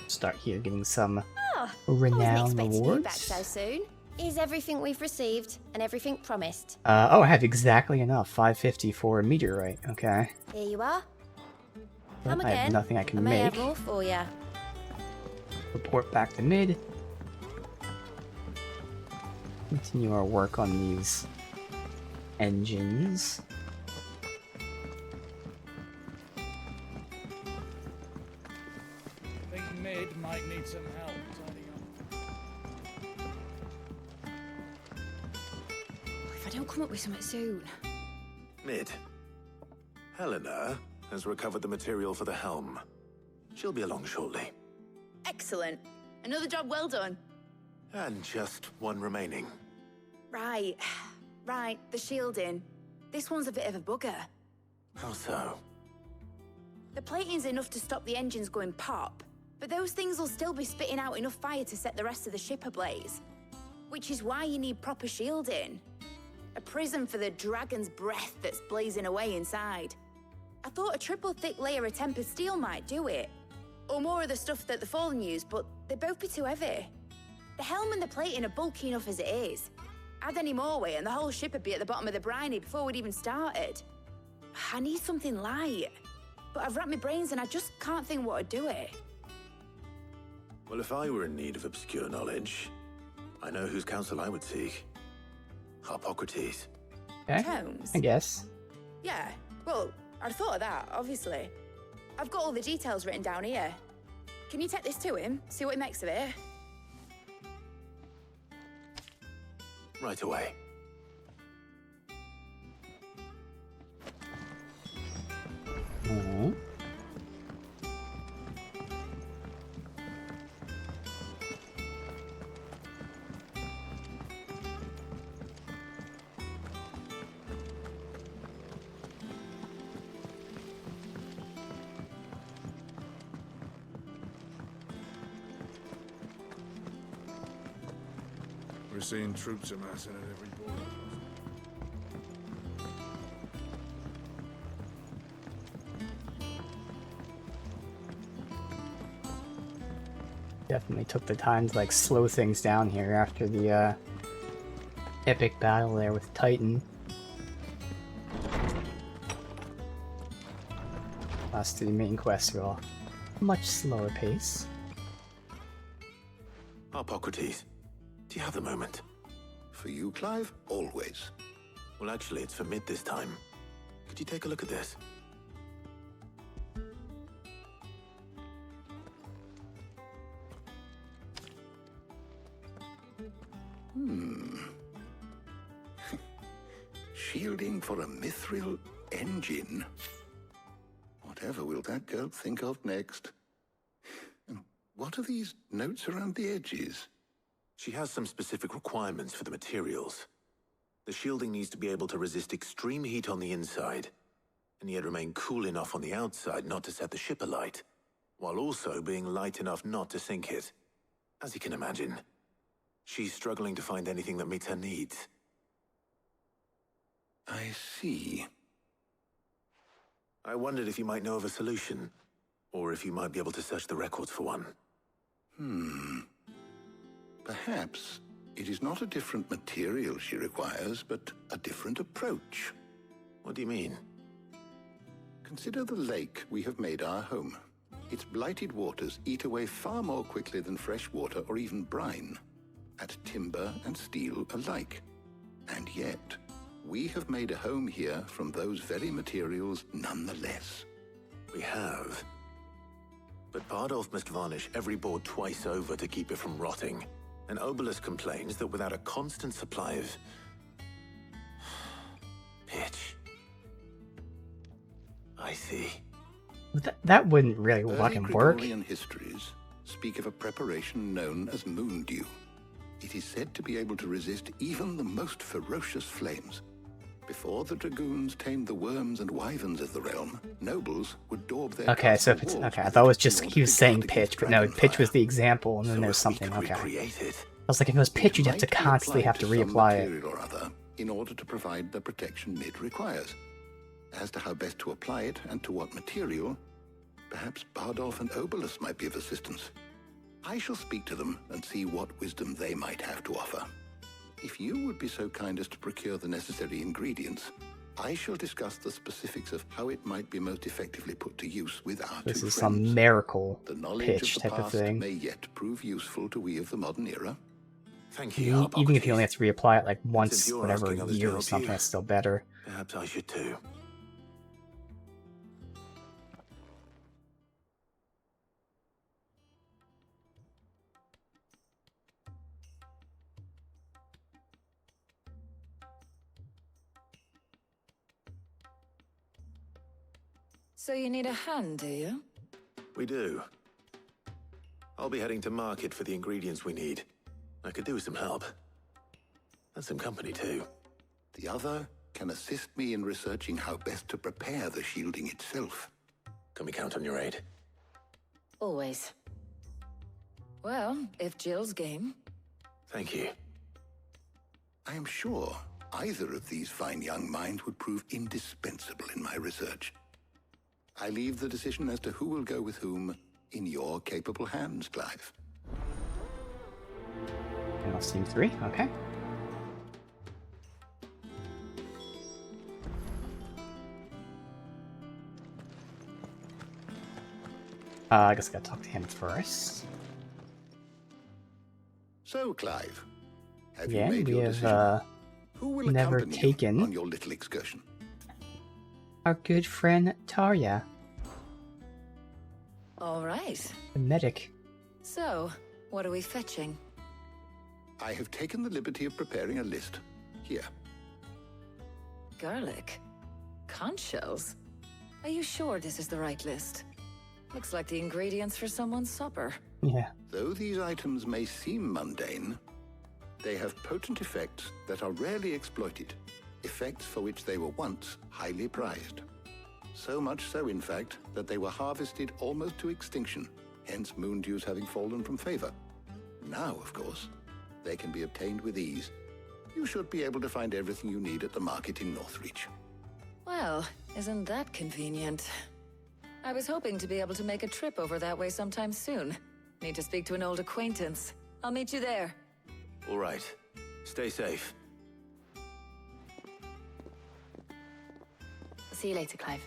Start here getting some I renown wasn't expecting you back rewards. so soon. Is everything we've received and everything promised? Oh, I have exactly enough. 550 for a meteorite. Okay. Here you are. But Come I have again. nothing I I can may make. have more for you. Report back to mid. Continue our work on these engines. I think mid might need some help tidying up. If I don't come up with something soon. Mid. Helena has recovered the material for the helm. She'll be along shortly. Excellent. Another job well done. And just one remaining. Right. Right, the shielding. This one's a bit of a bugger. How so? The plating's enough to stop the engines going pop, but those things will still be spitting out enough fire to set the rest of the ship ablaze. Which is why you need proper shielding. A prison for the dragon's breath that's blazing away inside. I thought a triple thick layer of tempered steel might do it. Or more of the stuff that the Fallen use, but they'd both be too heavy. The helm and the plating are bulky enough as it is. Add any more weight and the whole ship would be at the bottom of the briny before we'd even started. I need something light. But I've racked my brains and I just can't think what would do it. Well, if I were in need of obscure knowledge, I know whose counsel I would seek. Harpocrates. Okay. Tones? I guess. Yeah, well, I'd thought of that, obviously. I've got all the details written down here. Can you take this to him, see what he makes of it? Right away. Mhm. We're seeing troops amassing at every border. Definitely took the time to like slow things down here after the epic battle there with Titan. Last two main quests were all much slower pace. Harpocrates, do you have the moment? For you, Clive, always. Well, actually, it's for mid this time. Could you take a look at this? Shielding for a mithril engine. Whatever will that girl think of next? And what are these notes around the edges? She has some specific requirements for the materials. The shielding needs to be able to resist extreme heat on the inside, and yet remain cool enough on the outside not to set the ship alight, while also being light enough not to sink it. As you can imagine, she's struggling to find anything that meets her needs. I see. I wondered if you might know of a solution, or if you might be able to search the records for one. Perhaps it is not a different material she requires, but a different approach. What do you mean? Consider the lake we have made our home. Its blighted waters eat away far more quickly than fresh water or even brine, at timber and steel alike. And yet, we have made a home here from those very materials nonetheless. We have. But Bardolph must varnish every board twice over to keep it from rotting. And Obelus complains that without a constant supply of pitch. I see. That wouldn't really Early fucking work. Gregorian histories speak of a preparation known as moon dew. It is said to be able to resist even the most ferocious flames. Before the dragoons tamed the worms and wyverns of the realm, nobles would daub their Okay, so if it's castle walls okay, I with thought it was in just order he was to saying guard pitch, against but no, dragon pitch was fire. the example, and then So there's if we something. could Okay, I recreate it. was like, if it was pitch, you'd have to Might be constantly have applied to some reapply it. material or other in order to provide the protection mid requires. As to how best to apply it and to what material, perhaps Bardolph and Obelus might be of assistance. I shall speak to them and see what wisdom they might have to offer. If you would be so kind as to procure the necessary ingredients, I shall discuss the specifics of how it might be most effectively put to use with our This two is friends. some miracle The knowledge pitch of the type of past thing. may yet prove useful to we of the modern era. Thank you, Even if Harpocrates. you only have to reapply it like Since once, you're whatever asking others to year or help something, you, that's still better. Perhaps I should too. So you need a hand, do you? We do. I'll be heading to market for the ingredients we need. I could do with some help. And some company too. The other can assist me in researching how best to prepare the shielding itself. Can we count on your aid? Always. Well, if Jill's game. Thank you. I am sure either of these fine young minds would prove indispensable in my research. I leave the decision as to who will go with whom in your capable hands, Clive. Final Team 3, okay. I guess I gotta talk to him first. So, Clive, have Yeah, you made we your have decision? Who will never accompany taken you on your little excursion? our good friend Tarya, All right. the medic. So, what are we fetching? I have taken the liberty of preparing a list. Here. Garlic? Conch shells? Are you sure this is the right list? Looks like the ingredients for someone's supper. Yeah, Though these items may seem mundane, they have potent effects that are rarely exploited, effects for which they were once highly prized. So much so, in fact, that they were harvested almost to extinction, hence moon dews having fallen from favor. Now, of course, they can be obtained with ease. You should be able to find everything you need at the market in Northreach. Well, isn't that convenient? I was hoping to be able to make a trip over that way sometime soon. Need to speak to an old acquaintance. I'll meet you there. All right. Stay safe. See you later, Clive.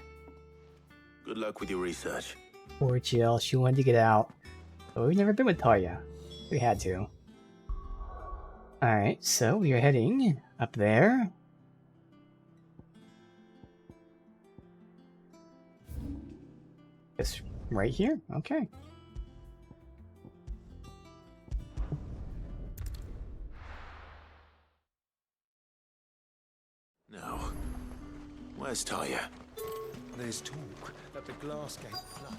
Good luck with your research. poor Jill, she wanted to get out. But we've never been with Tarya. We had to. Alright, so we are heading up there. It's right here? Okay. Now, where's Tarya? There's talk that the glass gate flooded.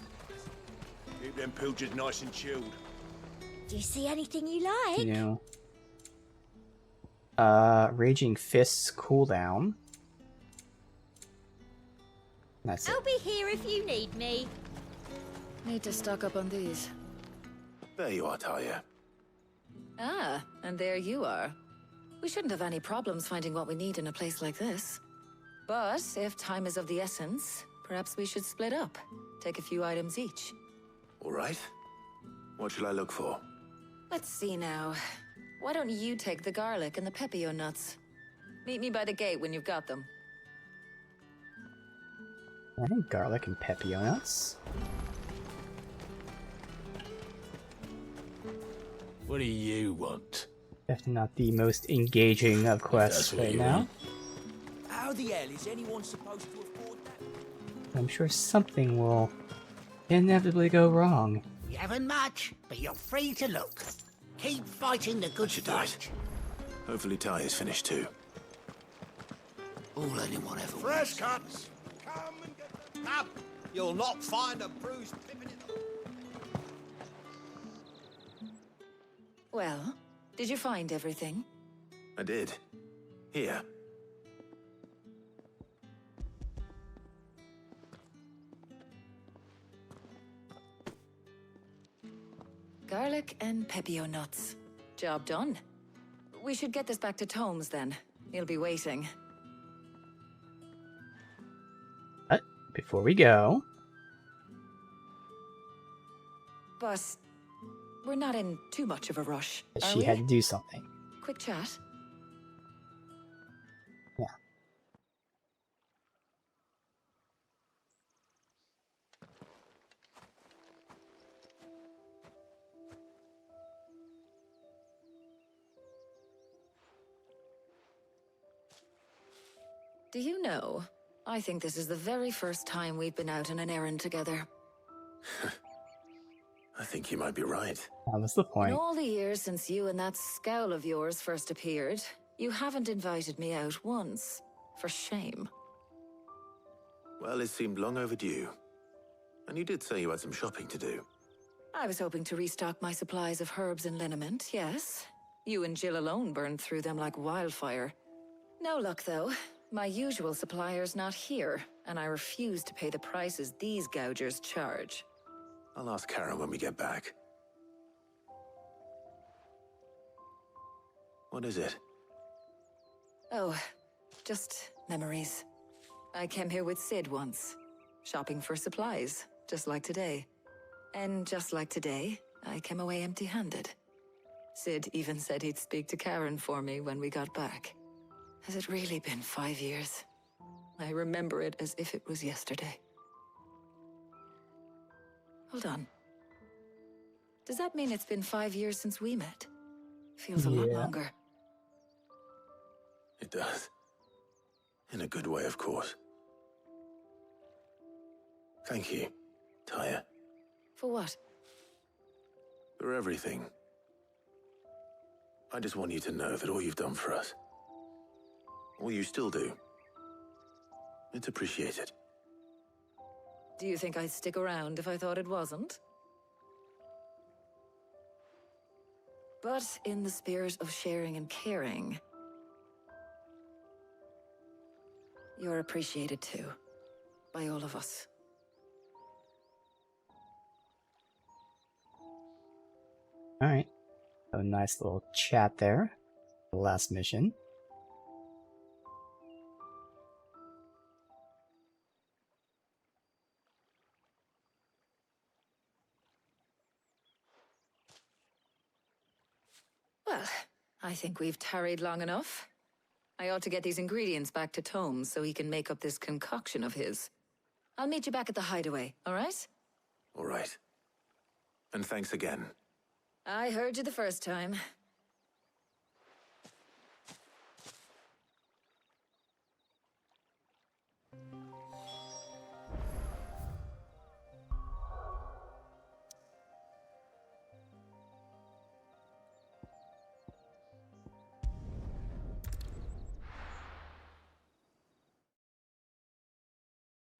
Keep them pilgers nice and chilled. Do you see anything you like? You know. Raging Fists cooldown. That's it. I'll be here if you need me. Need to stock up on these. There you are, Tarya. Ah, and there you are. We shouldn't have any problems finding what we need in a place like this. But if time is of the essence, perhaps we should split up. Take a few items each. All right. What shall I look for? Let's see now. Why don't you take the garlic and the pepio nuts? Meet me by the gate when you've got them. I think garlic and pepio nuts. What do you want? Definitely not the most engaging of quests that's what right you now. want. How the hell is anyone supposed to afford that? I'm sure something will inevitably go wrong. You haven't much, but you're free to look. Keep fighting the good Should do it. fight. Hopefully Tarya's finished too. All anyone ever Fresh wants. cuts! Come and get them. Come, you'll not find a bruised pippin in the... Well, did you find everything? I did. Here. Garlic and pepio nuts. Job done. We should get this back to Tomes then. He'll be waiting. But before we go, But we're not in too much of a rush, But are she we? had to do something. Quick chat. Yeah. Do you know, I think this is the very first time we've been out on an errand together. I think you might be right. That was the In point. all the years since you and that scowl of yours first appeared, you haven't invited me out once. For shame. Well, it seemed long overdue. And you did say you had some shopping to do. I was hoping to restock my supplies of herbs and liniment, yes. You and Jill alone burned through them like wildfire. No luck, though. My usual supplier's not here, and I refuse to pay the prices these gougers charge. I'll ask Karen when we get back. What is it? Oh, just memories. I came here with Sid once, shopping for supplies, just like today. And just like today, I came away empty-handed. Sid even said he'd speak to Karen for me when we got back. Has it really been 5 years? I remember it as if it was yesterday. Hold on. Does that mean it's been 5 years since we met? Feels a lot Yeah. longer. It does. In a good way, of course. Thank you, Tyre, For what? for everything. I just want you to know that all you've done for us, all you still do, it's appreciated. Do you think I'd stick around if I thought it wasn't? But in the spirit of sharing and caring, you're appreciated too, by all of us. Alright. A nice little chat there. The last mission. Well, I think we've tarried long enough. I ought to get these ingredients back to Tome so he can make up this concoction of his. I'll meet you back at the hideaway, all right? All right. And thanks again. I heard you the first time.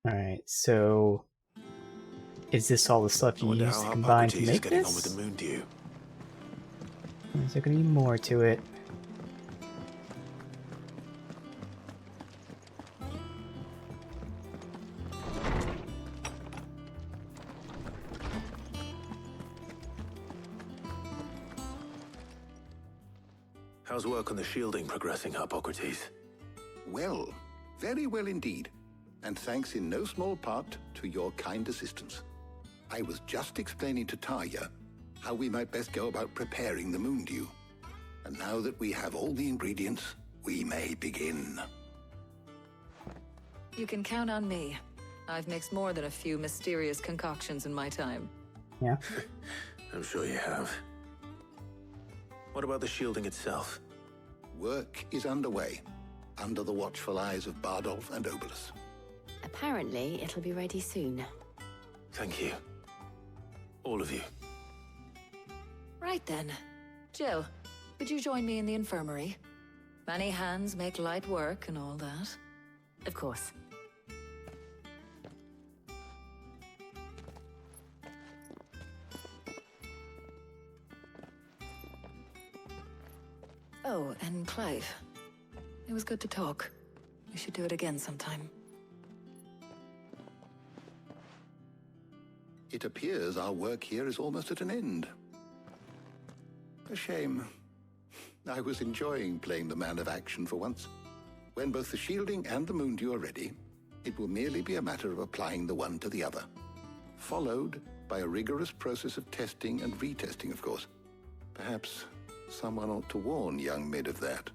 Alright, so is this all the stuff I you wonder used how to our combine to Hippocrates is make getting on this? with the moon dew. Or is there gonna be more to it? How's work on the shielding progressing, Hippocrates? Well, very well indeed. And thanks in no small part to your kind assistance. I was just explaining to Tarja how we might best go about preparing the moon dew. And now that we have all the ingredients, we may begin. You can count on me. I've mixed more than a few mysterious concoctions in my time. Yeah. I'm sure you have. What about the shielding itself? Work is underway, under the watchful eyes of Bardolph and Obolus. Apparently, it'll be ready soon. Thank you. All of you. Right then. Jill, would you join me in the infirmary? Many hands make light work and all that. Of course. Oh, and Clive. It was good to talk. We should do it again sometime. It appears our work here is almost at an end. A shame. I was enjoying playing the man of action for once. When both the shielding and the moon dew are ready, it will merely be a matter of applying the one to the other, followed by a rigorous process of testing and retesting, of course. Perhaps someone ought to warn young Mid of that.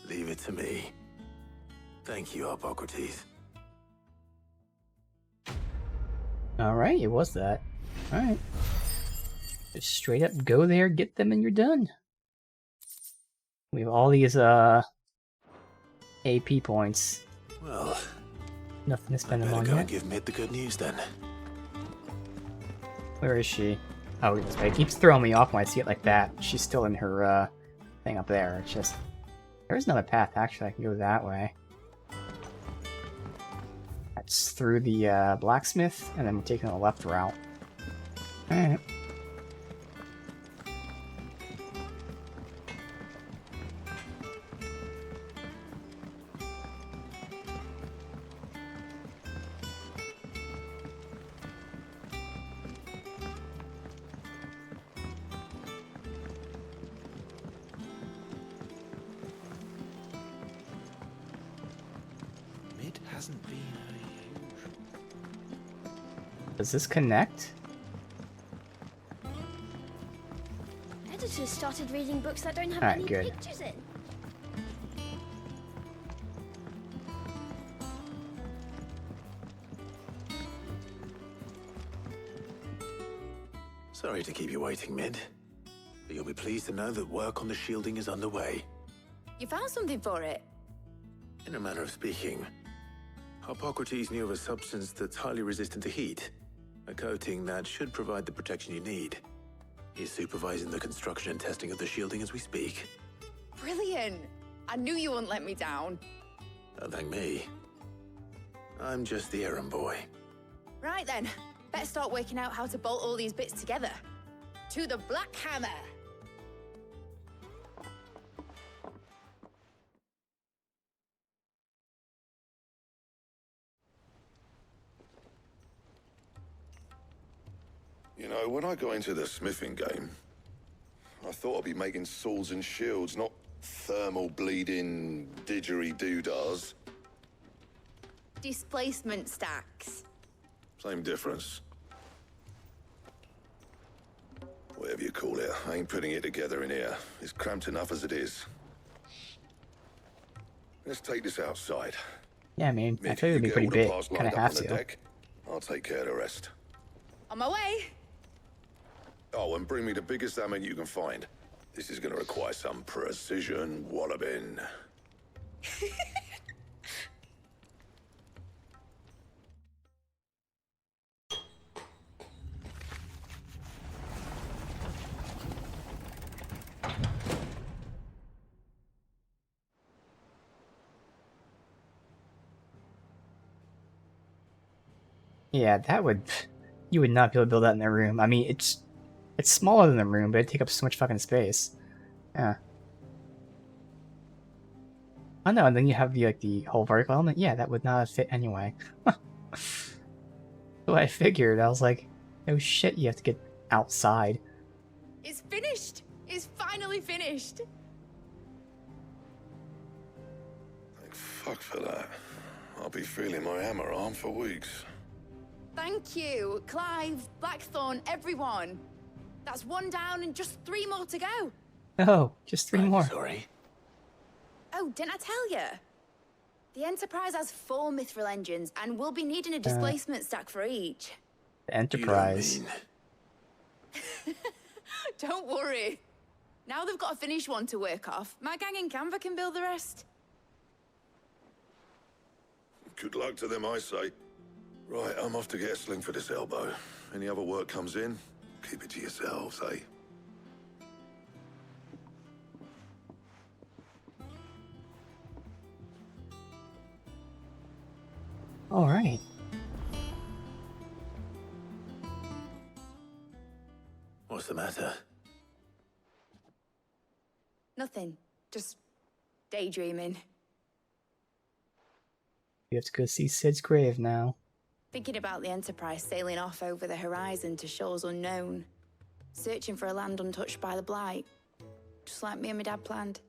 Leave it to me. Thank you, Hippocrates. Alright, it was that. Alright. Just straight up go there, get them, and you're done. We have all these, AP points. Well, nothing to spend I them better on go yet. and give Mid the good news then. Where is she? Oh, this way. It keeps throwing me off when I see it like that. She's still in her, thing up there. It's just... There's another path, actually. I can go that way. That's through the, blacksmith, and then we're taking the left route. Alright. Mid hasn't been her usual. Does this connect? Editors started reading books that don't have Alright, any good. pictures in. Sorry to keep you waiting, Mid. But you'll be pleased to know that work on the shielding is underway. You found something for it? In a manner of speaking, Hippocrates knew of a substance that's highly resistant to heat. A coating that should provide the protection you need. He's supervising the construction and testing of the shielding as we speak. Brilliant! I knew you wouldn't let me down. Don't thank me. I'm just the errand boy. Right then, better start working out how to bolt all these bits together. To the Black Hammer! You know, when I got into the smithing game, I thought I'd be making swords and shields, not thermal bleeding didgeridoo-dahs. Displacement stacks. Same difference. Whatever you call it, I ain't putting it together in here. It's cramped enough as it is. Let's take this outside. Yeah, I mean, I Mid, feel it'd be you pretty get all the big. parts Kind lined of up have on the to. deck. I'll take care of the rest. On my way. Oh, and bring me the biggest hammer you can find. This is going to require some precision walloping. Yeah, that would... You would not be able to build that in their room. I mean, it's smaller than the room, but it'd take up so much fucking space. Yeah. Oh no, and then you have the, like, the whole vertical element. Yeah, that would not fit anyway. So I figured, I was like, oh shit, you have to get outside. It's finished! It's finally finished! Thank fuck for that. I'll be feeling my hammer arm for weeks. Thank you, Clive, Blackthorn, everyone. That's one down and just 3 more to go. Oh, just 3 more. Sorry. Oh, didn't I tell you? The Enterprise has 4 mithril engines, and we'll be needing a displacement stack for each. The Enterprise. You don't mean... Don't worry. Now they've got a finished one to work off. My gang in Canva can build the rest. Good luck to them, I say. Right, I'm off to get a sling for this elbow. Any other work comes in, keep it to yourselves, eh? Alright. What's the matter? Nothing. Just daydreaming. You have to go see Sid's grave now. Thinking about the Enterprise sailing off over the horizon to shores unknown. Searching for a land untouched by the Blight. Just like me and my dad planned.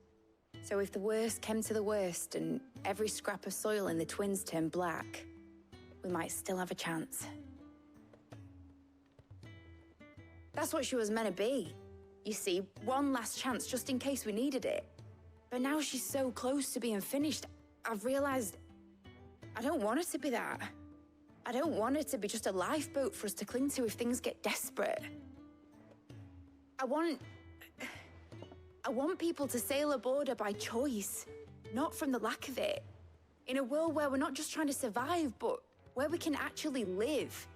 So if the worst came to the worst and every scrap of soil in the Twins turned black, we might still have a chance. That's what she was meant to be. You see, one last chance just in case we needed it. But now she's so close to being finished, I've realized I don't want her to be that. I don't want her to be just a lifeboat for us to cling to if things get desperate. I want people to sail aboard her by choice, not from the lack of it. In a world where we're not just trying to survive, but where we can actually live.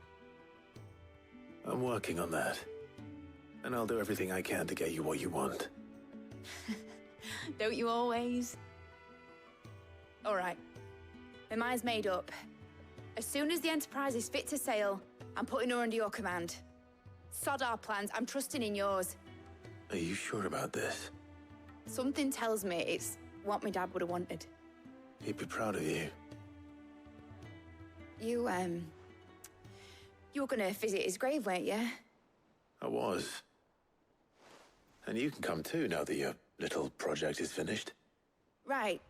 I'm working on that. And I'll do everything I can to get you what you want. Don't you always? All right. My mind's made up. As soon as the Enterprise is fit to sail, I'm putting her under your command. Sod our plans, I'm trusting in yours. Are you sure about this? Something tells me it's what my dad would have wanted. He'd be proud of you. You were gonna visit his grave, weren't you? I was. And you can come too now that your little project is finished. Right.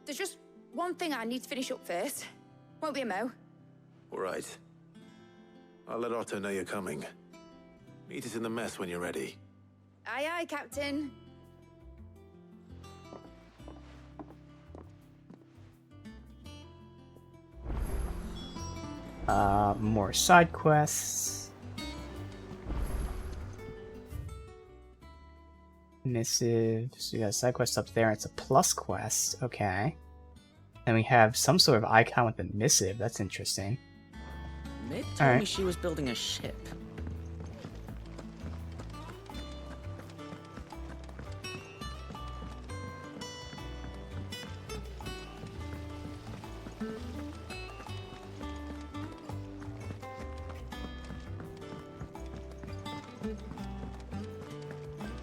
There's just one thing I need to finish up first. Won't be a mo. All right. I'll let Otto know you're coming. Meet us in the mess when you're ready. Aye, aye, Captain. More side quests. Missive. So we got a side quest up there. It's a plus quest. Okay. And we have some sort of icon with a missive. That's interesting. Mid told me she was building a ship.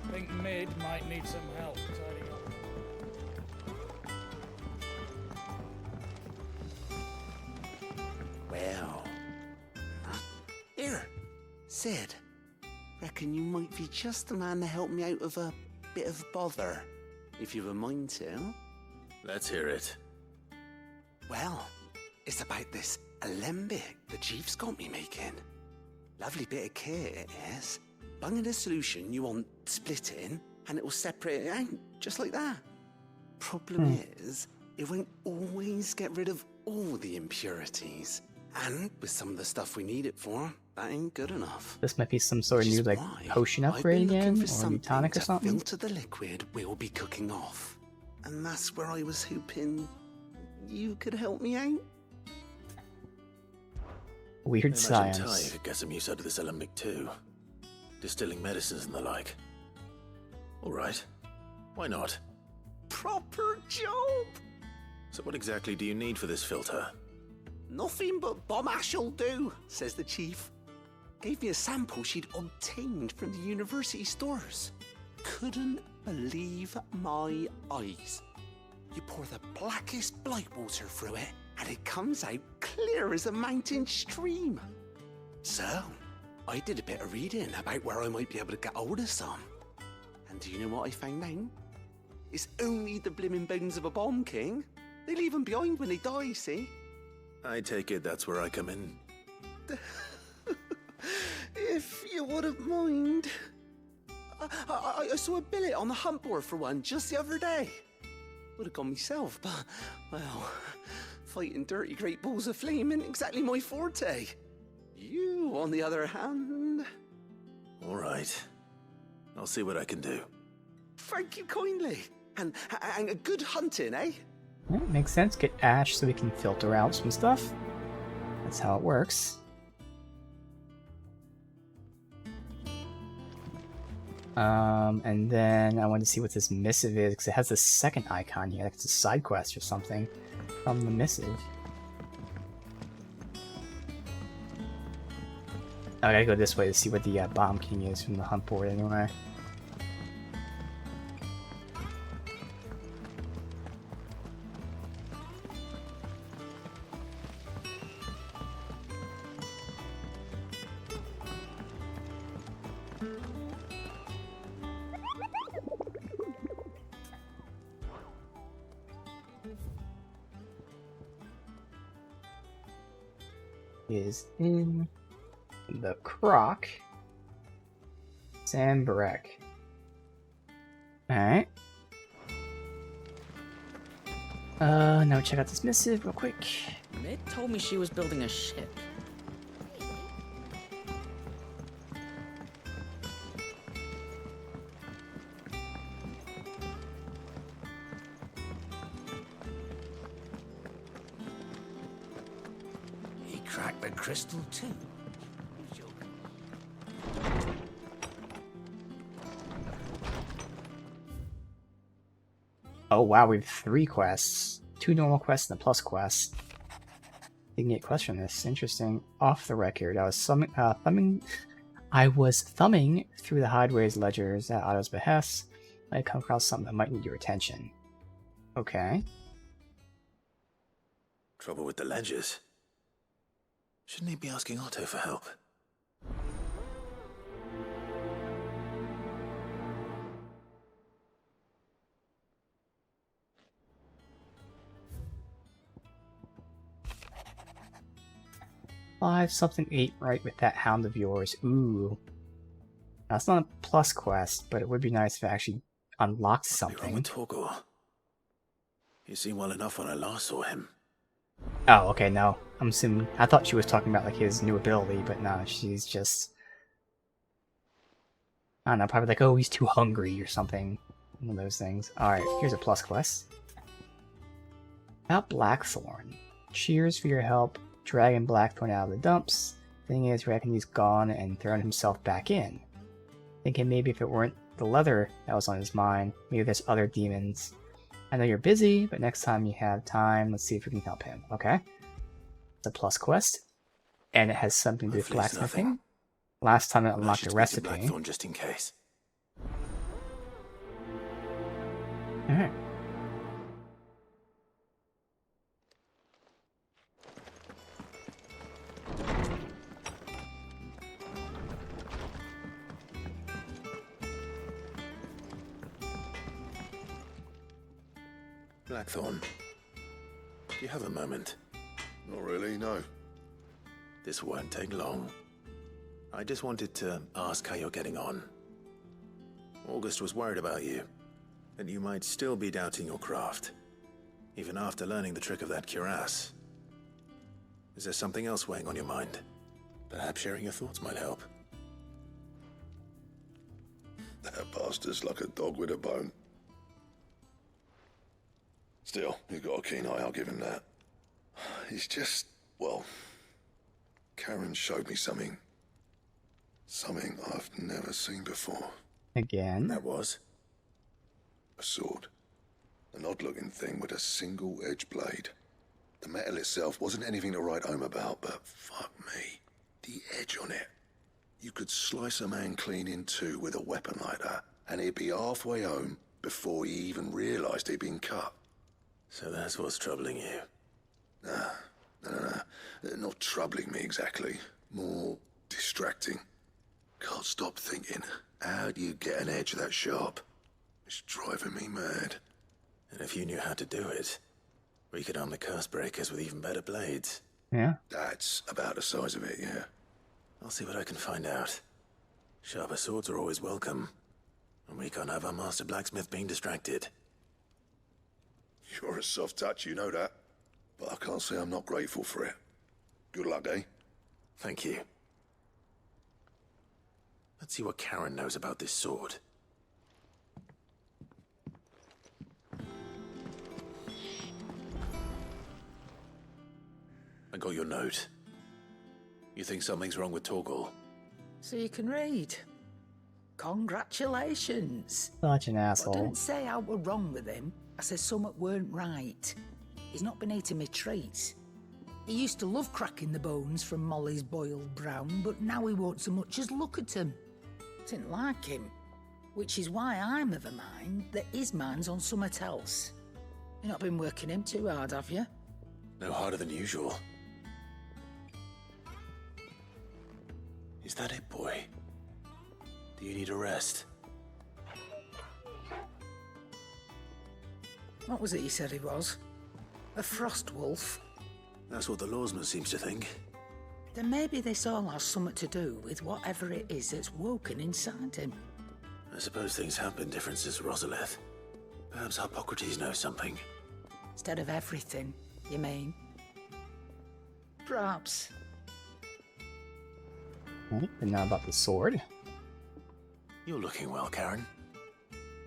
I think Mid might need some help tidying up. Well. Here, Sid. Reckon you might be just the man to help me out of a bit of bother, if you've a mind to. Let's hear it. Well, it's about this alembic the Chief's got me making. Lovely bit of kit it is. Bung in a solution you want splitting, and it will separate it out, just like that. Problem is, it won't always get rid of all the impurities. And with some of the stuff we need it for, that ain't good enough. This might be some sort of new, like, potion upgrade again, or new tonic or something. Filter the liquid we'll be cooking off. And that's where I was hoping you could help me out. Weird Imagine science. Ty could get some use out of this alembic too. Distilling medicines and the like. All right. Why not? Proper job! So what exactly do you need for this filter? Nothing but bomb ash'll do, says the Chief. Gave me a sample she'd obtained from the university stores. Couldn't believe my eyes. You pour the blackest blight water through it, and it comes out clear as a mountain stream. So, I did a bit of reading about where I might be able to get hold of some. And do you know what I found out? It's only the blimmin' bones of a bomb king. They leave them behind when they die, see? I take it that's where I come in. If you wouldn't mind. I saw a billet on the hunt board for one just the other day. Would have gone myself, but, well, fighting dirty great balls of flame ain't exactly my forte. You, on the other hand... All right. I'll see what I can do. Thank you kindly. And a good hunting, eh? Yeah, makes sense. Get ash so we can filter out some stuff. That's how it works. And then I wanted to see what this missive is, because it has this second icon here. Like it's a side quest or something from the missive. I gotta go this way to see what the Bomb King is from the hunt board anyway. Is in the crock. Sambarek. Alright. Now check out this missive real quick. Mid told me she was building a ship. He cracked the crystal too. Oh wow, we have 3 quests. 2 normal quests and a plus quest. You can get quests from this. Interesting. Off the record, I was thumbing through the Hideways ledgers at Otto's behest. I come across something that might need your attention. Okay. Trouble with the ledgers? Shouldn't he be asking Otto for help? Five something ain't right with that hound of yours. Ooh. That's not a plus quest, but it would be nice if it actually unlocked What's wrong something. with Torgor? He seemed well enough when I last saw him. Oh, okay, no. I'm assuming... I thought she was talking about, like, his new ability, but no, she's just... I don't know, probably like, oh, he's too hungry or something. One of those things. Alright, here's a plus quest. About Blackthorn. Cheers for your help. Dragging Blackthorn out of the dumps. Thing is, reckon he's gone and thrown himself back in. Thinking maybe if it weren't the leather that was on his mind, maybe there's other demons. I know you're busy, but next time you have time, let's see if we can help him, okay? It's a plus quest, and it has something to do with Hopefully it's blacksmithing. nothing. Last time it But I unlocked should a speak to recipe. Blackthorn just in case. Alright. Blackthorn, do you have a moment? Not really, no. This won't take long. I just wanted to ask how you're getting on. August was worried about you, that you might still be doubting your craft, even after learning the trick of that cuirass. Is there something else weighing on your mind? Perhaps sharing your thoughts might help. That bastard's like a dog with a bone. Still, you got a keen eye, I'll give him that. He's just, well, Karen showed me something. Something I've never seen before. Again? That was? A sword. An odd-looking thing with a single-edged blade. The metal itself wasn't anything to write home about, but fuck me, the edge on it. You could slice a man clean in two with a weapon like that, and he'd be halfway home before he even realised he'd been cut. So that's what's troubling you? No. Not troubling me exactly. More distracting. Can't stop thinking, how do you get an edge that sharp? It's driving me mad. And if you knew how to do it, we could arm the curse breakers with even better blades. Yeah? That's about the size of it, yeah. I'll see what I can find out. Sharper swords are always welcome. And we can't have our master blacksmith being distracted. You're a soft touch, you know that. But I can't say I'm not grateful for it. Good luck, eh? Thank you. Let's see what Karen knows about this sword. I got your note. You think something's wrong with Torgor? So you can read. Congratulations. Such an I asshole. didn't say I were wrong with him. I said something weren't right. He's not been eating me treats. He used to love cracking the bones from Molly's boiled brown, but now he won't so much as look at them. Didn't like him, which is why I'm of a mind that his mind's on something else. You've not been working him too hard, have you? No harder than usual. Is that it, boy? Do you need a rest? What was it he said he was? A frost wolf? That's what the lawsman seems to think. Then maybe this all has something to do with whatever it is that's woken inside him. I suppose things have been different since Rosalith. Perhaps Hippocrates knows something. Instead of everything, you mean? Perhaps. Right, and now about the sword. You're looking well, Karen.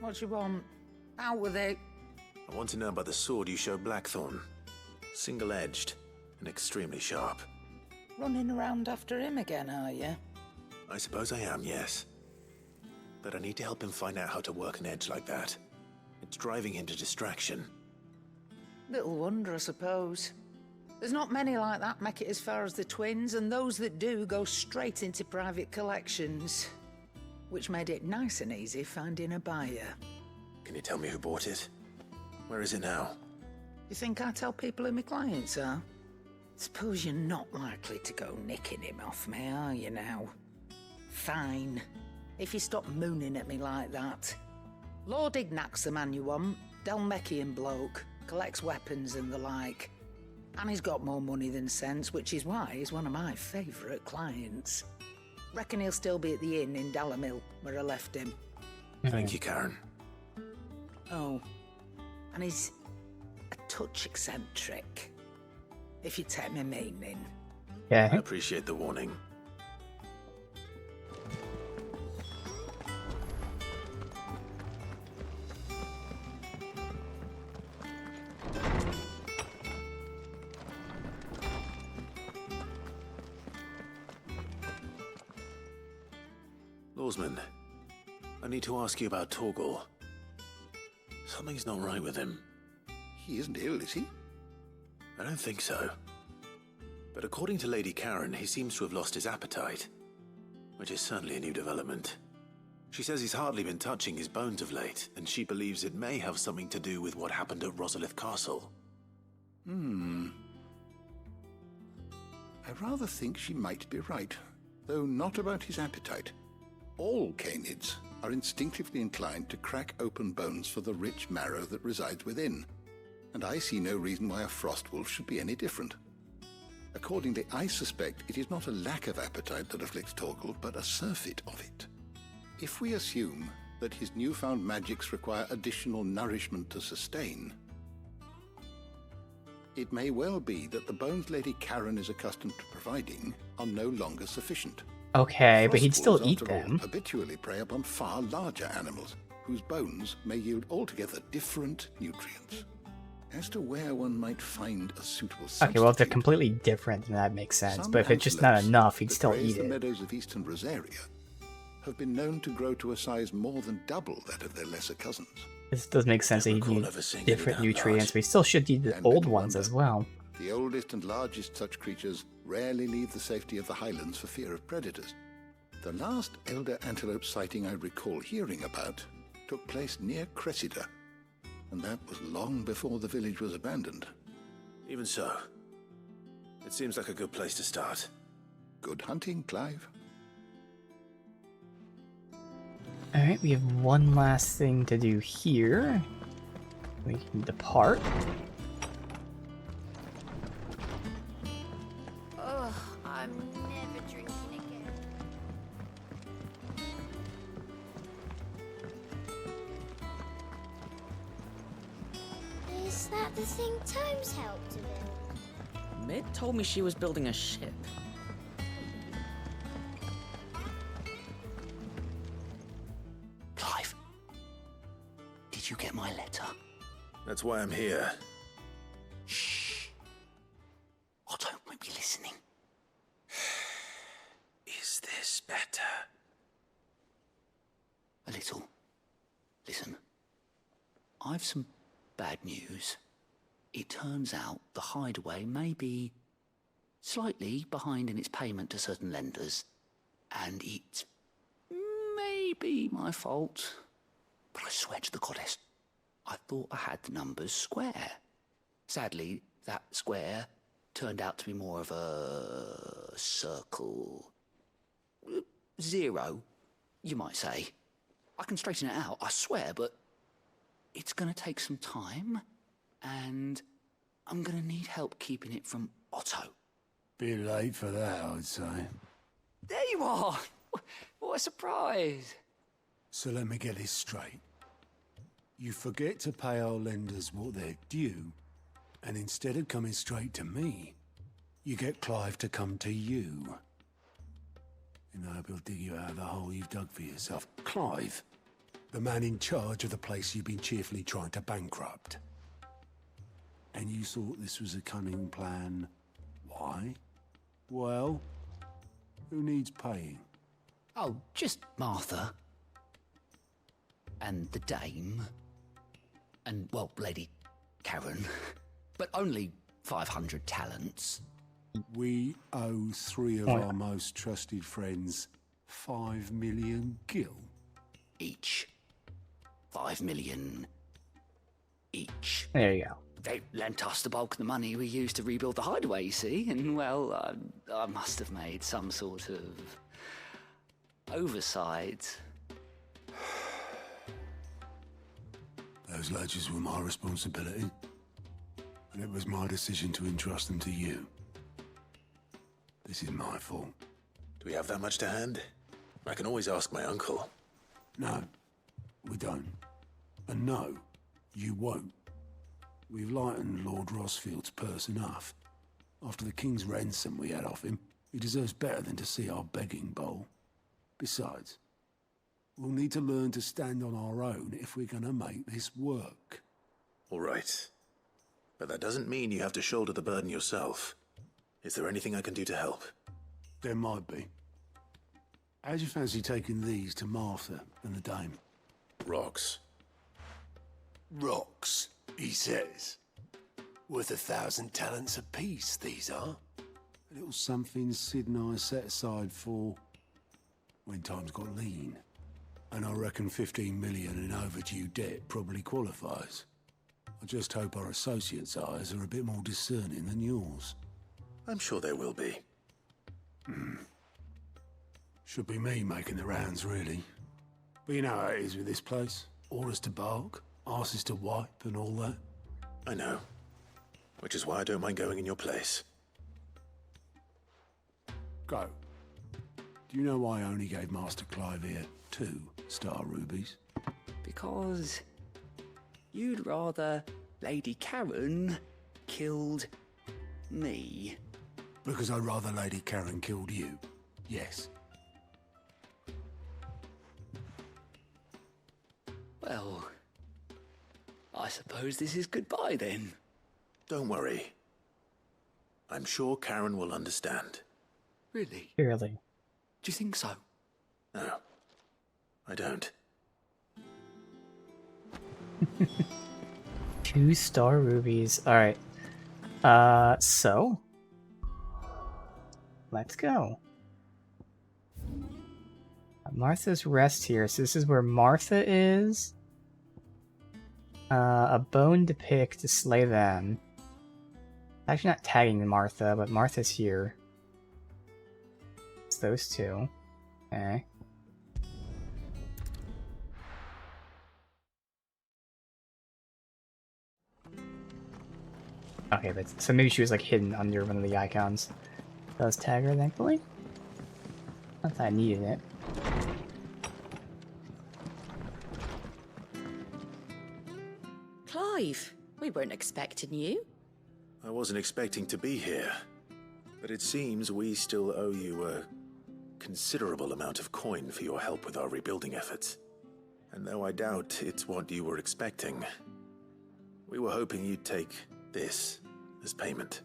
What do you want? Out with it. I want to know about the sword you showed Blackthorn. Single-edged and extremely sharp. Running around after him again, are you? I suppose I am, yes. But I need to help him find out how to work an edge like that. It's driving him to distraction. Little wonder, I suppose. There's not many like that make it as far as the twins, and those that do go straight into private collections. Which made it nice and easy finding a buyer. Can you tell me who bought it? Where is it now? You think I tell people who my clients are? Suppose you're not likely to go nicking him off me, are you now? Fine. If you stop mooning at me like that. Lord Ignac's the man you want. Dalmekian bloke. Collects weapons and the like. And he's got more money than sense, which is why he's one of my favourite clients. Reckon he'll still be at the inn in Dalamil, where I left him. Thank you, Karen. Oh, and he's a touch eccentric, if you take my meaning. Yeah. I appreciate the warning. Lawsman, I need to ask you about Torgal. Something's not right with him. He isn't ill, is he? I don't think so. But according to Lady Karen, he seems to have lost his appetite, which is certainly a new development. She says he's hardly been touching his bones of late, and she believes it may have something to do with what happened at Rosalith Castle. I rather think she might be right, though not about his appetite. All canids are instinctively inclined to crack open bones for the rich marrow that resides within, and I see no reason why a frostwolf should be any different. Accordingly, I suspect it is not a lack of appetite that afflicts Torgal, but a surfeit of it. If we assume that his newfound magics require additional nourishment to sustain, it may well be that the bones Lady Karen is accustomed to providing are no longer sufficient. Okay, but he'd still Frostwolves, eat after all, them. habitually prey upon far larger animals, whose bones may yield altogether different nutrients. As to where one might find a suitable substitute, Okay, well, if they're completely different, then that makes sense. some But if it's just not antelopes enough, he'd that still graze eat the it. meadows of eastern Rosaria have been known to grow to a size more than double that of their lesser cousins. This does make sense that he'd recall need ever seeing different any down nutrients, that. but he still should eat the And old little ones wonder. as well. The oldest and largest such creatures rarely leave the safety of the highlands for fear of predators. The last elder antelope sighting I recall hearing about took place near Cressida, and that was long before the village was abandoned. Even so, it seems like a good place to start. Good hunting, Clive. Alright, we have one last thing to do here. We can depart. Ugh, I'm never drinking again. Is that the thing Tomes helped with? Mid told me she was building a ship. Clive, did you get my letter? That's why I'm here. Shh. Otto won't be listening. Is this better? A little. Listen, I've some bad news. It turns out the hideaway may be slightly behind in its payment to certain lenders, and it may be my fault. But I swear to the goddess, I thought I had the numbers square. Sadly, that square turned out to be more of a circle. Zero, you might say. I can straighten it out, I swear, but it's going to take some time, and I'm going to need help keeping it from Otto. Bit late for that, I'd say. There you are! What a surprise! So let me get this straight. You forget to pay our lenders what they're due, and instead of coming straight to me, you get Clive to come to you. And I hope he'll dig you out of the hole you've dug for yourself. Clive, the man in charge of the place you've been cheerfully trying to bankrupt. And you thought this was a cunning plan. Why? Well, who needs paying? Oh, just Martha. And the dame. And, well, Lady Karen. But only 500 talents. We owe 3 of our most trusted friends 5 million gil. Each. 5 million each. There you go. They lent us the bulk of the money we used to rebuild the hideaway, you see? And, well, I must have made some sort of oversight. Those ledgers were my responsibility. And it was my decision to entrust them to you. This is my fault. Do we have that much to hand? I can always ask my uncle. No, we don't. And no, you won't. We've lightened Lord Rosfield's purse enough. After the king's ransom we had off him, he deserves better than to see our begging bowl. Besides, we'll need to learn to stand on our own if we're gonna make this work. All right. But that doesn't mean you have to shoulder the burden yourself. Is there anything I can do to help? There might be. How'd you fancy taking these to Martha and the dame? Rocks. Rocks, he says. Worth 1,000 talents apiece, these are. A little something Sid and I set aside for when times got lean. And I reckon 15 million in overdue debt probably qualifies. I just hope our associates' eyes are a bit more discerning than yours. I'm sure there will be. Should be me making the rounds, really. But you know how it is with this place. Orders to bark, arses to wipe, and all that. I know. Which is why I don't mind going in your place. Go. Do you know why I only gave Master Clive here 2 star rubies? Because you'd rather Lady Karen killed me. Because I'd rather Lady Karen killed you. Yes. Well, I suppose this is goodbye then. Don't worry. I'm sure Karen will understand. Really? Clearly. Do you think so? No, I don't. 2 star rubies. Alright. So let's go. Martha's Rest here. So this is where Martha is. A bone to pick to slay them. Actually not tagging Martha, but Martha's here. It's those 2. Okay. Okay, but so maybe she was like hidden under one of the icons. Does tag her, thankfully. Not that I needed it. Clive, we weren't expecting you. I wasn't expecting to be here. But it seems we still owe you a considerable amount of coin for your help with our rebuilding efforts. And though I doubt it's what you were expecting, we were hoping you'd take this as payment.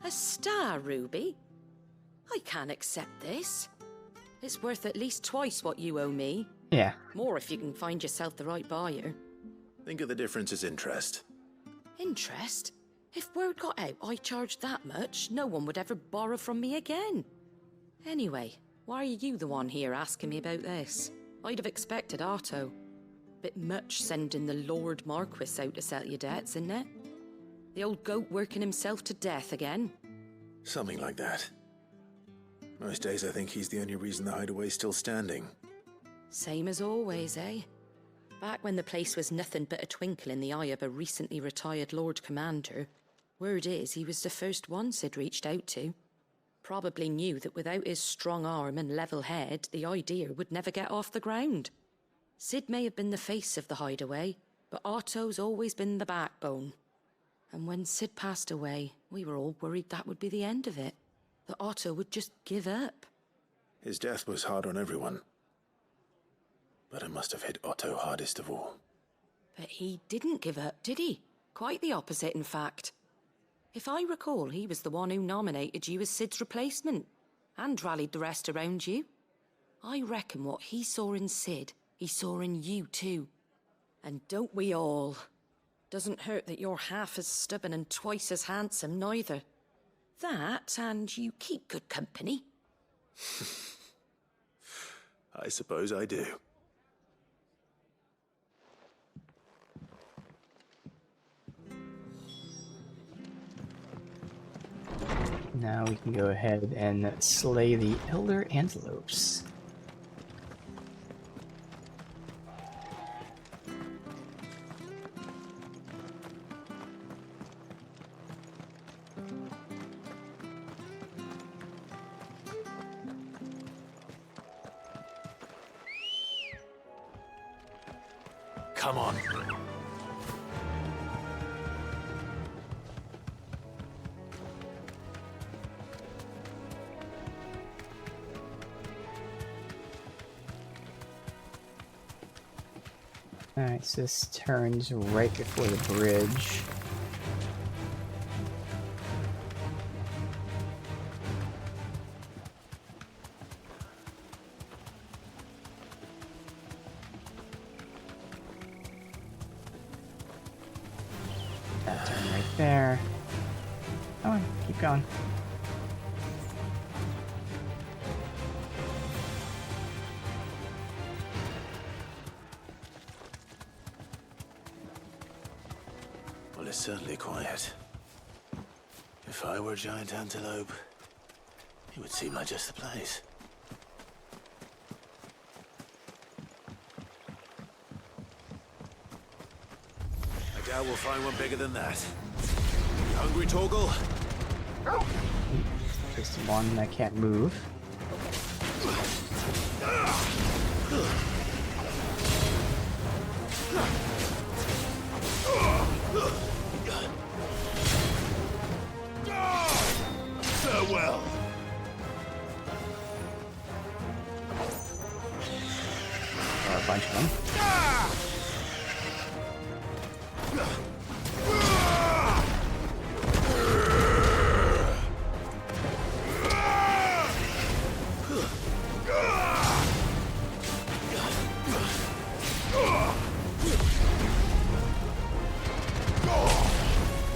A star ruby? I can't accept this. It's worth at least twice what you owe me. Yeah. More if you can find yourself the right buyer. Think of the difference as interest. Interest? If word got out I charged that much, no one would ever borrow from me again. Anyway, why are you the one here asking me about this? I'd have expected Otto. Bit much sending the Lord Marquis out to settle your debts, isn't it? The old goat working himself to death again. Something like that. Most days I think he's the only reason the hideaway's still standing. Same as always, eh? Back when the place was nothing but a twinkle in the eye of a recently retired Lord Commander, word is he was the first one Sid reached out to. Probably knew that without his strong arm and level head, the idea would never get off the ground. Sid may have been the face of the hideaway, but Otto's always been the backbone. And when Sid passed away, we were all worried that would be the end of it. That Otto would just give up. His death was hard on everyone. But it must have hit Otto hardest of all. But he didn't give up, did he? Quite the opposite, in fact. If I recall, he was the one who nominated you as Sid's replacement, and rallied the rest around you. I reckon what he saw in Sid, he saw in you too. And don't we all? Doesn't hurt that you're half as stubborn and twice as handsome, neither. That, and you keep good company. I suppose I do. Now we can go ahead and slay the Elder Antelopes. Come on. Alright, so this turns right before the bridge. That turn right there. Come on, keep going. Well, it's certainly quiet. If I were a giant antelope, it would seem like just the place. I doubt we'll find one bigger than that. Hungry, Torgal? Just one that can't move. Farewell. A bunch of them.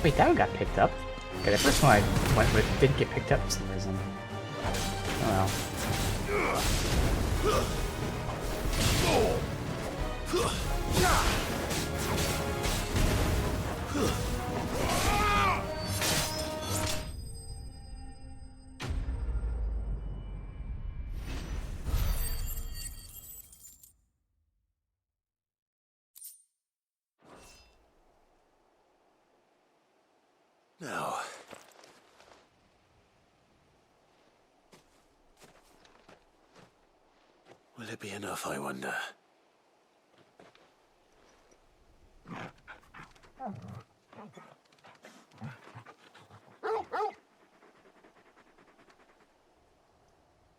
Wait, that one got picked up. Okay, the first one I went with didn't get picked up for some reason. Oh well. Now, will it be enough, I wonder?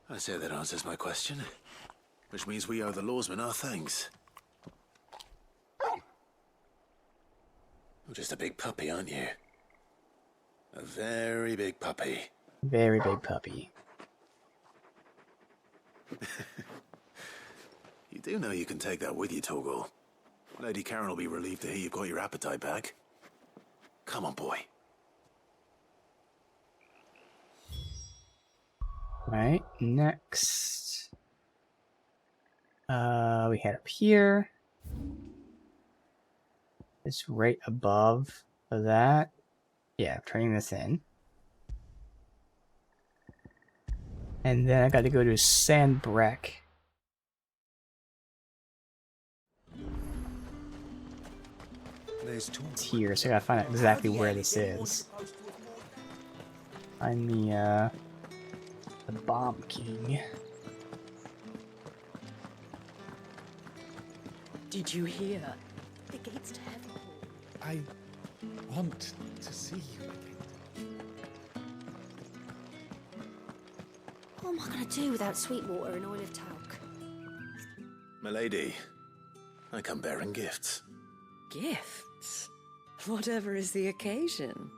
I say that answers my question, which means we owe the lawsmen our thanks. You're just a big puppy, aren't you? A very big puppy. Very big puppy. You do know you can take that with you, Torgal. Lady Karen will be relieved to hear you've got your appetite back. Come on, boy. Right, next. We head up here. It's right above that. Yeah, turning this in. And then I got to go to Sandbreck. there's talk. It's here, so I gotta find out exactly where this is. Find the Bomb King. Did you hear? The gates to heaven. I want to see you again. What am I gonna do without sweet water and oil of talc? Milady, I come bearing gifts. Gifts? Whatever is the occasion.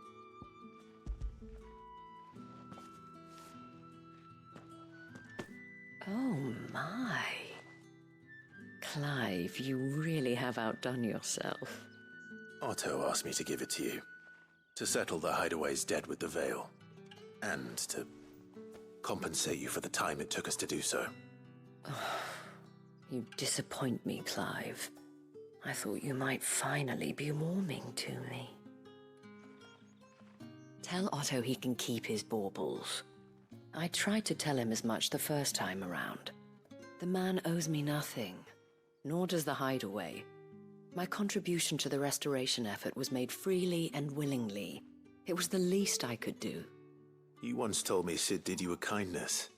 Oh my. Clive, you really have outdone yourself. Otto asked me to give it to you. To settle the Hideaway's debt with the Veil. And to compensate you for the time it took us to do so. You disappoint me, Clive. I thought you might finally be warming to me. Tell Otto he can keep his baubles. I tried to tell him as much the first time around. The man owes me nothing, nor does the Hideaway. My contribution to the restoration effort was made freely and willingly. It was the least I could do. You once told me Sid did you a kindness.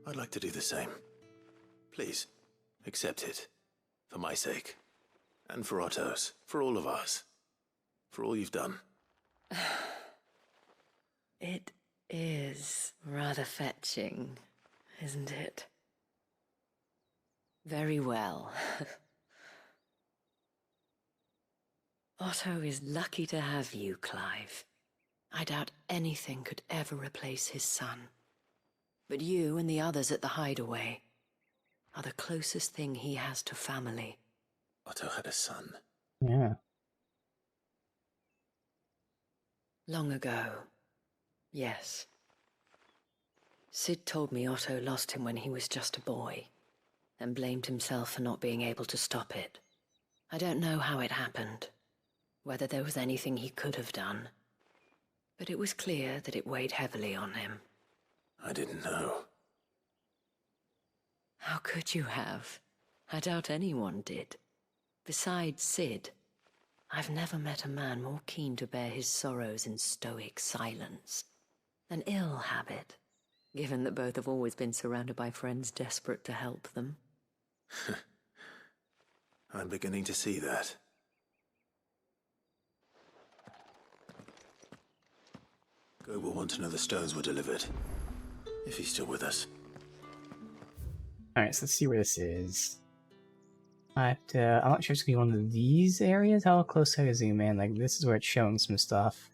I'd like to do the same. Please, accept it. For my sake. And for Otto's. For all of us. For all you've done. It is rather fetching, isn't it? Very well. Otto is lucky to have you, Clive. I doubt anything could ever replace his son. But you and the others at the Hideaway are the closest thing he has to family. Otto had a son. Yeah. Long ago, yes. Sid told me Otto lost him when he was just a boy, and blamed himself for not being able to stop it. I don't know how it happened, whether there was anything he could have done, but it was clear that it weighed heavily on him. I didn't know. How could you have? I doubt anyone did. Besides Sid, I've never met a man more keen to bear his sorrows in stoic silence. An ill habit, given that both have always been surrounded by friends desperate to help them. I'm beginning to see that. Go will want to know the stones were delivered. If he's still with us. Alright, so let's see where this is. I'm not sure it's gonna be one of these areas. How close can I zoom in? Like, this is where it's showing some stuff.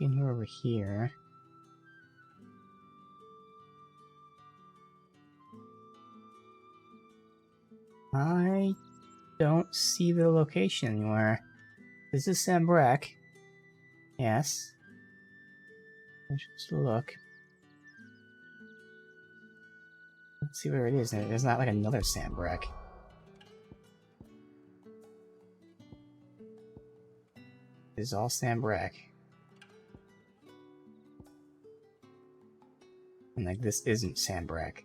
In here over here. I don't see the location anywhere. This is Sambrek. Yes. Let's just look. Let's see where it is. There's not like another Sambrek. This is all Sambrek. And like, this isn't Sambrek.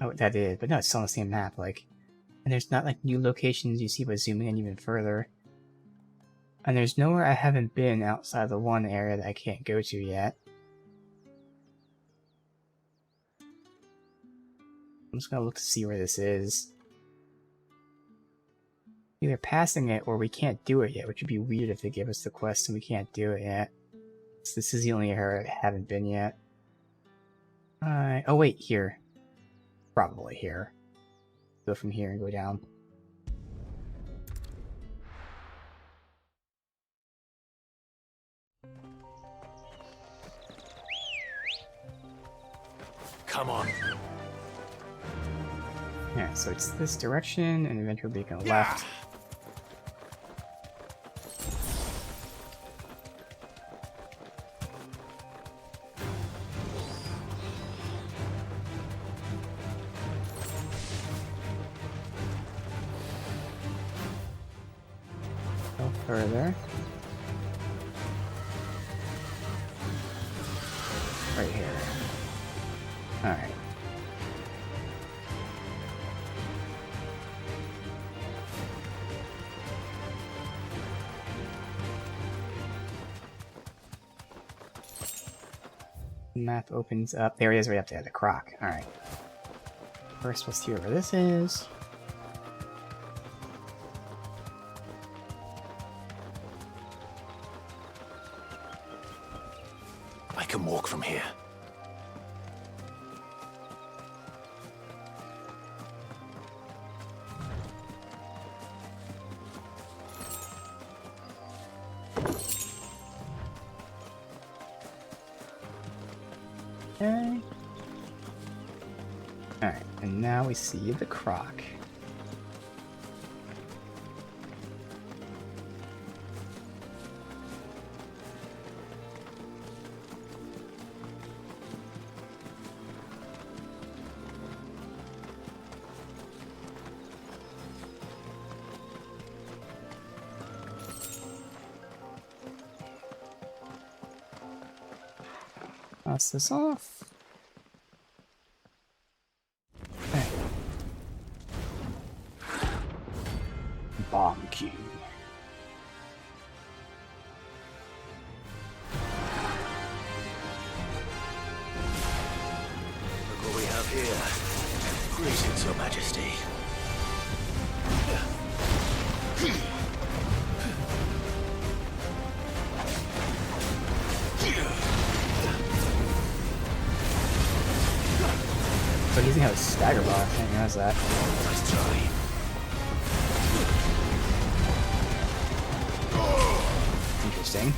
Oh, that is, but no, it's still on the same map, like. And there's not like new locations you see by zooming in even further. And there's nowhere I haven't been outside the one area that I can't go to yet. I'm just gonna look to see where this is. Either passing it or we can't do it yet, which would be weird if they give us the quest and we can't do it yet. So this is the only area I haven't been yet. Oh wait, here. Probably here. Go from here and go down. Come on. Yeah, so it's this direction and eventually beacon left. further. Right here. Alright. Map opens up. There it is, right up there, the croc. Alright. First, we'll see where this is. I can walk from here. Okay. Alright, and now we see the croc. Pass this off. Okay. Bomb key. Look what we have here. Greetings, Your Majesty. So he's gonna have a stagger bar. I didn't realize that. Nice try. Interesting.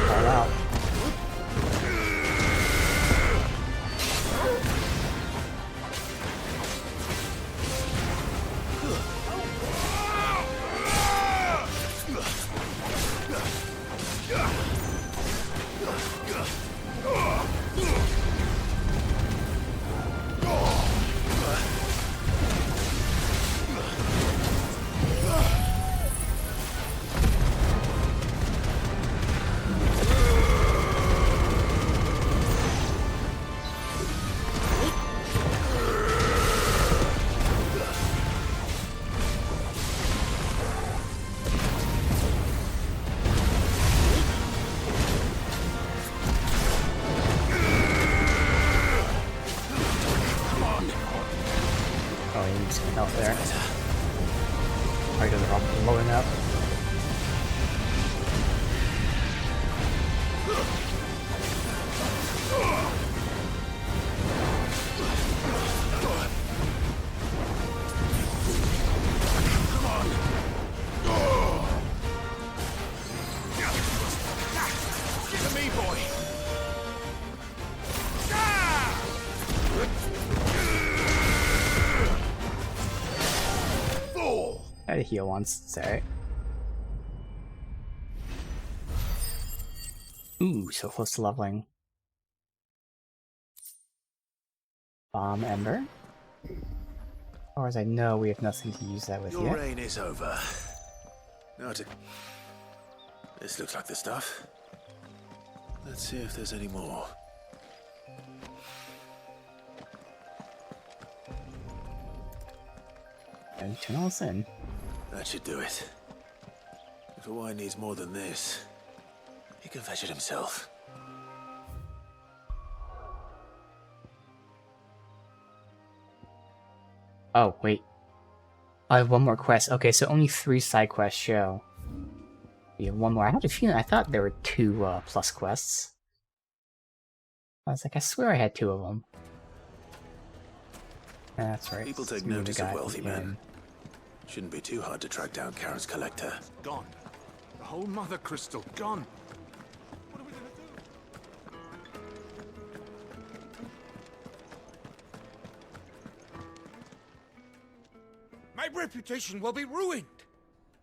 All out. Oh, he needs some help there. Right, they're all blowing up. Give it me, boy. I had to heal once, it's alright. Ooh, so close to leveling. Bomb Ember. As far as I know, we have nothing to use that with Your yet. reign is over. Now to... This looks like the stuff. Let's see if there's any more. And turn all this in. That should do it. If a wine needs more than this, he can fetch it himself. Oh, wait. I have one more quest. Okay, so only 3 side quests show. We have one more. I had a feeling, I thought there were 2 plus quests. I was like, I swear I had 2 of them. That's right. People take Screw the notice guy of wealthy at the men. end. Shouldn't be too hard to track down Karen's collector. Gone. The whole mother crystal gone. My reputation will be ruined!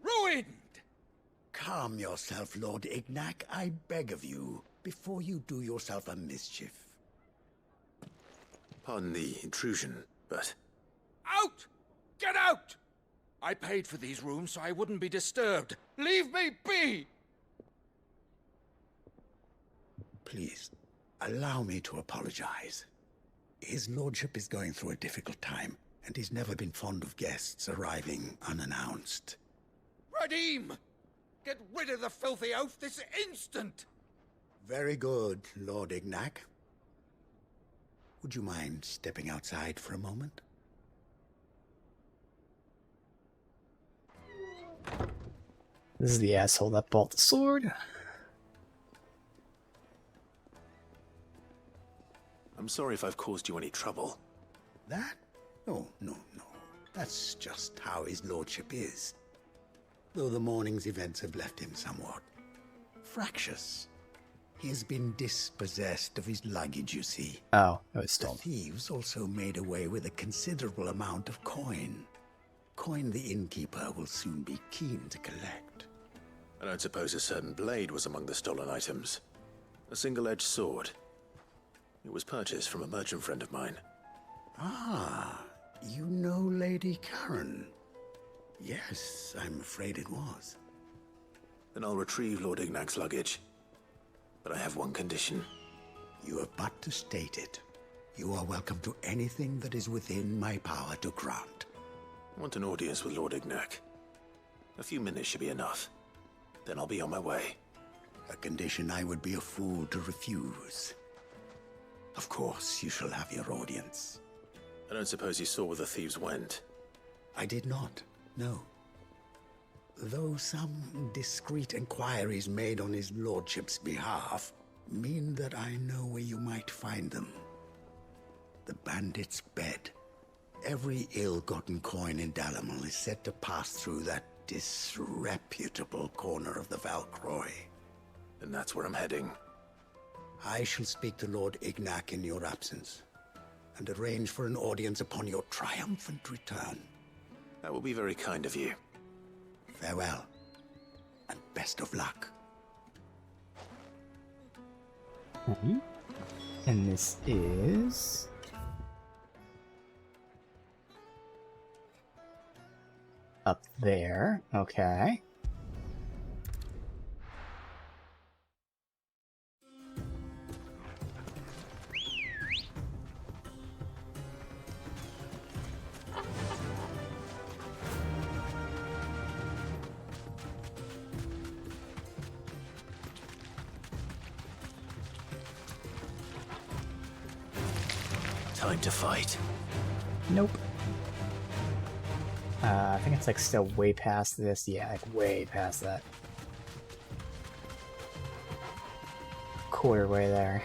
Ruined! Calm yourself, Lord Ignac, I beg of you, before you do yourself a mischief. Pardon the intrusion, but... Out! Get out! I paid for these rooms so I wouldn't be disturbed. Leave me be! Please, allow me to apologize. His lordship is going through a difficult time, and he's never been fond of guests arriving unannounced. Radim! Get rid of the filthy oaf this instant! Very good, Lord Ignac. Would you mind stepping outside for a moment? This is the asshole that bought the sword. I'm sorry if I've caused you any trouble. That? No. That's just how his lordship is. Though the morning's events have left him somewhat fractious. He has been dispossessed of his luggage, you see. Oh, it was stolen. The thieves also made away with a considerable amount of coin. Coin the innkeeper will soon be keen to collect. I don't suppose a certain blade was among the stolen items. A single-edged sword. It was purchased from a merchant friend of mine. Ah, you know Lady Karen. Yes, I'm afraid it was. Then I'll retrieve Lord Ignac's luggage. But I have one condition. You have but to state it. You are welcome to anything that is within my power to grant. I want an audience with Lord Ignac. A few minutes should be enough. Then I'll be on my way. A condition I would be a fool to refuse. Of course, you shall have your audience. I don't suppose you saw where the thieves went. I did not, no. Though some discreet inquiries made on his lordship's behalf mean that I know where you might find them. The bandit's bed. Every ill-gotten coin in Dalamal is said to pass through that disreputable corner of the Valcroy. And that's where I'm heading. I shall speak to Lord Ignac in your absence, and arrange for an audience upon your triumphant return. That will be very kind of you. Farewell, and best of luck. And this is... up there, okay. Time to fight. Nope. I think it's like still way past this. Yeah, like way past that. Quarter way there.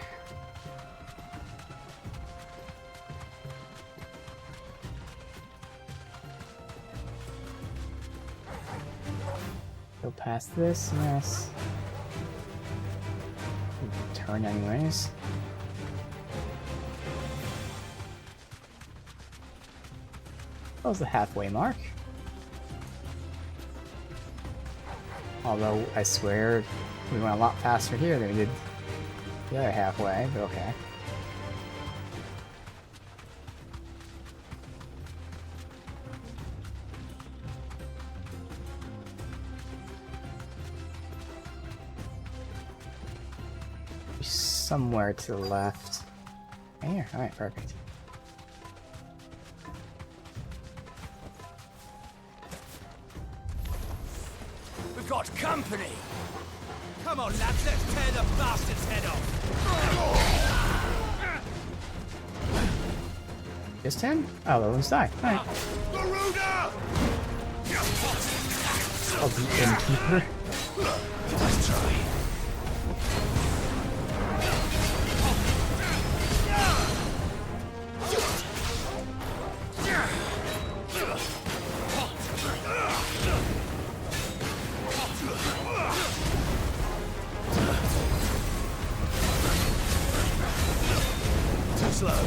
Go past this, yes. Turn anyways. That was the halfway mark. Although, I swear, we went a lot faster here than we did the other halfway, but okay. Somewhere to the left. Here, alright, perfect. We've got company! Come on, lads, let's tear the bastard's head off! Just him? Oh, the one's died. Alright. Oh, the innkeeper. Let's try. Slow.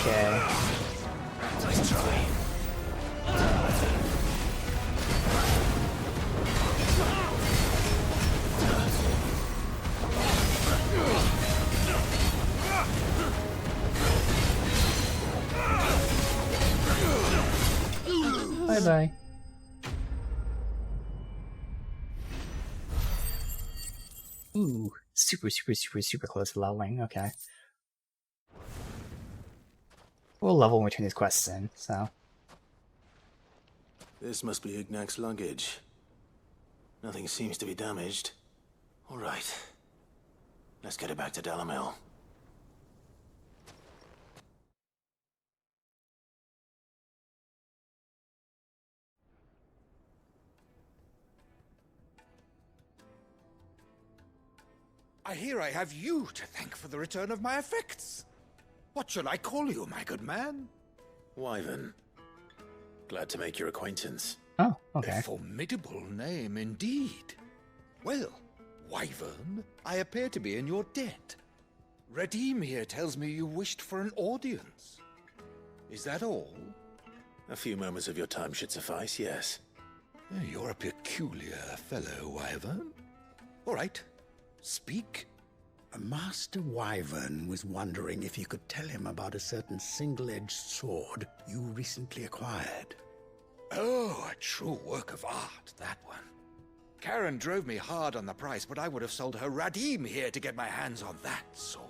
Okay. Nice try. Bye-bye. Ooh, super close to leveling. Okay. We'll level when we turn these quests in, so. This must be Ignac's luggage. Nothing seems to be damaged. All right. Let's get it back to Dalamil. I hear I have you to thank for the return of my effects. What shall I call you, my good man? Wyvern. Glad to make your acquaintance. Oh, okay. A formidable name indeed. Well, Wyvern, I appear to be in your debt. Redeem here tells me you wished for an audience. Is that all? A few moments of your time should suffice, yes. You're a peculiar fellow, Wyvern. All right, speak. Master Wyvern was wondering if you could tell him about a certain single-edged sword you recently acquired. Oh, a true work of art, that one. Karen drove me hard on the price, but I would have sold her Radim here to get my hands on that sword.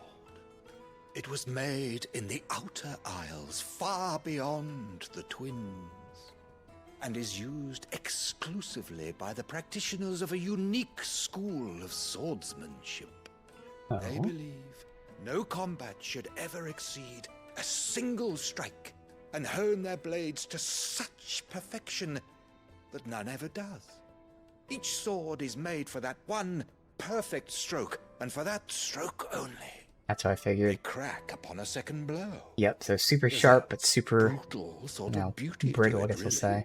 It was made in the Outer Isles, far beyond the Twins, and is used exclusively by the practitioners of a unique school of swordsmanship. They believe no combat should ever exceed a single strike, and hone their blades to such perfection that none ever does. Each sword is made for that one perfect stroke, and for that stroke only. That's what I figured. They crack upon a second blow. Yep, so super sharp, but super, brittle, I guess we'll say.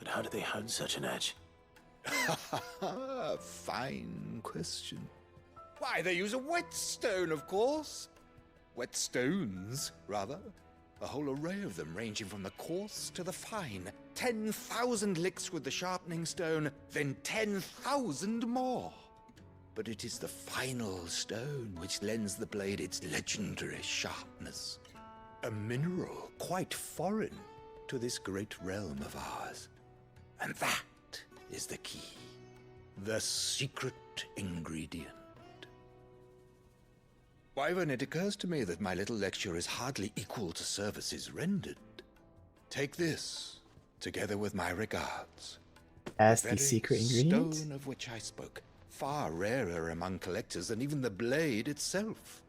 But how do they hone such an edge? Fine question. Why, they use a whetstone, of course. Whetstones, rather. A whole array of them, ranging from the coarse to the fine. 10,000 licks with the sharpening stone, then 10,000 more. But it is the final stone which lends the blade its legendary sharpness. A mineral quite foreign to this great realm of ours. And that is the key. The secret ingredient. Wyvern, it occurs to me that my little lecture is hardly equal to services rendered. Take this, together with my regards. As the secret ingredient? Stone of which I spoke, far rarer among collectors than even the blade itself,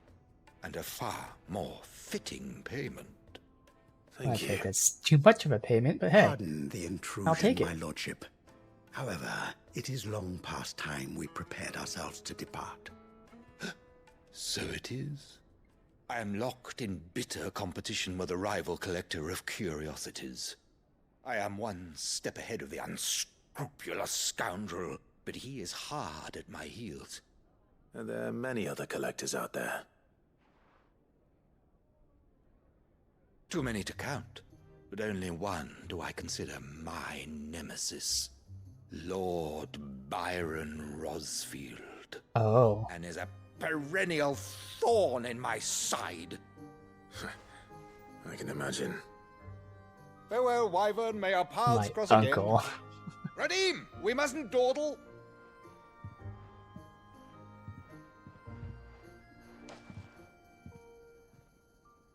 and a far more fitting payment. I think that's too much of a payment, but hey, Pardon the intrusion, I'll take it. my lordship. However, it is long past time we prepared ourselves to depart. So it is. I am locked in bitter competition with a rival collector of curiosities. I am one step ahead of the unscrupulous scoundrel, but he is hard at my heels. Are there many other collectors out there? Too many to count, but only one do I consider my nemesis. Lord Byron Rosfield. Oh. And is a perennial thorn in my side. I can imagine. Farewell, Wyvern. May our paths My cross uncle. again. Radim, we mustn't dawdle.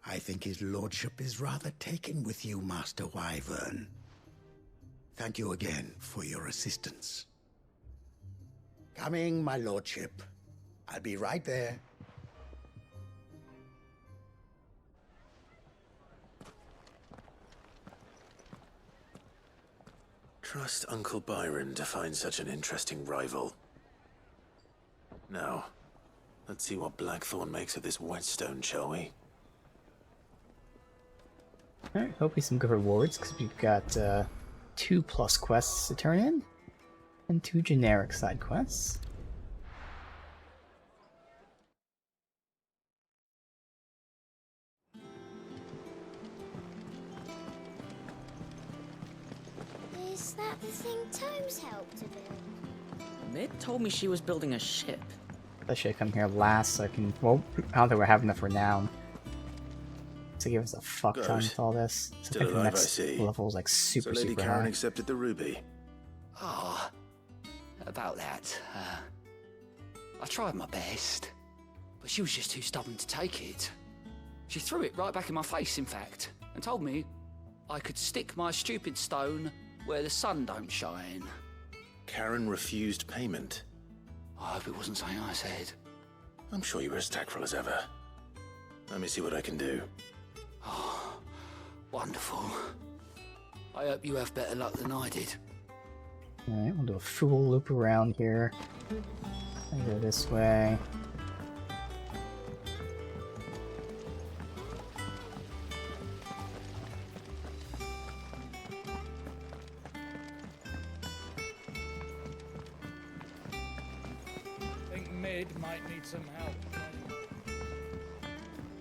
I think his lordship is rather taken with you, Master Wyvern. Thank you again for your assistance. Coming, my lordship. I'll be right there. Trust Uncle Byron to find such an interesting rival. Now, let's see what Blackthorn makes of this whetstone, shall we? Alright, hopefully some good rewards, because we've got 2 plus quests to turn in, and 2 generic side quests. Was that the thing Tomes helped to build? Mid told me she was building a ship. I should come here last so I can. Well, I don't think we're having enough renown to give us a fuck ton with all this. So Still I think the alive, next I see. level is like super, So Lady super Karen high. accepted the ruby. Ah, about that. I tried my best, but she was just too stubborn to take it. She threw it right back in my face, in fact, and told me I could stick my stupid stone where the sun don't shine. Karen refused payment. I hope it wasn't something I said. I'm sure you were as tactful as ever. Let me see what I can do. Oh, wonderful. I hope you have better luck than I did. Alright, we'll do a full loop around here. I go this way. I think mid might need some help.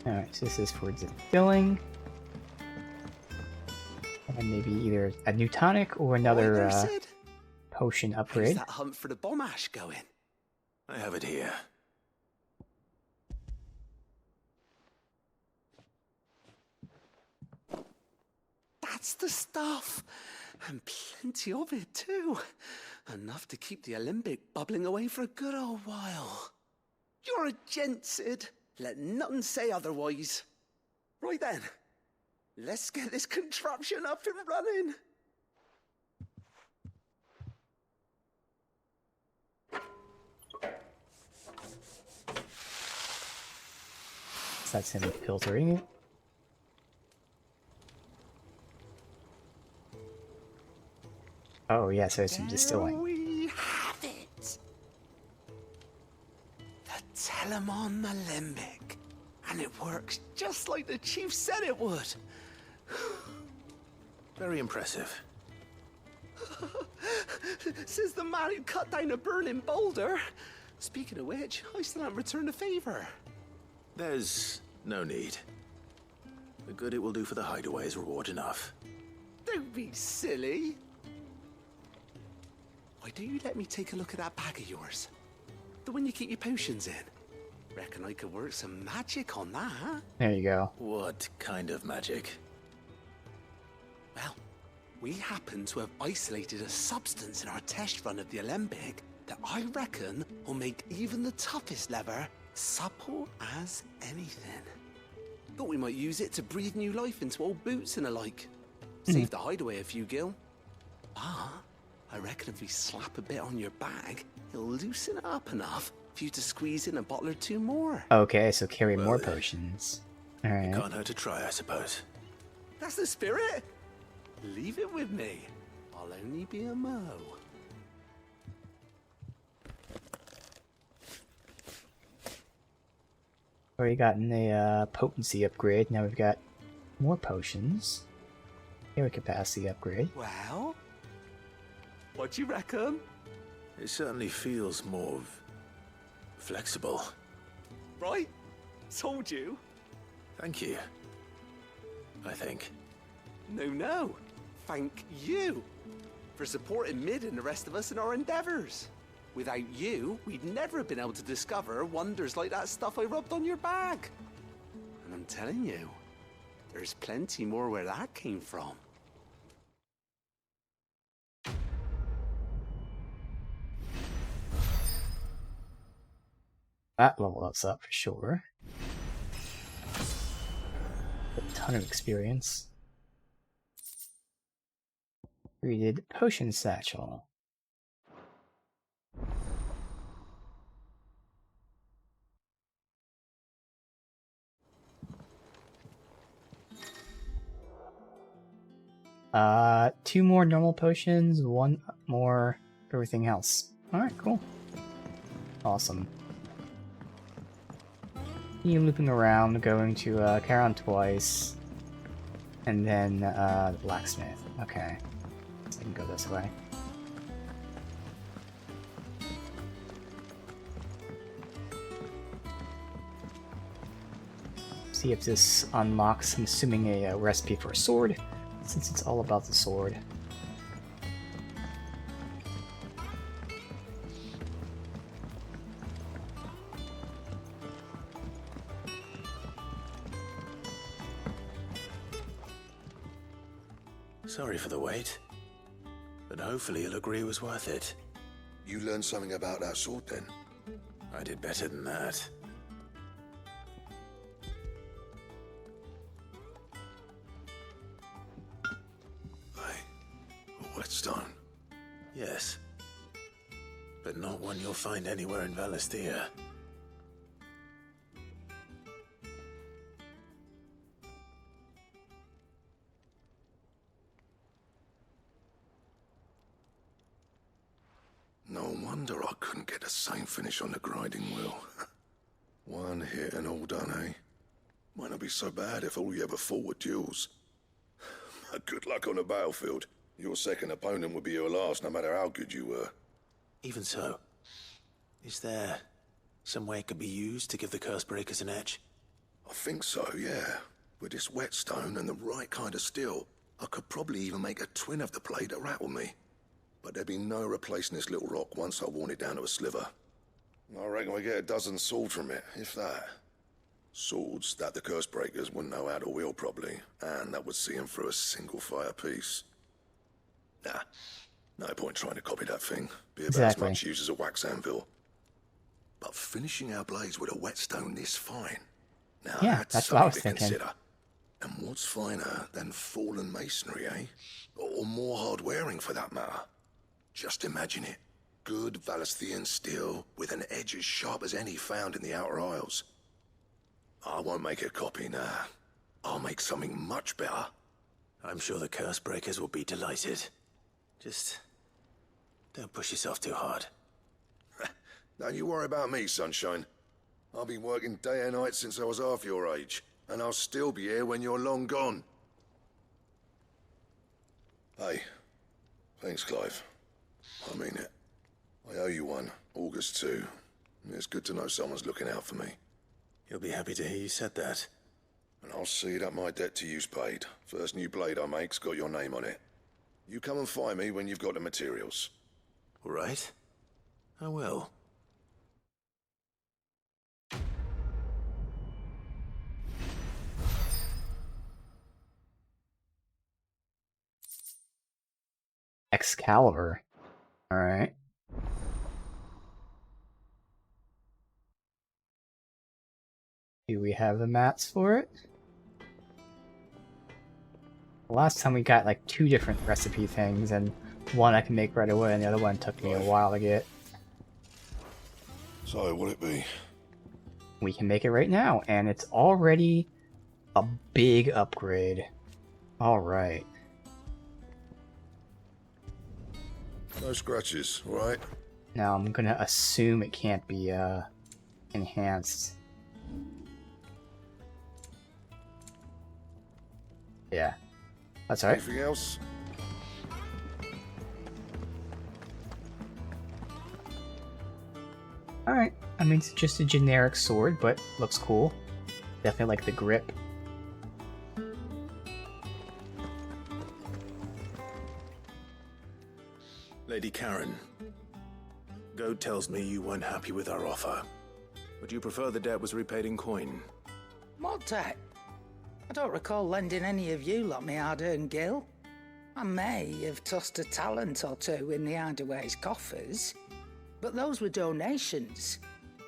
Alright, so this is for distilling. And maybe either a new tonic or another potion How's upgrade. that hunt for the bomb ash going? I have it here. That's the stuff! And plenty of it, too. Enough to keep the alembic bubbling away for a good old while. You're a gent, Sid. Let nothing say otherwise. Right then, let's get this contraption up and running. So that's him filtering it. Oh yeah, so it's some distilling. We have it. The Telemon alembic. And it works just like the chief said it would. Very impressive. Says the man who cut down a burning boulder. Speaking of which, I still haven't returned the favor. There's no need. The good it will do for the hideaway is reward enough. Don't be silly. Why don't you let me take a look at that bag of yours? The one you keep your potions in. Reckon I could work some magic on that. There you go. What kind of magic? Well, we happen to have isolated a substance in our test run of the alembic that I reckon will make even the toughest lever supple as anything. Thought we might use it to breathe new life into old boots and the like. Save the hideaway a few gil. Ah, I reckon if we slap a bit on your bag, it'll loosen it up enough for you to squeeze in a bottle or two more. Okay, so carry more potions. Alright. It can't hurt to try, I suppose. That's the spirit. Leave it with me. I'll only be a mo. Already gotten a potency upgrade. Now we've got more potions. Carry capacity upgrade. Well, what do you reckon? It certainly feels more flexible. Right? Told you. Thank you. I think. No. Thank you for supporting Mid and the rest of us in our endeavors. Without you, we'd never have been able to discover wonders like that stuff I rubbed on your bag. And I'm telling you, there's plenty more where that came from. That leveled us up for sure. A ton of experience. Read Potion Satchel. Two more normal potions, one more everything else. Alright, cool. Awesome. You looping around, going to Charon twice, and then the blacksmith. Okay, so I can go this way. See if this unlocks, I'm assuming, a recipe for a sword, since it's all about the sword. Sorry for the wait. But hopefully he'll agree it was worth it. You learned something about that sword then? I did better than that. A whetstone? Yes. But not one you'll find anywhere in Valisthea. No wonder I couldn't get the same finish on the grinding wheel. One hit and all done, eh? Might not be so bad if all you ever fought were duels. Good luck on the battlefield. Your second opponent would be your last, no matter how good you were. Even so, is there some way it could be used to give the Cursebreakers an edge? I think so, yeah. With this whetstone and the right kind of steel, I could probably even make a twin of the blade that rattled me. But there'd be no replacing this little rock once I worn it down to a sliver. I reckon we get a dozen swords from it, if that. Swords that the Cursebreakers wouldn't know how to wield properly, and that would see them through a single fire piece. Nah, no point trying to copy that thing. Be about as much use as a wax anvil. But finishing our blades with a whetstone this fine, now yeah, that's what I was thinking. Consider. And what's finer than fallen masonry, eh? Or more hard-wearing, for that matter. Just imagine it. Good Valisthean steel with an edge as sharp as any found in the Outer Isles. I won't make a copy now. I'll make something much better. I'm sure the Cursebreakers will be delighted. Just don't push yourself too hard. Don't you worry about me, sunshine. I've been working day and night since I was half your age, and I'll still be here when you're long gone. Hey, thanks, Clive. I mean it. I owe you one, August 2. It's good to know someone's looking out for me. He'll be happy to hear you said that. And I'll see that my debt to you's paid. First new blade I make's got your name on it. You come and find me when you've got the materials. All right. I will. Excalibur. Alright. Do we have the mats for it? Last time we got like 2 different recipe things, and one I can make right away, and the other one took me a while to get. So, what'll it be? We can make it right now, and it's already a big upgrade. Alright. No scratches, right? Now I'm gonna assume it can't be enhanced. Yeah. That's alright. Anything else? Alright. I mean, it's just a generic sword, but looks cool. Definitely like the grip. Lady Karen, Goat tells me you weren't happy with our offer. Would you prefer the debt was repaid in coin? What debt? I don't recall lending any of you lot me hard-earned gil. I may have tossed a talent or two in the Hideaway's coffers, but those were donations,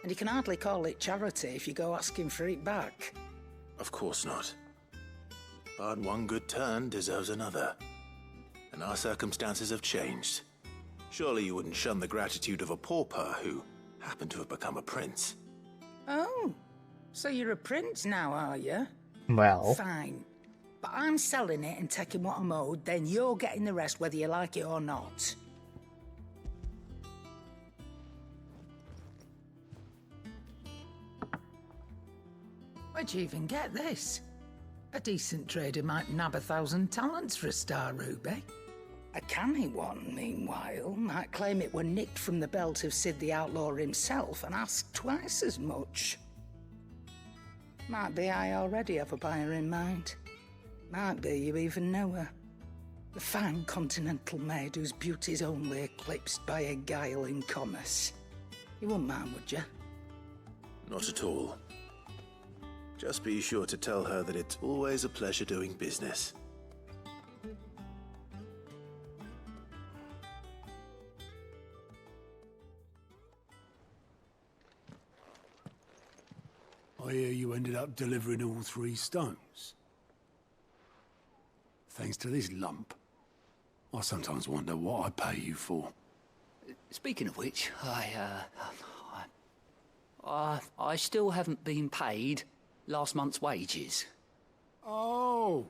and you can hardly call it charity if you go asking for it back. Of course not. But one good turn deserves another. And our circumstances have changed. Surely you wouldn't shun the gratitude of a pauper who happened to have become a prince. Oh, so you're a prince now, are you? Well. Fine. But I'm selling it and taking what I'm owed, then you're getting the rest whether you like it or not. Where'd you even get this? A decent trader might nab 1,000 talents for a star ruby. A canny one, meanwhile, might claim it were nicked from the belt of Sid the Outlaw himself and ask twice as much. Might be I already have a buyer in mind. Might be you even know her. The fine continental maid whose beauty's only eclipsed by a guile in commerce. You wouldn't mind, would you? Not at all. Just be sure to tell her that it's always a pleasure doing business. I hear you ended up delivering all 3 stones. Thanks to this lump. I sometimes wonder what I pay you for. Speaking of which, I still haven't been paid last month's wages. Oh,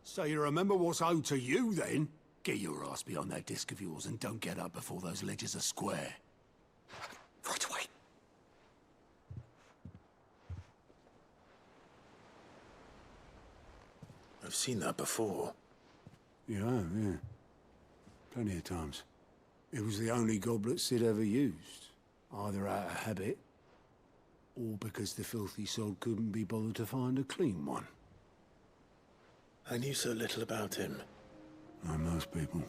so you remember what's owed to you then? Get your ass behind that disc of yours and don't get up before those ledgers are square. Right away. I've seen that before. Yeah. Plenty of times. It was the only goblet Sid ever used. Either out of habit, or because the filthy sod couldn't be bothered to find a clean one. I knew so little about him. Like most people.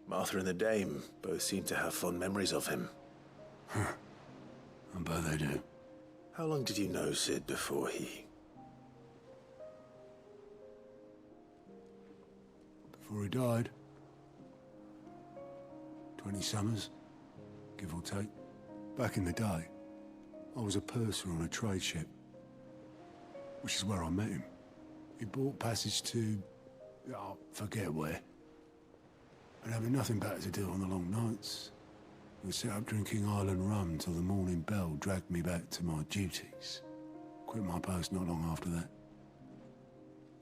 Martha and the Dame both seem to have fond memories of him. I bet they do. How long did you know Sid before he... Before he died. 20 summers, give or take. Back in the day, I was a purser on a trade ship. Which is where I met him. He bought passage to... I forget where. And having nothing better to do on the long nights, we'd sit up drinking island rum till the morning bell dragged me back to my duties. Quit my post not long after that.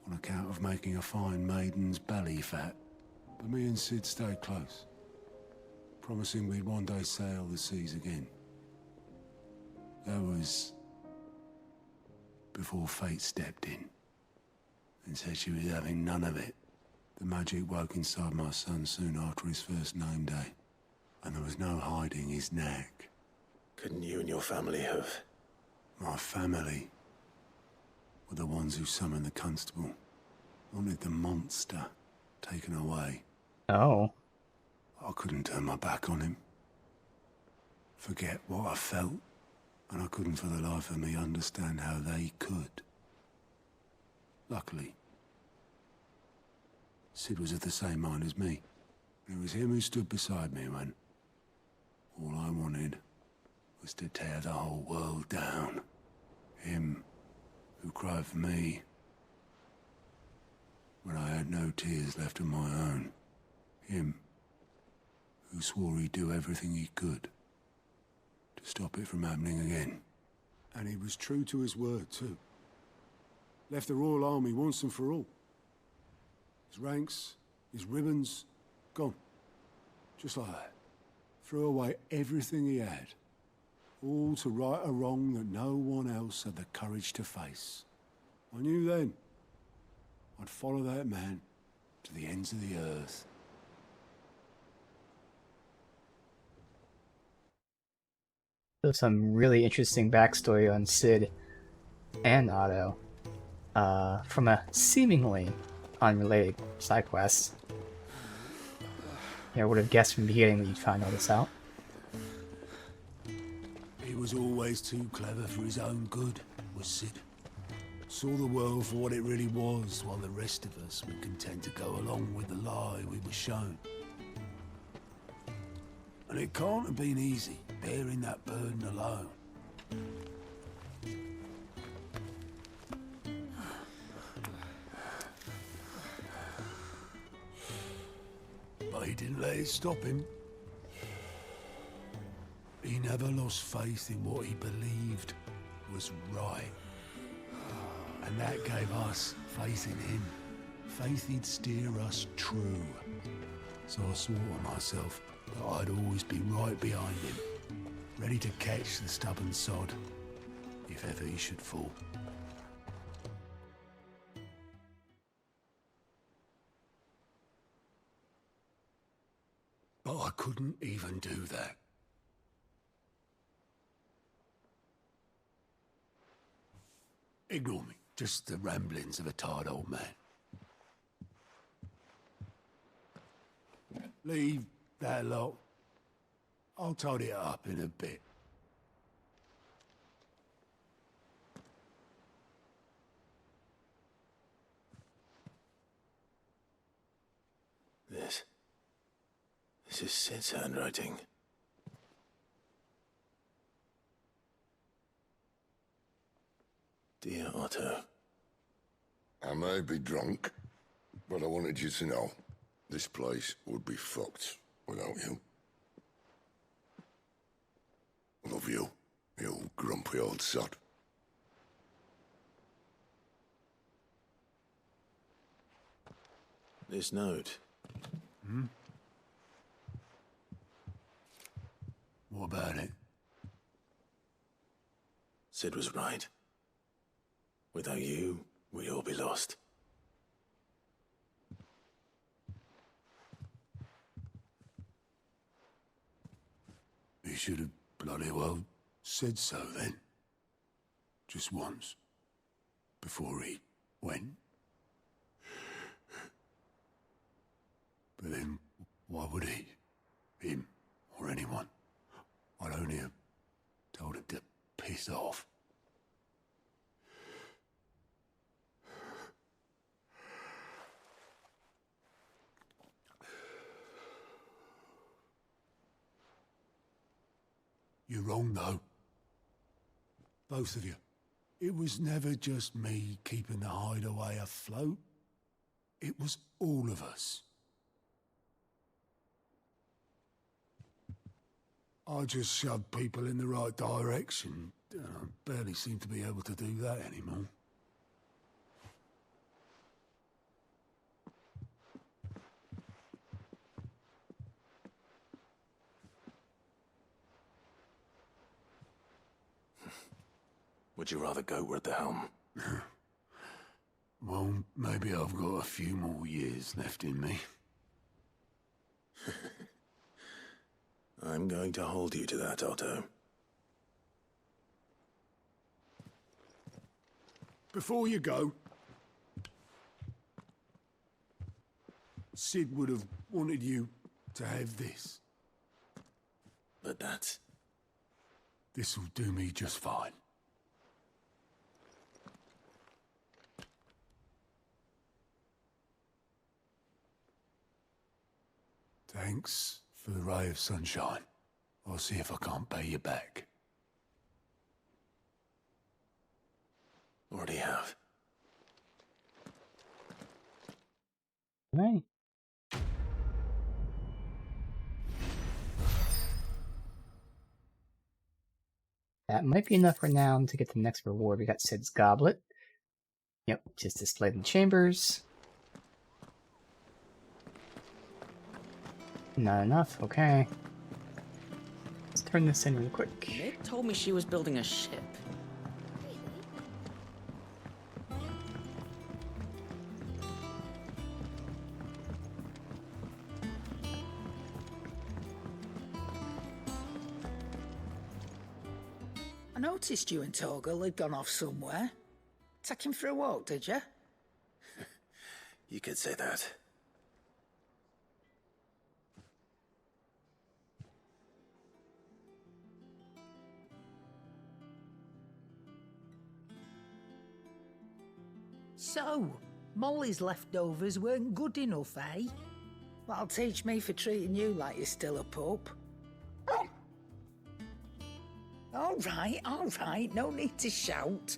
On account of making a fine maiden's belly fat. But me and Sid stayed close. Promising we'd one day sail the seas again. That was... before fate stepped in. And said she was having none of it. The magic woke inside my son soon after his first name day. And there was no hiding his knack. Couldn't you and your family have... My family were the ones who summoned the constable. Wanted the monster taken away. Oh. I couldn't turn my back on him. Forget what I felt. And I couldn't for the life of me understand how they could. Luckily, Sid was of the same mind as me. It was him who stood beside me when all I wanted was to tear the whole world down. Him who cried for me when I had no tears left of my own. Him who swore he'd do everything he could to stop it from happening again. And he was true to his word, too. Left the Royal Army once and for all. His ranks, his ribbons, gone. Just like that. Threw away everything he had. All to right a wrong that no one else had the courage to face. I knew then I'd follow that man to the ends of the earth. There's some really interesting backstory on Sid and Otto. From a seemingly unrelated side quest. I would have guessed from the beginning that you'd find all this out. He was always too clever for his own good, was Sid. Saw the world for what it really was, while the rest of us were content to go along with the lie we were shown. And it can't have been easy, bearing that burden alone. But he didn't let it stop him. He never lost faith in what he believed was right. And that gave us faith in him. Faith he'd steer us true. So I swore to myself that I'd always be right behind him, ready to catch the stubborn sod, if ever he should fall. But I couldn't even do that. Ignore me, just the ramblings of a tired old man. Leave that lot. I'll tidy it up in a bit. This is Sid's handwriting. Dear Otto. I may be drunk, but I wanted you to know this place would be fucked without you. Love you, you grumpy old sod. This note. Hmm? What about it? Sid was right. Without you, we'd all be lost. He should have bloody well said so then. Just once. Before he went. But then, why would he? Him, or anyone? I'd only have told him to piss off. You're wrong, though. Both of you. It was never just me keeping the hideaway afloat. It was all of us. I just shoved people in the right direction. I barely seem to be able to do that anymore. Would you rather go at the helm? Well, maybe I've got a few more years left in me. I'm going to hold you to that, Otto. Before you go, Sid would have wanted you to have this. But that's... This'll do me just fine. Thanks for the ray of sunshine. I'll see if I can't pay you back. Already have. Right. That might be enough for now to get the next reward. We got Sid's Goblet. Yep, just displayed in chambers. Not enough, okay. Let's turn this in real quick. Nick told me she was building a ship. I noticed you and Torgal had gone off somewhere. Take him for a walk, did you? You could say that. So, Molly's leftovers weren't good enough, eh? That'll teach me for treating you like you're still a pup. All right, no need to shout.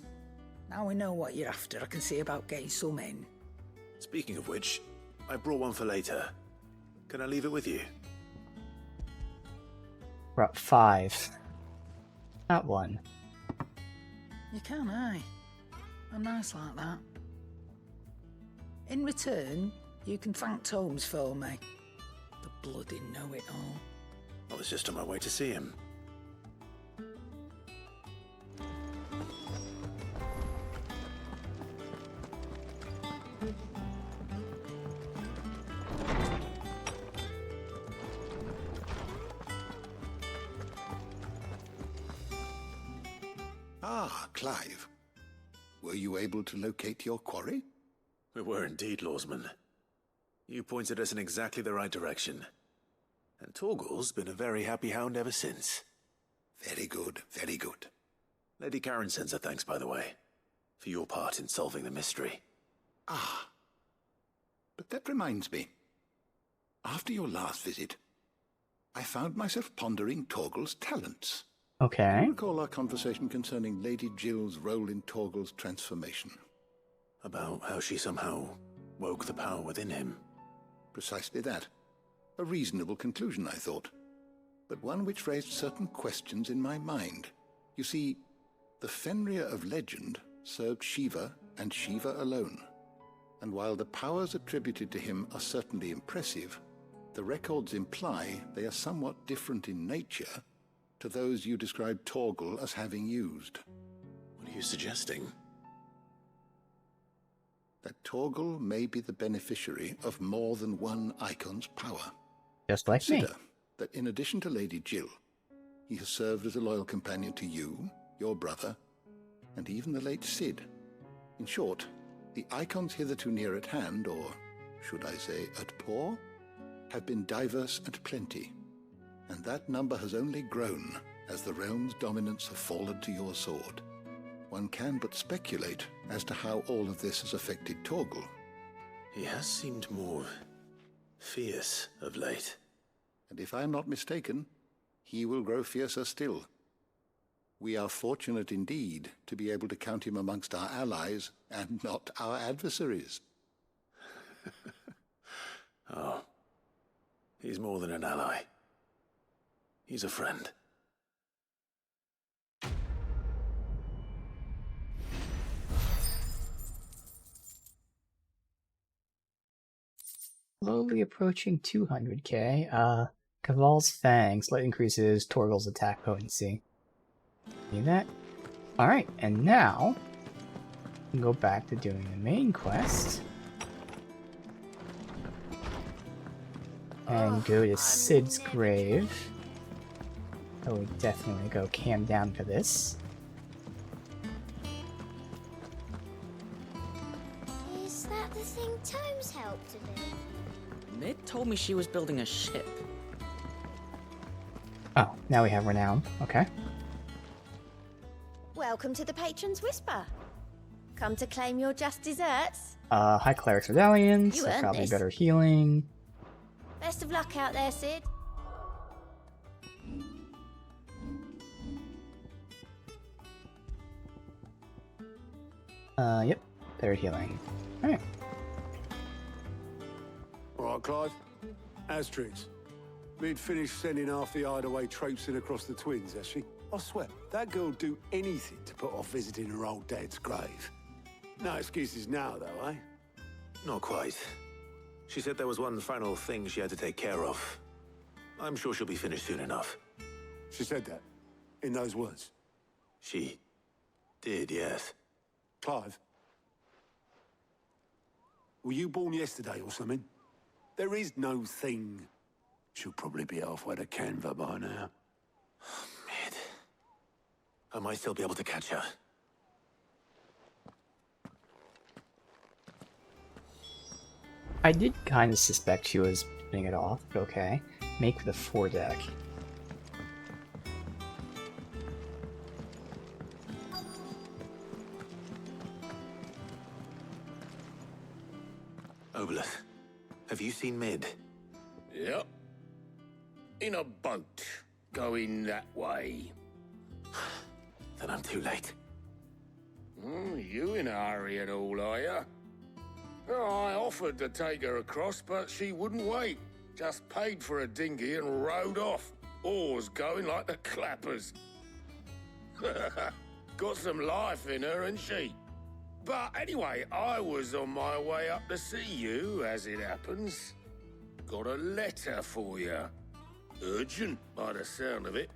Now we know what you're after, I can see about getting some in. Speaking of which, I brought one for later. Can I leave it with you? We're up 5. Not 1. You can, eh? I'm nice like that. In return, you can thank Tomes for me. The bloody know-it-all. I was just on my way to see him. Ah, Clive. Were you able to locate your quarry? We were indeed, Lawsman. You pointed us in exactly the right direction. And Torgal's been a very happy hound ever since. Very good, very good. Lady Karen sends her thanks, by the way, for your part in solving the mystery. Ah. But that reminds me. After your last visit, I found myself pondering Torgal's talents. Okay. Do you recall our conversation concerning Lady Jill's role in Torgal's transformation? About how she somehow woke the power within him. Precisely that. A reasonable conclusion, I thought. But one which raised certain questions in my mind. You see, the Fenrir of legend served Shiva and Shiva alone. And while the powers attributed to him are certainly impressive, the records imply they are somewhat different in nature to those you described Torgal as having used. What are you suggesting? That Torgal may be the beneficiary of more than one icon's power. Just like me. Consider that in addition to Lady Jill, he has served as a loyal companion to you, your brother, and even the late Cid. In short, the icons hitherto near at hand, or should I say at paw, have been diverse and plenty, and that number has only grown as the realm's dominance have fallen to your sword. One can but speculate as to how all of this has affected Torgal. He has seemed more fierce of late. And if I am not mistaken, he will grow fiercer still. We are fortunate indeed to be able to count him amongst our allies and not our adversaries. Oh, he's more than an ally. He's a friend. Slowly approaching 200k. Caval's Fang slightly increases Torgal's attack potency. See that? Alright, and now we can go back to doing the main quest. And go to Cid's grave. So we definitely go cam down for this. Is that the thing Tomes helped to do? Mid told me she was building a ship. Oh, now we have Renown. Okay. Welcome to the Patron's Whisper. Come to claim your just desserts? High Cleric's Medallion, You so earned probably this. better healing. Best of luck out there, Cid. Yep, better healing. Alright. All right, Clive. Astrix. Mid finished sending half the hideaway traipsing across the twins, has she? I swear, that girl'd do anything to put off visiting her old dad's grave. No excuses now, though, eh? Not quite. She said there was one final thing she had to take care of. I'm sure she'll be finished soon enough. She said that? In those words? She did, yes. Clive? Were you born yesterday or something? There is no thing. She'll probably be halfway to Canva by now. Mid. I might still be able to catch her. I did kind of suspect she was putting it off, but okay. Make the foredeck. Obelith, have you seen Mid? Yep. In a boat, going that way. Then I'm too late. You in a hurry at all, are you? Oh, I offered to take her across, but she wouldn't wait. Just paid for a dinghy and rowed off. Oars going like the clappers. Got some life in her, ain't she? But anyway, I was on my way up to see you, as it happens. Got a letter for you. Urgent, by the sound of it.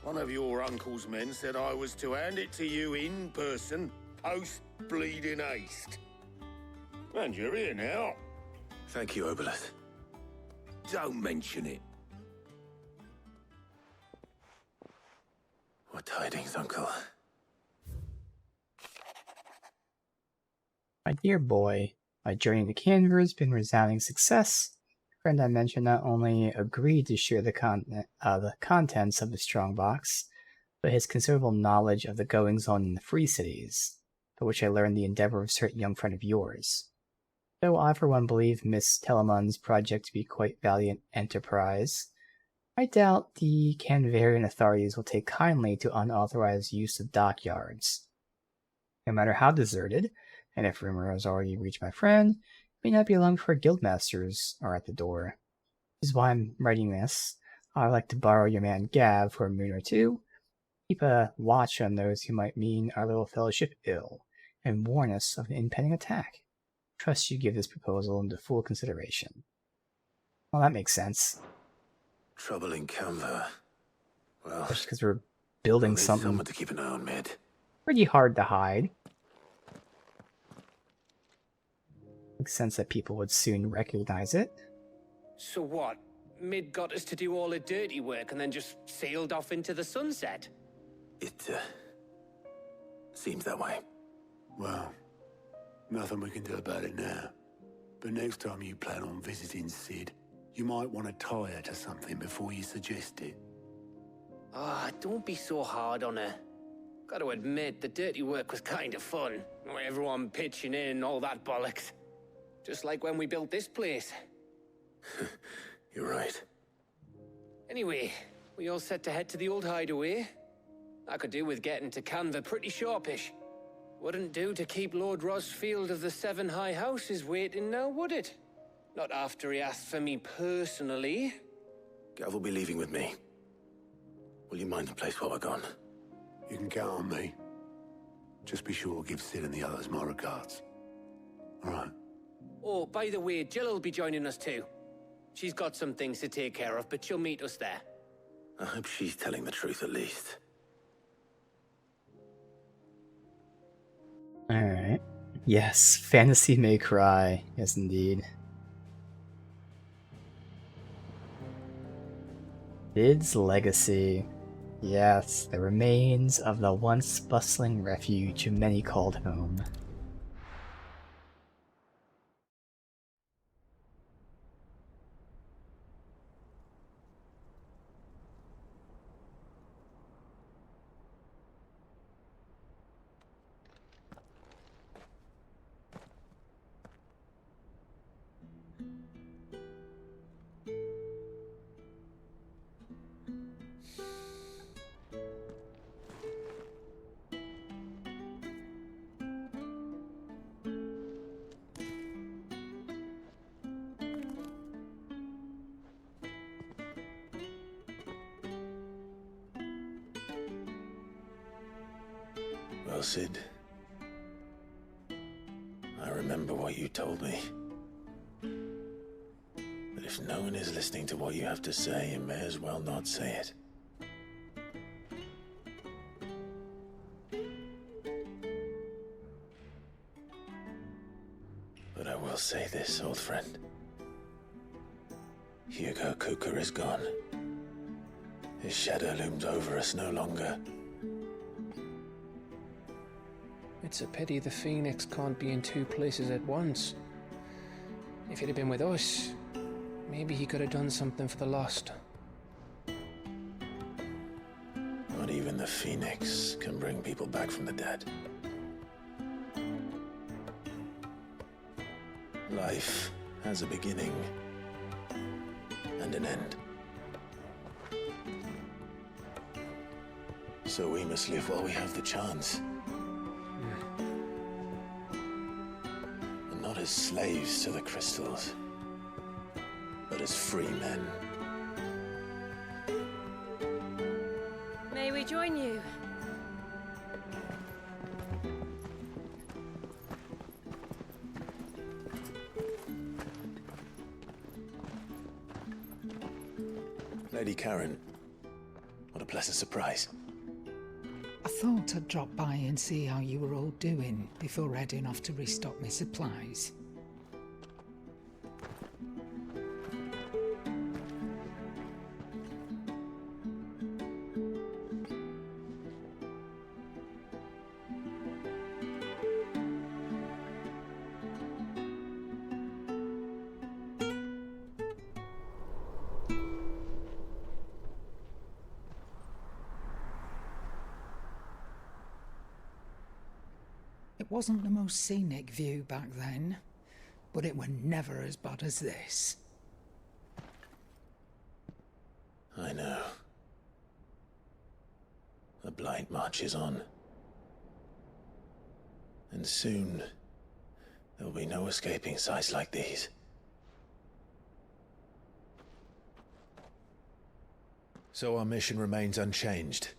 One of your uncle's men said I was to hand it to you in person, post-bleeding haste. And you're here now. Thank you, Obelith. Don't mention it. What tidings, Uncle? My dear boy, my journey to Canver has been resounding success. The friend I mentioned not only agreed to share the contents of the strongbox, but his considerable knowledge of the goings-on in the Free Cities, for which I learned the endeavor of a certain young friend of yours. Though I for one believe Miss Telemann's project to be quite valiant enterprise, I doubt the Canvarian authorities will take kindly to unauthorized use of dockyards. No matter how deserted, and if rumor has already reached my friend, it may not be long before guildmasters are at the door. This is why I'm writing this. I'd like to borrow your man Gav for a moon or two. Keep a watch on those who might mean our little fellowship ill, and warn us of an impending attack. Trust you give this proposal into full consideration. Well, that makes sense. Trouble in Canva. Well, just because we're building something someone to keep an eye on, Mid. Pretty hard to hide. Makes sense that people would soon recognize it. So what? Mid got us to do all the dirty work and then just sailed off into the sunset? It, seems that way. Well, nothing we can do about it now. But next time you plan on visiting Sid, you might want to tie her to something before you suggest it. Ah, don't be so hard on her. Gotta admit, the dirty work was kind of fun. Everyone pitching in, all that bollocks. Just like when we built this place. You're right. Anyway, we all set to head to the old hideaway. I could do with getting to Canva pretty sharpish. Wouldn't do to keep Lord Rosfield of the Seven High Houses waiting now, would it? Not after he asked for me personally. Gav will be leaving with me. Will you mind the place while we're gone? You can count on me. Just be sure to give Sid and the others my regards. All right. Oh, by the way, Jill will be joining us too. She's got some things to take care of, but she'll meet us there. I hope she's telling the truth at least. Alright. Yes, fantasy may cry. Yes, indeed. Sid's legacy. Yes, the remains of the once bustling refuge many called home. Well, Sid, I remember what you told me. But if no one is listening to what you have to say, you may as well not say it. But I will say this, old friend. Hugo Kuka is gone. His shadow looms over us no longer. It's a pity the Phoenix can't be in two places at once. If he'd have been with us, maybe he could have done something for the lost. Not even the Phoenix can bring people back from the dead. Life has a beginning and an end. So we must live while we have the chance. And not as slaves to the crystals, but as free men. May we join you? Lady Karen, what a pleasant surprise. I thought I'd drop by and see how you were all doing before heading off to restock my supplies. It wasn't the most scenic view back then, but it were never as bad as this. I know. The blight marches on. And soon, there will be no escaping sights like these. So our mission remains unchanged.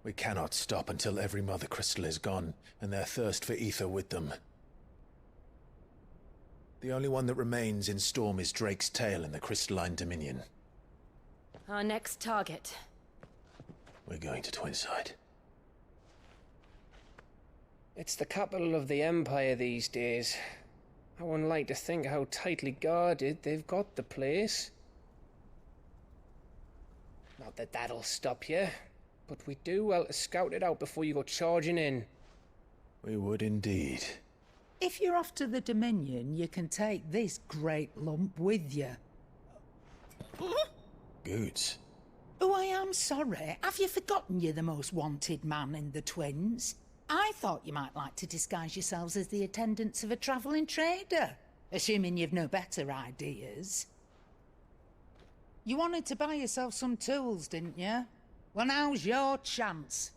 We cannot stop until every Mother Crystal is gone, and their thirst for ether with them. The only one that remains in Storm is Drake's tail in the Crystalline Dominion. Our next target. We're going to Twinside. It's the capital of the Empire these days. I wouldn't like to think how tightly guarded they've got the place. Not that that'll stop you, but we do well to scout it out before you go charging in. We would indeed. If you're off to the Dominion, you can take this great lump with you. Goods. Oh, I am sorry. Have you forgotten you're the most wanted man in the Twins? I thought you might like to disguise yourselves as the attendants of a travelling trader, assuming you've no better ideas. You wanted to buy yourself some tools, didn't you? Well, now's your chance.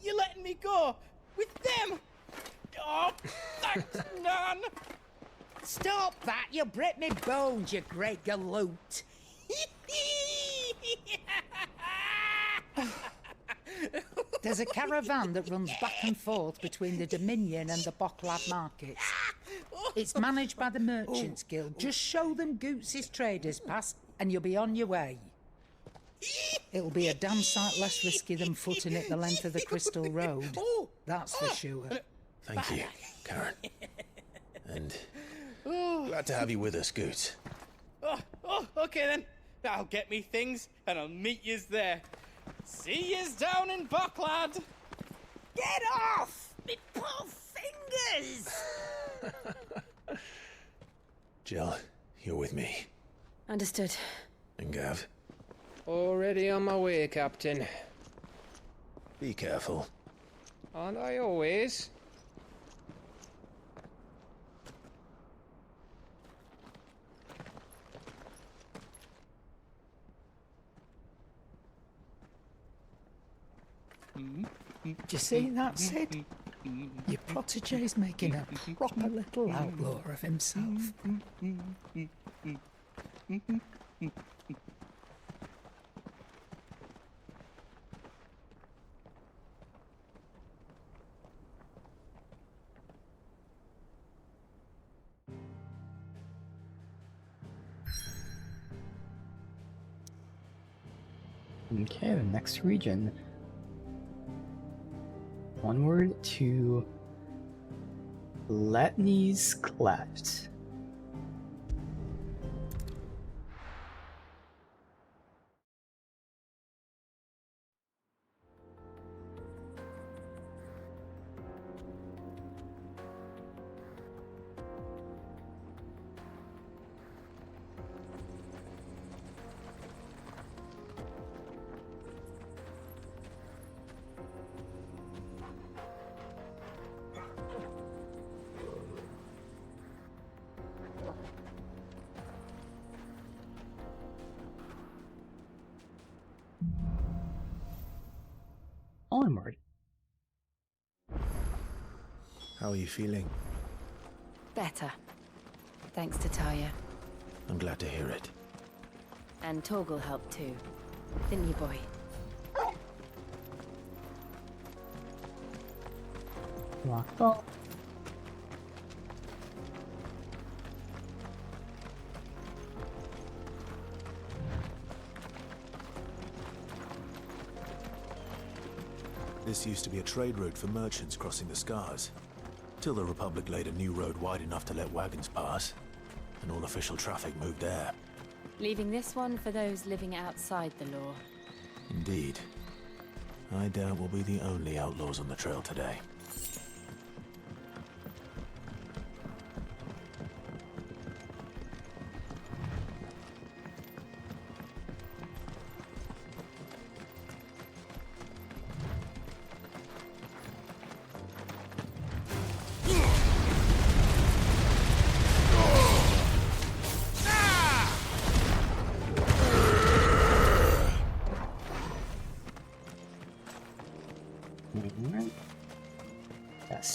You're letting me go? With them? Oh, thanks, Nan! Stop that! You'll break me bones, you great galoot! There's a caravan that runs back and forth between the Dominion and the Bocklad markets. It's managed by the Merchants Guild. Just show them Goots' traders pass and you'll be on your way. It'll be a damn sight less risky than footing it the length of the Crystal Road. That's for sure. Thank you, Karen. And glad to have you with us, Goots. Okay then. I'll get me things and I'll meet yous there. See yous down in Bocklad. Get off! Me poor fingers! Jill, you're with me. Understood. And Gav? Already on my way, Captain. Be careful. Aren't I always? Do you see that, Sid? Your protege's making a proper little outlaw of himself. Okay, the next region. Onward to Letney's Cleft. Onward. How are you feeling? Better. Thanks to Taya. I'm glad to hear it. And Torgal helped too. Didn't you, boy? Locked up. This used to be a trade route for merchants crossing the Scars, till the Republic laid a new road wide enough to let wagons pass, and all official traffic moved there. Leaving this one for those living outside the law. Indeed. I doubt we'll be the only outlaws on the trail today.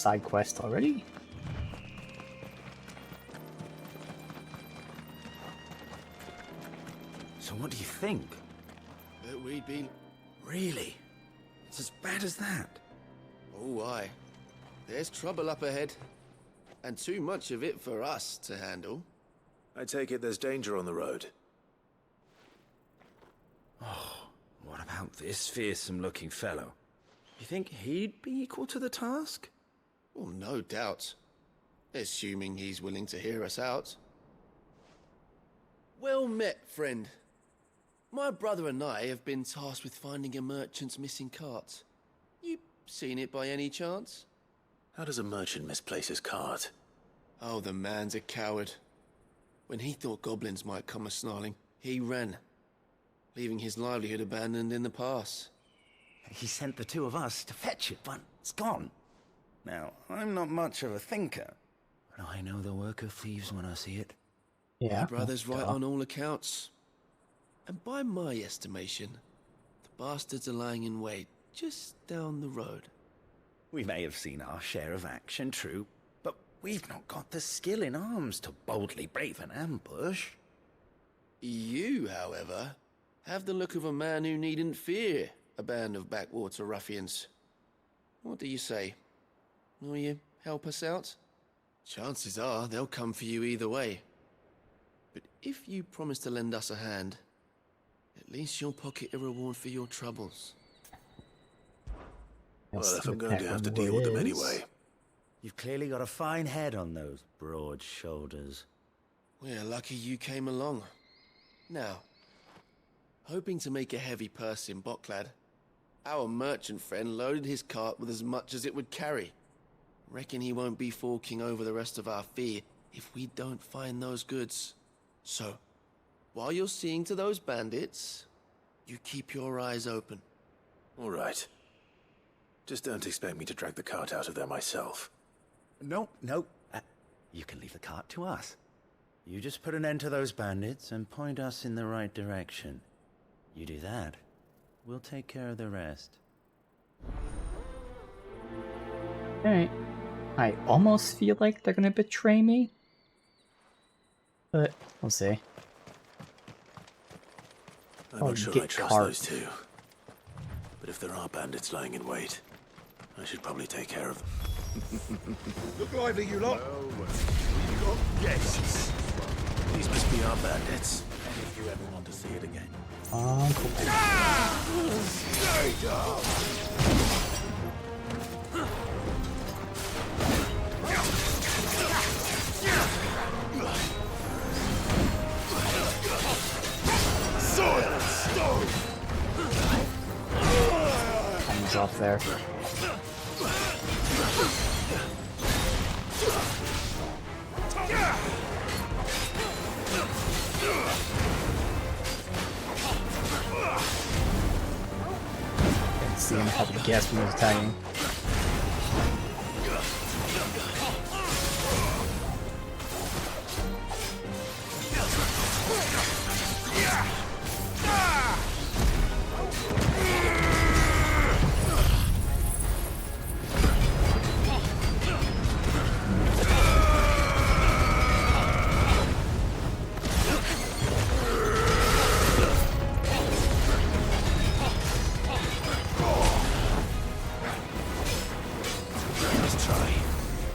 side quest already? So what do you think? That we'd be... Really? It's as bad as that? Oh, aye. There's trouble up ahead. And too much of it for us to handle. I take it there's danger on the road. Oh, what about this fearsome-looking fellow? You think he'd be equal to the task? Well, no doubt. Assuming he's willing to hear us out. Well met, friend. My brother and I have been tasked with finding a merchant's missing cart. You seen it by any chance? How does a merchant misplace his cart? Oh, the man's a coward. When he thought goblins might come a-snarling, he ran, leaving his livelihood abandoned in the pass. He sent the two of us to fetch it, but it's gone. Now, I'm not much of a thinker, but I know the work of thieves when I see it. Yeah. My brother's right on all accounts. And by my estimation, the bastards are lying in wait just down the road. We may have seen our share of action, true, but we've not got the skill in arms to boldly brave an ambush. You, however, have the look of a man who needn't fear a band of backwater ruffians. What do you say? Will you help us out? Chances are they'll come for you either way. But if you promise to lend us a hand, at least you'll pocket a reward for your troubles. Well, if I'm going to have to deal with them anyway. You've clearly got a fine head on those broad shoulders. We're lucky you came along. Now, hoping to make a heavy purse in Boklad, our merchant friend loaded his cart with as much as it would carry. Reckon he won't be forking over the rest of our fee if we don't find those goods. So, while you're seeing to those bandits, you keep your eyes open. All right. Just don't expect me to drag the cart out of there myself. No. You can leave the cart to us. You just put an end to those bandits and point us in the right direction. You do that, we'll take care of the rest. Alright. I almost feel like they're gonna betray me. But we'll see. I'm not sure I trust those two. But if there are bandits lying in wait, I should probably take care of them. Look lively, you lot. We've got guests. These must be our bandits. If you ever want to see it again. Cool. Soil and stone. Hangs off there. Didn't see him have a guess when he was attacking.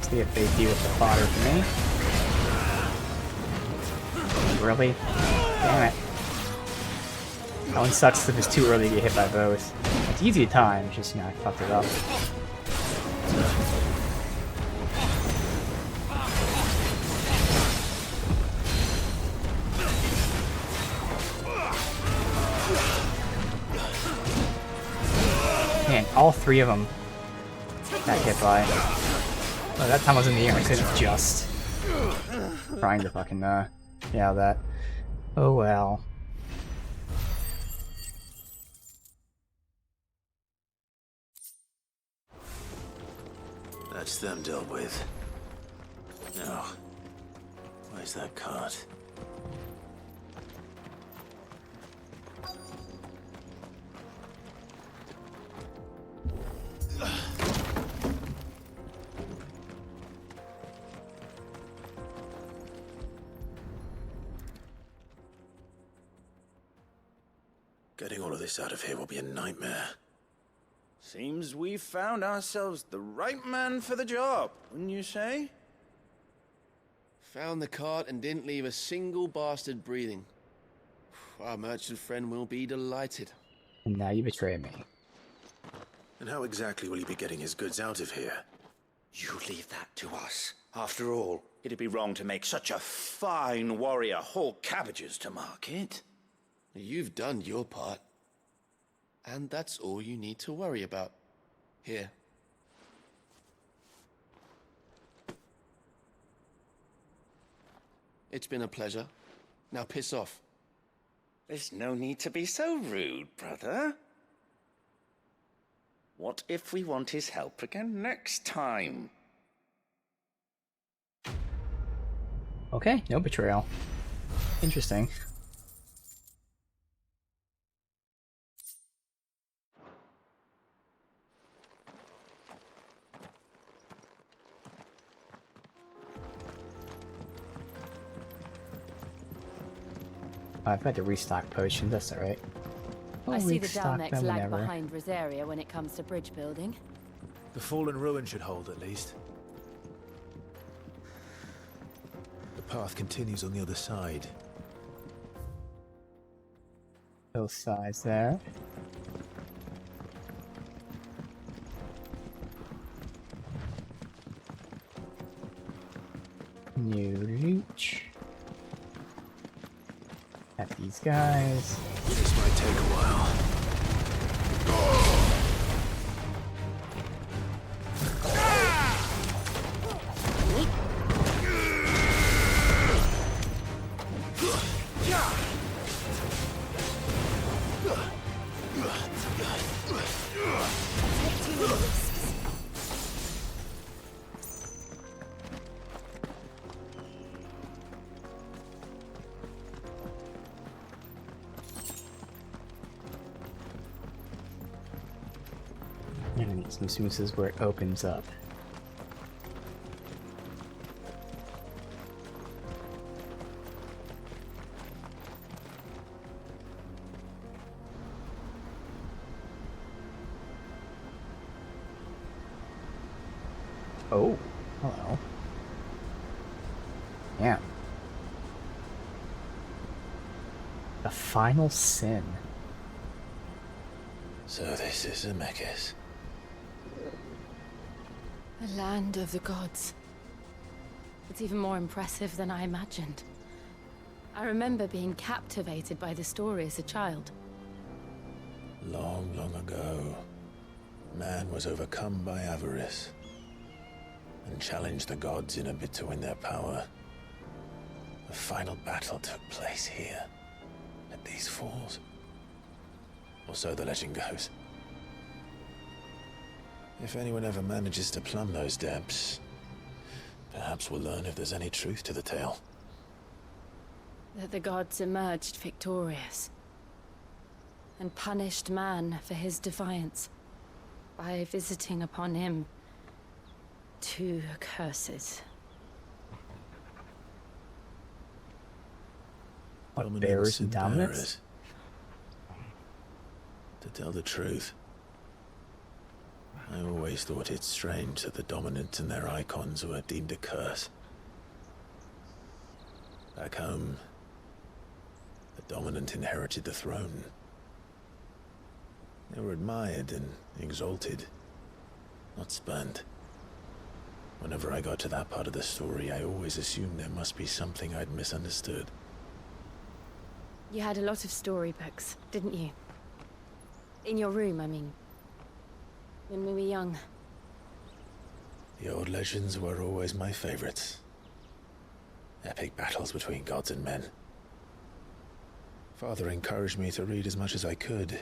See if they deal with the fodder for me. Really? Damn it. That one sucks if it's too early to get hit by both. It's easy to time, it's just, you know, I fucked it up. Man, all three of them got hit by. Oh, that time I was in the air, I couldn't adjust. Trying to fucking, yeah, that. Oh well. That's them dealt with. Now, where's that cart? Getting all of this out of here will be a nightmare. Seems we've found ourselves the right man for the job, wouldn't you say? Found the cart and didn't leave a single bastard breathing. Our merchant friend will be delighted. And now you betray me. And how exactly will he be getting his goods out of here? You leave that to us. After all, it'd be wrong to make such a fine warrior haul cabbages to market. You've done your part. And that's all you need to worry about. Here. It's been a pleasure. Now piss off. There's no need to be so rude, brother. What if we want his help again next time? Okay, no betrayal. Interesting. I've had to restock potions, that's alright. I see the Dalmex lag behind Rosaria when it comes to bridge building. The fallen ruin should hold, at least. The path continues on the other side. Both sides there. New loot. At these guys. This might take a while. As soon as this is where it opens up. Oh, hello. Yeah. The final sin. So this is Zemeckis. The land of the gods. It's even more impressive than I imagined. I remember being captivated by the story as a child. Long, long ago, man was overcome by avarice and challenged the gods in a bid to win their power. The final battle took place here, at these falls. Or so the legend goes. If anyone ever manages to plumb those depths, perhaps we'll learn if there's any truth to the tale. That the gods emerged victorious and punished man for his defiance by visiting upon him 2 curses. What, bears and dominance? To tell the truth, I always thought it strange that the dominant and their icons were deemed a curse. Back home, the dominant inherited the throne. They were admired and exalted, not spurned. Whenever I got to that part of the story, I always assumed there must be something I'd misunderstood. You had a lot of storybooks, didn't you? In your room, I mean. When we were young. The old legends were always my favorites. Epic battles between gods and men. Father encouraged me to read as much as I could.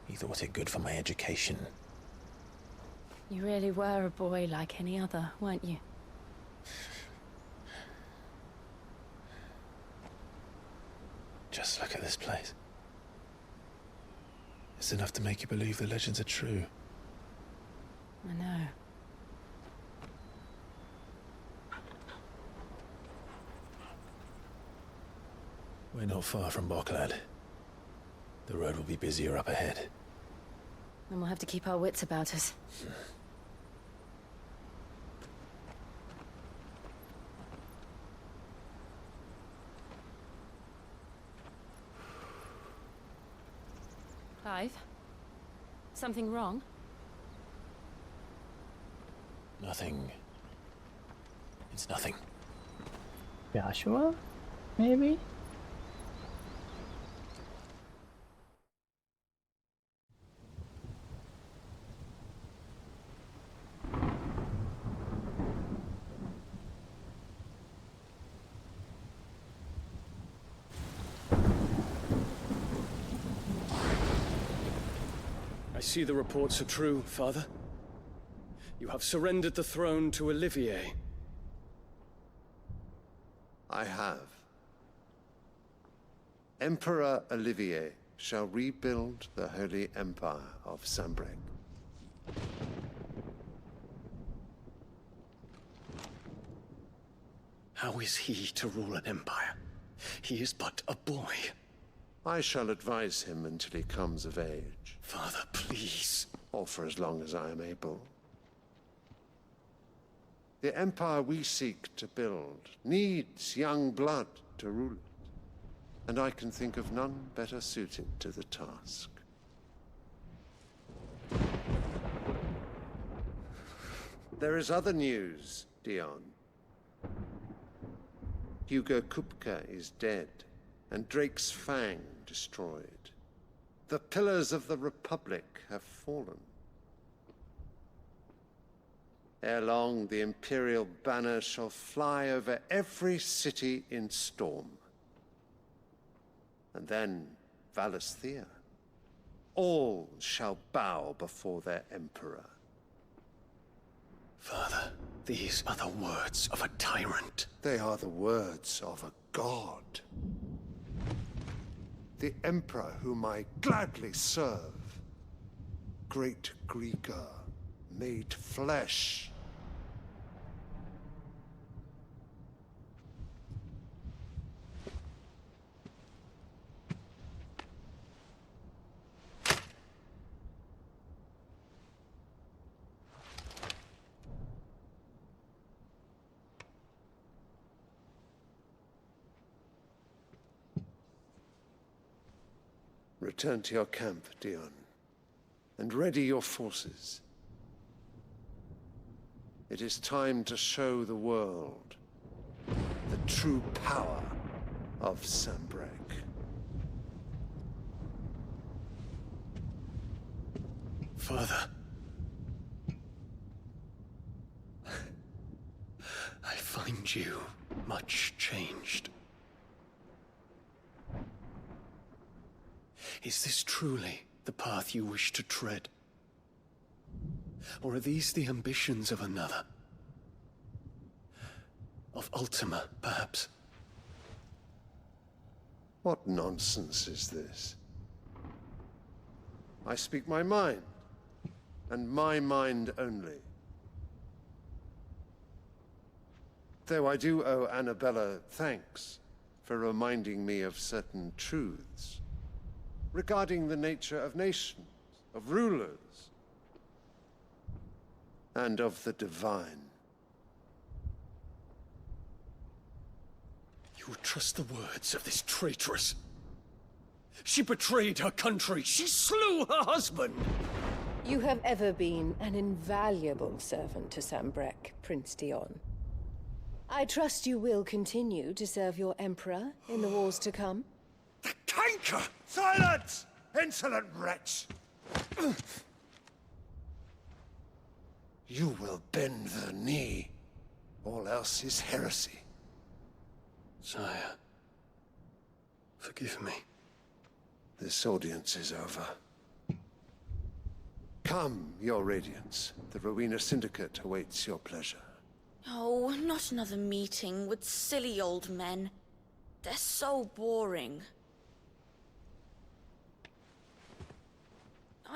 He thought it good for my education. You really were a boy like any other, weren't you? Just look at this place. It's enough to make you believe the legends are true. I know. We're not far from Boklad. The road will be busier up ahead. And we'll have to keep our wits about us. Clive? Something wrong? Nothing. It's nothing. Joshua? Maybe? I see the reports are true, Father. You have surrendered the throne to Olivier. I have. Emperor Olivier shall rebuild the Holy Empire of Sanbreque. How is he to rule an empire? He is but a boy. I shall advise him until he comes of age. Father, please. Or for as long as I am able. The empire we seek to build needs young blood to rule it. And I can think of none better suited to the task. There is other news, Dion. Hugo Kupka is dead, and Drake's Fang destroyed. The pillars of the Republic have fallen. Ere long, the Imperial banner shall fly over every city in Storm. And then Valisthea. All shall bow before their Emperor. Father, these are the words of a tyrant. They are the words of a god. The Emperor whom I gladly serve. Great Greeker, made flesh. Return to your camp, Dion, and ready your forces. It is time to show the world the true power of Sanbreque. Father. I find you much changed. Is this truly the path you wish to tread? Or are these the ambitions of another? Of Ultima, perhaps? What nonsense is this? I speak my mind, and my mind only. Though I do owe Annabella thanks for reminding me of certain truths regarding the nature of nations, of rulers, and of the divine. You would trust the words of this traitress? She betrayed her country. She slew her husband. You have ever been an invaluable servant to Sanbreque, Prince Dion. I trust you will continue to serve your Emperor in the wars to come. Canker! Silence! Insolent wretch! You will bend the knee. All else is heresy. Sire, forgive me. This audience is over. Come, your Radiance. The Rowena Syndicate awaits your pleasure. Oh, not another meeting with silly old men. They're so boring.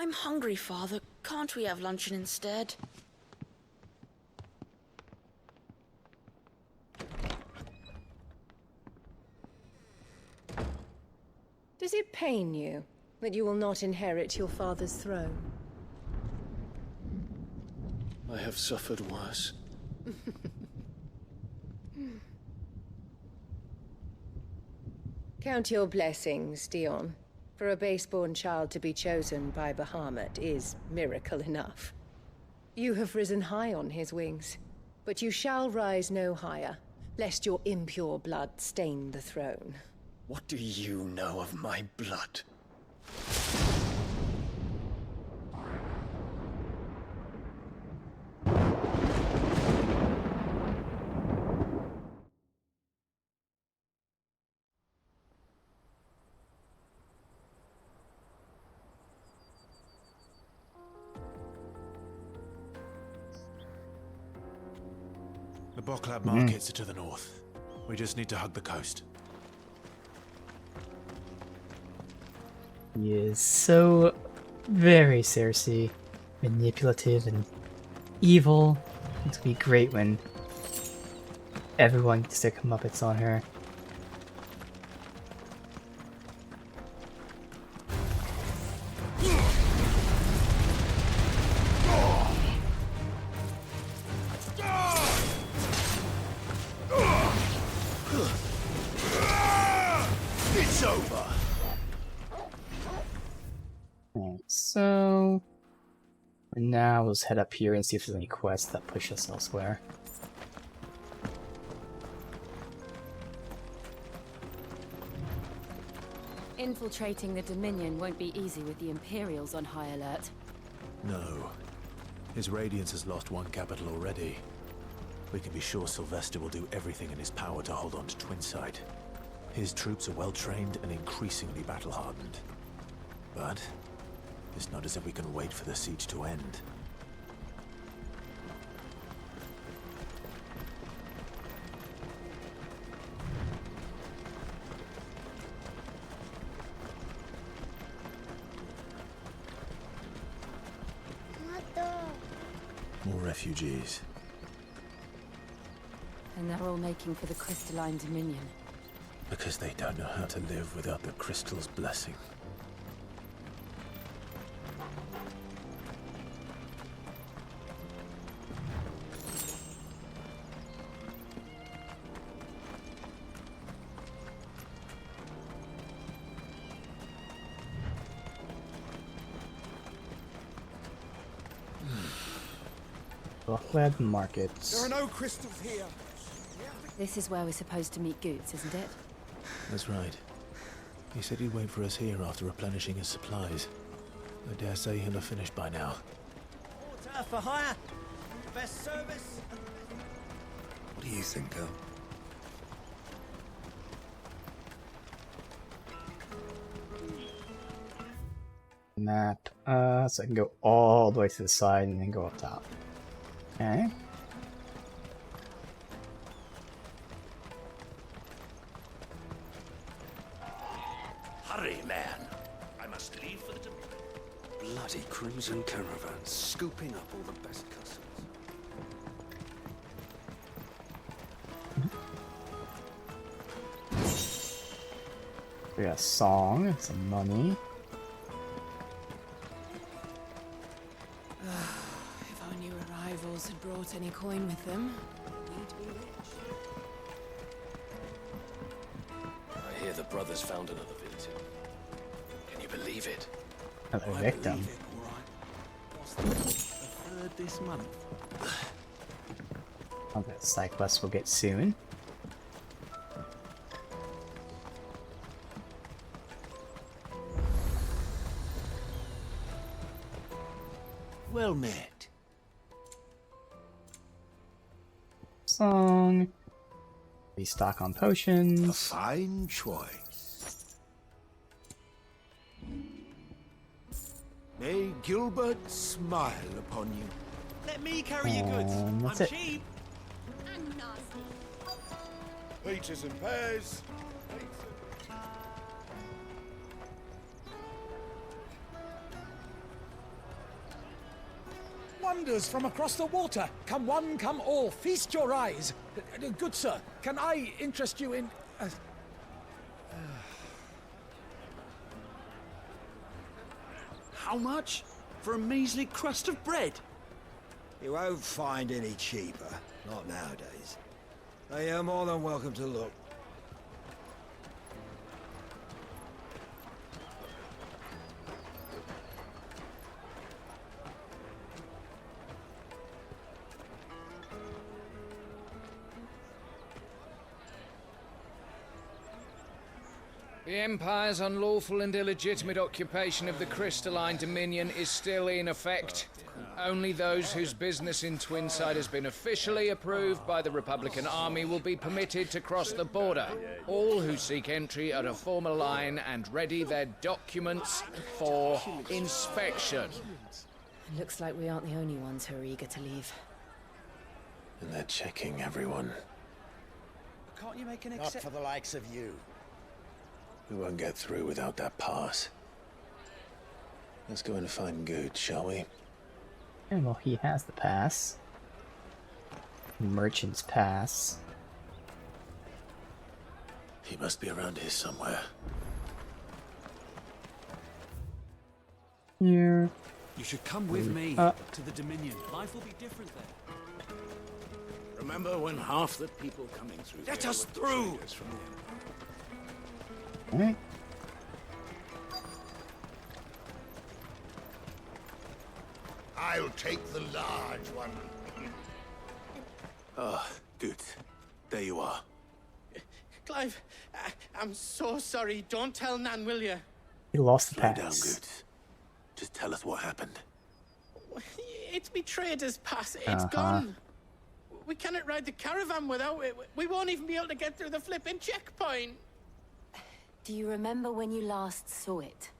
I'm hungry, Father. Can't we have luncheon instead? Does it pain you That you will not inherit your father's throne? I have suffered worse. Count your blessings, Dion. For a base-born child to be chosen by Bahamut is miracle enough. You have risen high on his wings, but you shall rise no higher, lest your impure blood stain the throne. What do you know of my blood? The Boklab markets are to the north. We just need to hug the coast. He is so very Cersei, manipulative and evil. It's gonna be great when everyone gets to come up. It's on her. It's over. Alright, so for now let's head up here and see if there's any quests that push us elsewhere. Infiltrating the Dominion won't be easy with the Imperials on high alert. No. His Radiance has lost one capital already. We can be sure Sylvester will do everything in his power to hold on to Twinside. His troops are well trained and increasingly battle-hardened. But it's not as if we can wait for the siege to end. More refugees. And they're all making for the Crystalline Dominion. Because they don't know how to live without the crystal's blessing. Boklab markets. There are no crystals here. This is where we're supposed to meet Goots, isn't it? That's right. He said he'd wait for us here after replenishing his supplies. I dare say he'll have finished by now. Water for hire. Best service. What do you think, girl? Map. So I can go all the way to the side and then go up top. Okay. Hurry, man. I must leave for the Dominion. Bloody crimson caravans, scooping up all the best customers. We got a song, some money. If our new arrivals had brought any coin with them, we'd be rich. I hear the brothers found another victim. Can you believe it? Another victim. What's the third this month? Oh, that side quest we'll get soon. Well met. Song. Restock on potions. A fine choice. May Gilbert smile upon you. Let me carry your goods. That's I'm it. cheap. And nasty. Peaches and pears. Wonders from across the water. Come one, come all. Feast your eyes. Good sir, can I interest you in... How much? For a measly crust of bread? You won't find any cheaper. Not nowadays. But you're more than welcome to look. The Empire's unlawful and illegitimate occupation of the Crystalline Dominion is still in effect. Only those whose business in Twinside has been officially approved by the Republican Army will be permitted to cross the border. All who seek entry are to form a line and ready their documents for inspection. Looks like we aren't the only ones who are eager to leave. And they're checking everyone. Can't you make an Not exception? for the likes of you. We won't get through without that pass. Let's go and find Good, shall we? And well, he has the pass. Merchant's pass. He must be around here somewhere. Here. You should come with me to the Dominion. Life will be different there. Remember when half the people coming through Let there us were through! traders from the Empire? Alright. I'll take the large one. Ah, Good. There you are. Clive, I'm so sorry. Don't tell Nan, will you? He lost the Slow down, pass. Good. Just tell us what happened. It's me trader's pass. It's gone. We cannot ride the caravan without it. We won't even be able to get through the flipping checkpoint. Do you remember when you last saw it?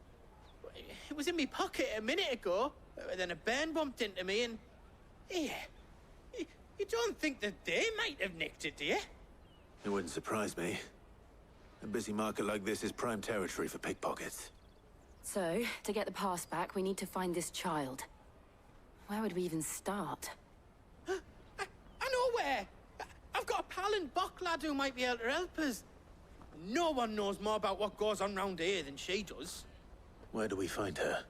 It was in my pocket a minute ago. Then a bairn bumped into me and... Yeah. You don't think that they might have nicked it, do you? It wouldn't surprise me. A busy market like this is prime territory for pickpockets. So, to get the pass back, we need to find this child. Where would we even start? I know where! I've got a pal in Bock lad who might be able to help us. No one knows more about what goes on round here than she does. Where do we find her?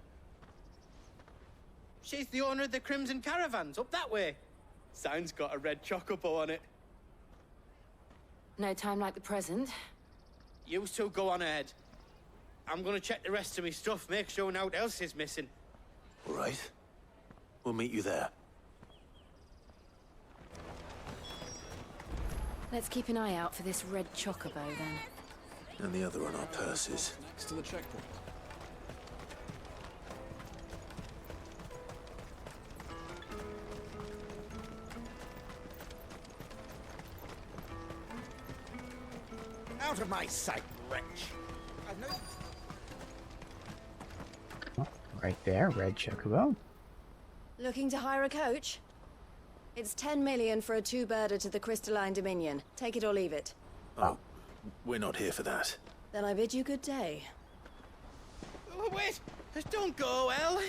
She's the owner of the Crimson Caravans, up that way. Sign's got a red chocobo on it. No time like the present. You two go on ahead. I'm gonna check the rest of my stuff, make sure naught else is missing. All right. We'll meet you there. Let's keep an eye out for this red chocobo, then. And the other on our purses. Next to the checkpoint. Out of my sight, wretch. I've no... Right there, red chocobo. Looking to hire a coach? It's 10 million for a two-birder to the Crystalline Dominion. Take it or leave it. Oh, we're not here for that. Then I bid you good day. Oh, wait! Don't go, El.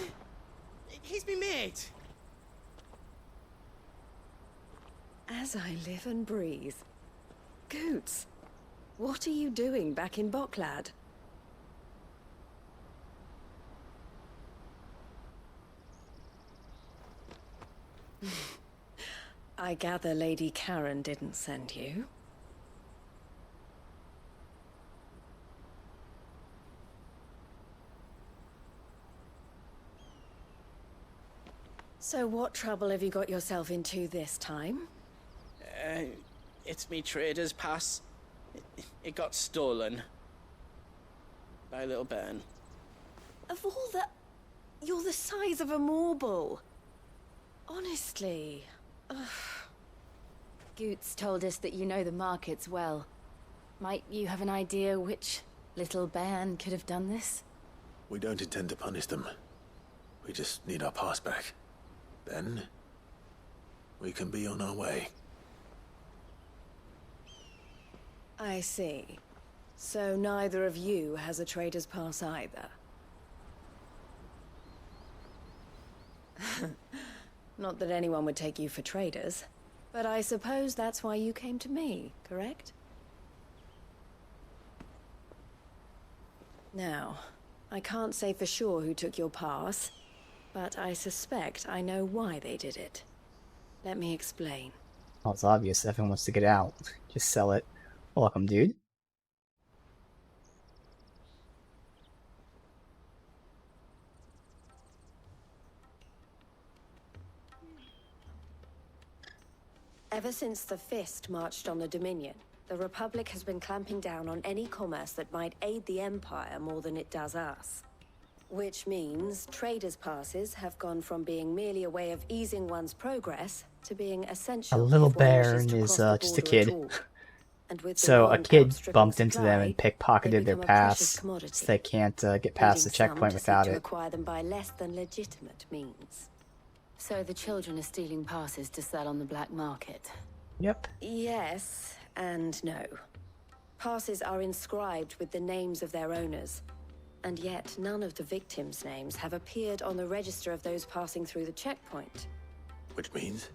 He's me mate. As I live and breathe. Goots, what are you doing back in Bocklad? I gather Lady Karen didn't send you. So what trouble have you got yourself into this time? It's me trader's pass. It got stolen. By a little bairn. Of all the... You're the size of a marble. Honestly. Ugh. Goots told us that you know the markets well. Might you have an idea which little bairn could have done this? We don't intend to punish them. We just need our pass back. Then, we can be on our way. I see. So neither of you has a trader's pass either. Not that anyone would take you for traders, but I suppose that's why you came to me, correct? Now, I can't say for sure who took your pass, but I suspect I know why they did it. Let me explain. Oh, it's obvious. Everyone wants to get out. Just sell it. Welcome, dude. Ever since the Fist marched on the Dominion, the Republic has been clamping down on any commerce that might aid the Empire more than it does us. Which means traders' passes have gone from being merely a way of easing one's progress to being essential. A little if one Baron wishes to is cross the just a border kid. at all. And with the So war a on kid outstripping bumped into them supply, and pickpocketed their become a precious pass, commodity, so they can't get past the leading some checkpoint to seek without to it. acquire them by less than legitimate means. So the children are stealing passes to sell on the black market. Yep. Yes and no. Passes are inscribed with the names of their owners, and yet none of the victims' names have appeared on the register of those passing through the checkpoint. Which means?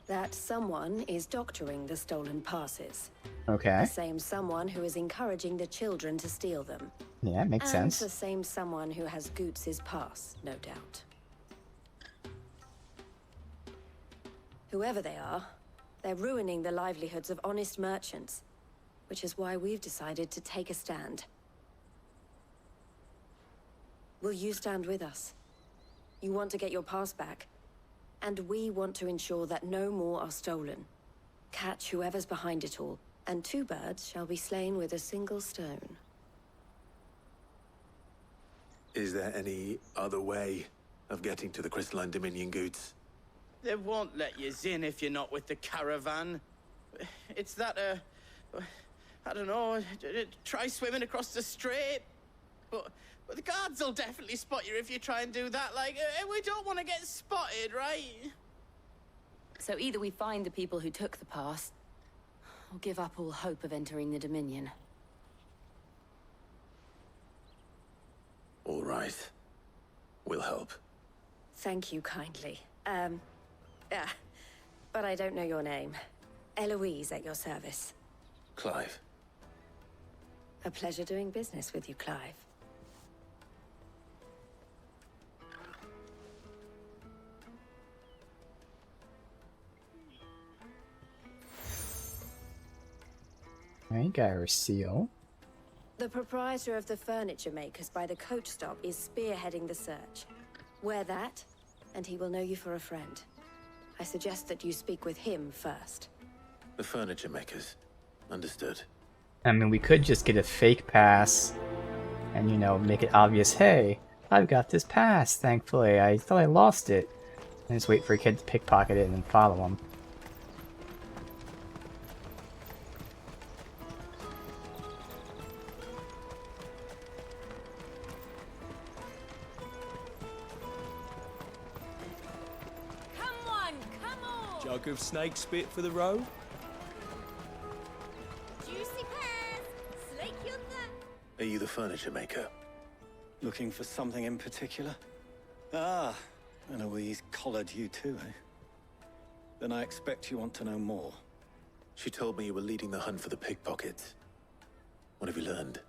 That someone is doctoring the stolen passes. Okay. The same someone who is encouraging the children to steal them. Yeah, makes and sense. the same someone who has Goots's pass, no doubt. Whoever they are, they're ruining the livelihoods of honest merchants, which is why we've decided to take a stand. Will you stand with us? You want to get your pass back, and we want to ensure that no more are stolen. Catch whoever's behind it all, and 2 birds shall be slain with a single stone. Is there any other way of getting to the Crystalline Dominion, Goots? They won't let you in if you're not with the caravan. It's that, I don't know, try swimming across the strait. But the guards will definitely spot you if you try and do that. Like, we don't want to get spotted, right? So either we find the people who took the pass, or give up all hope of entering the Dominion. All right. We'll help. Thank you kindly. But I don't know your name. Eloise at your service. Clive. A pleasure doing business with you, Clive. I got her seal. The proprietor of the furniture makers by the coach stop is spearheading the search. Wear that, and he will know you for a friend. I suggest that you speak with him first. The furniture makers. Understood. I mean, we could just get a fake pass and, you know, make it obvious, hey, I've got this pass, thankfully. I thought I lost it. And just wait for a kid to pickpocket it and then follow him. Jug of snake spit for the road? Juicy pears! Slake your thirst! Are you the furniture maker? Looking for something in particular? Ah, Eloise collared you too, eh? Then I expect you want to know more. She told me you were leading the hunt for the pickpockets. What have you learned?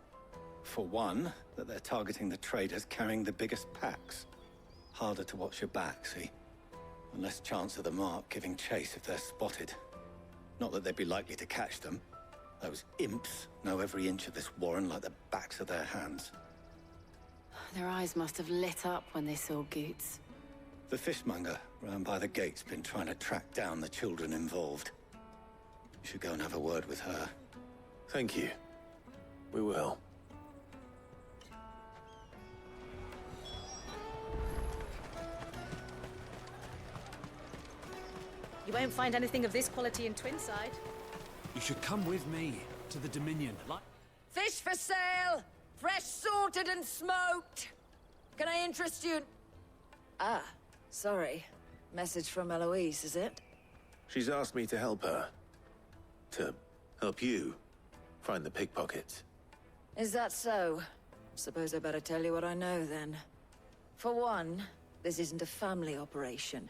For one, that they're targeting the traders carrying the biggest packs. Harder to watch your back, see? And less chance of the mark giving chase if they're spotted. Not that they'd be likely to catch them. Those imps know every inch of this warren like the backs of their hands. Their eyes must have lit up when they saw Goots. The fishmonger round by the gate's been trying to track down the children involved. You should go and have a word with her. Thank you. We will. You won't find anything of this quality in Twinside. You should come with me to the Dominion. Fish for sale! Fresh sorted and smoked! Can I interest you in... Ah, sorry. Message from Eloise, is it? She's asked me to help her. To help you find the pickpockets. Is that so? Suppose I better tell you what I know, then. For one, this isn't a family operation.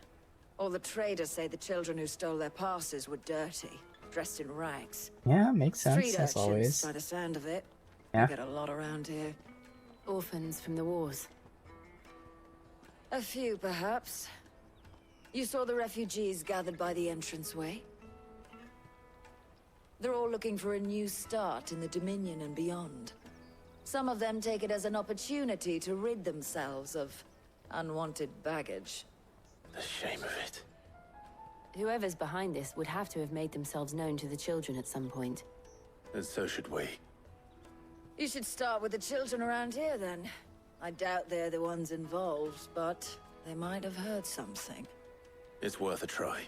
All the traders say the children who stole their passes were dirty, dressed in rags. Yeah, makes sense, Street as urchins, always. by the sound of it. Yeah. We get a lot around here. Orphans from the wars. A few, perhaps. You saw the refugees gathered by the entranceway? They're all looking for a new start in the Dominion and beyond. Some of them take it as an opportunity to rid themselves of unwanted baggage. The shame of it. Whoever's behind this would have to have made themselves known to the children at some point. And so should we. You should start with the children around here, then. I doubt they're the ones involved, but they might have heard something. It's worth a try.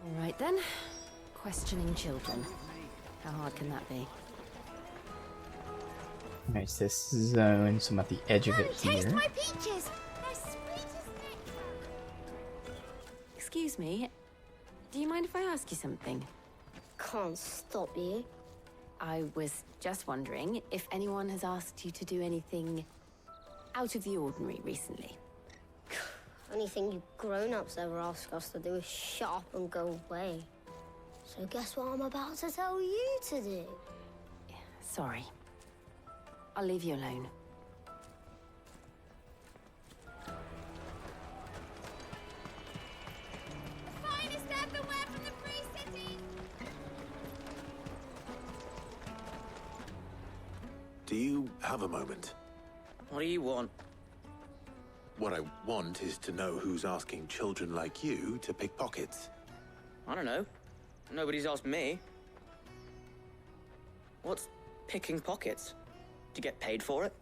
All right, then. Questioning children. How hard can that be? Alright, it's this zone, so I'm at the edge of it Taste here. my peaches! They're sweet as nectar! Excuse me. Do you mind if I ask you something? Can't stop you. I was just wondering if anyone has asked you to do anything out of the ordinary recently. Anything you grown-ups ever ask us to do is shut up and go away. So guess what I'm about to tell you to do? Sorry. I'll leave you alone. The finest earthenware from the Free City! Do you have a moment? What do you want? What I want is to know who's asking children like you to pick pockets. I don't know. Nobody's asked me. What's picking pockets? Do you get paid for it?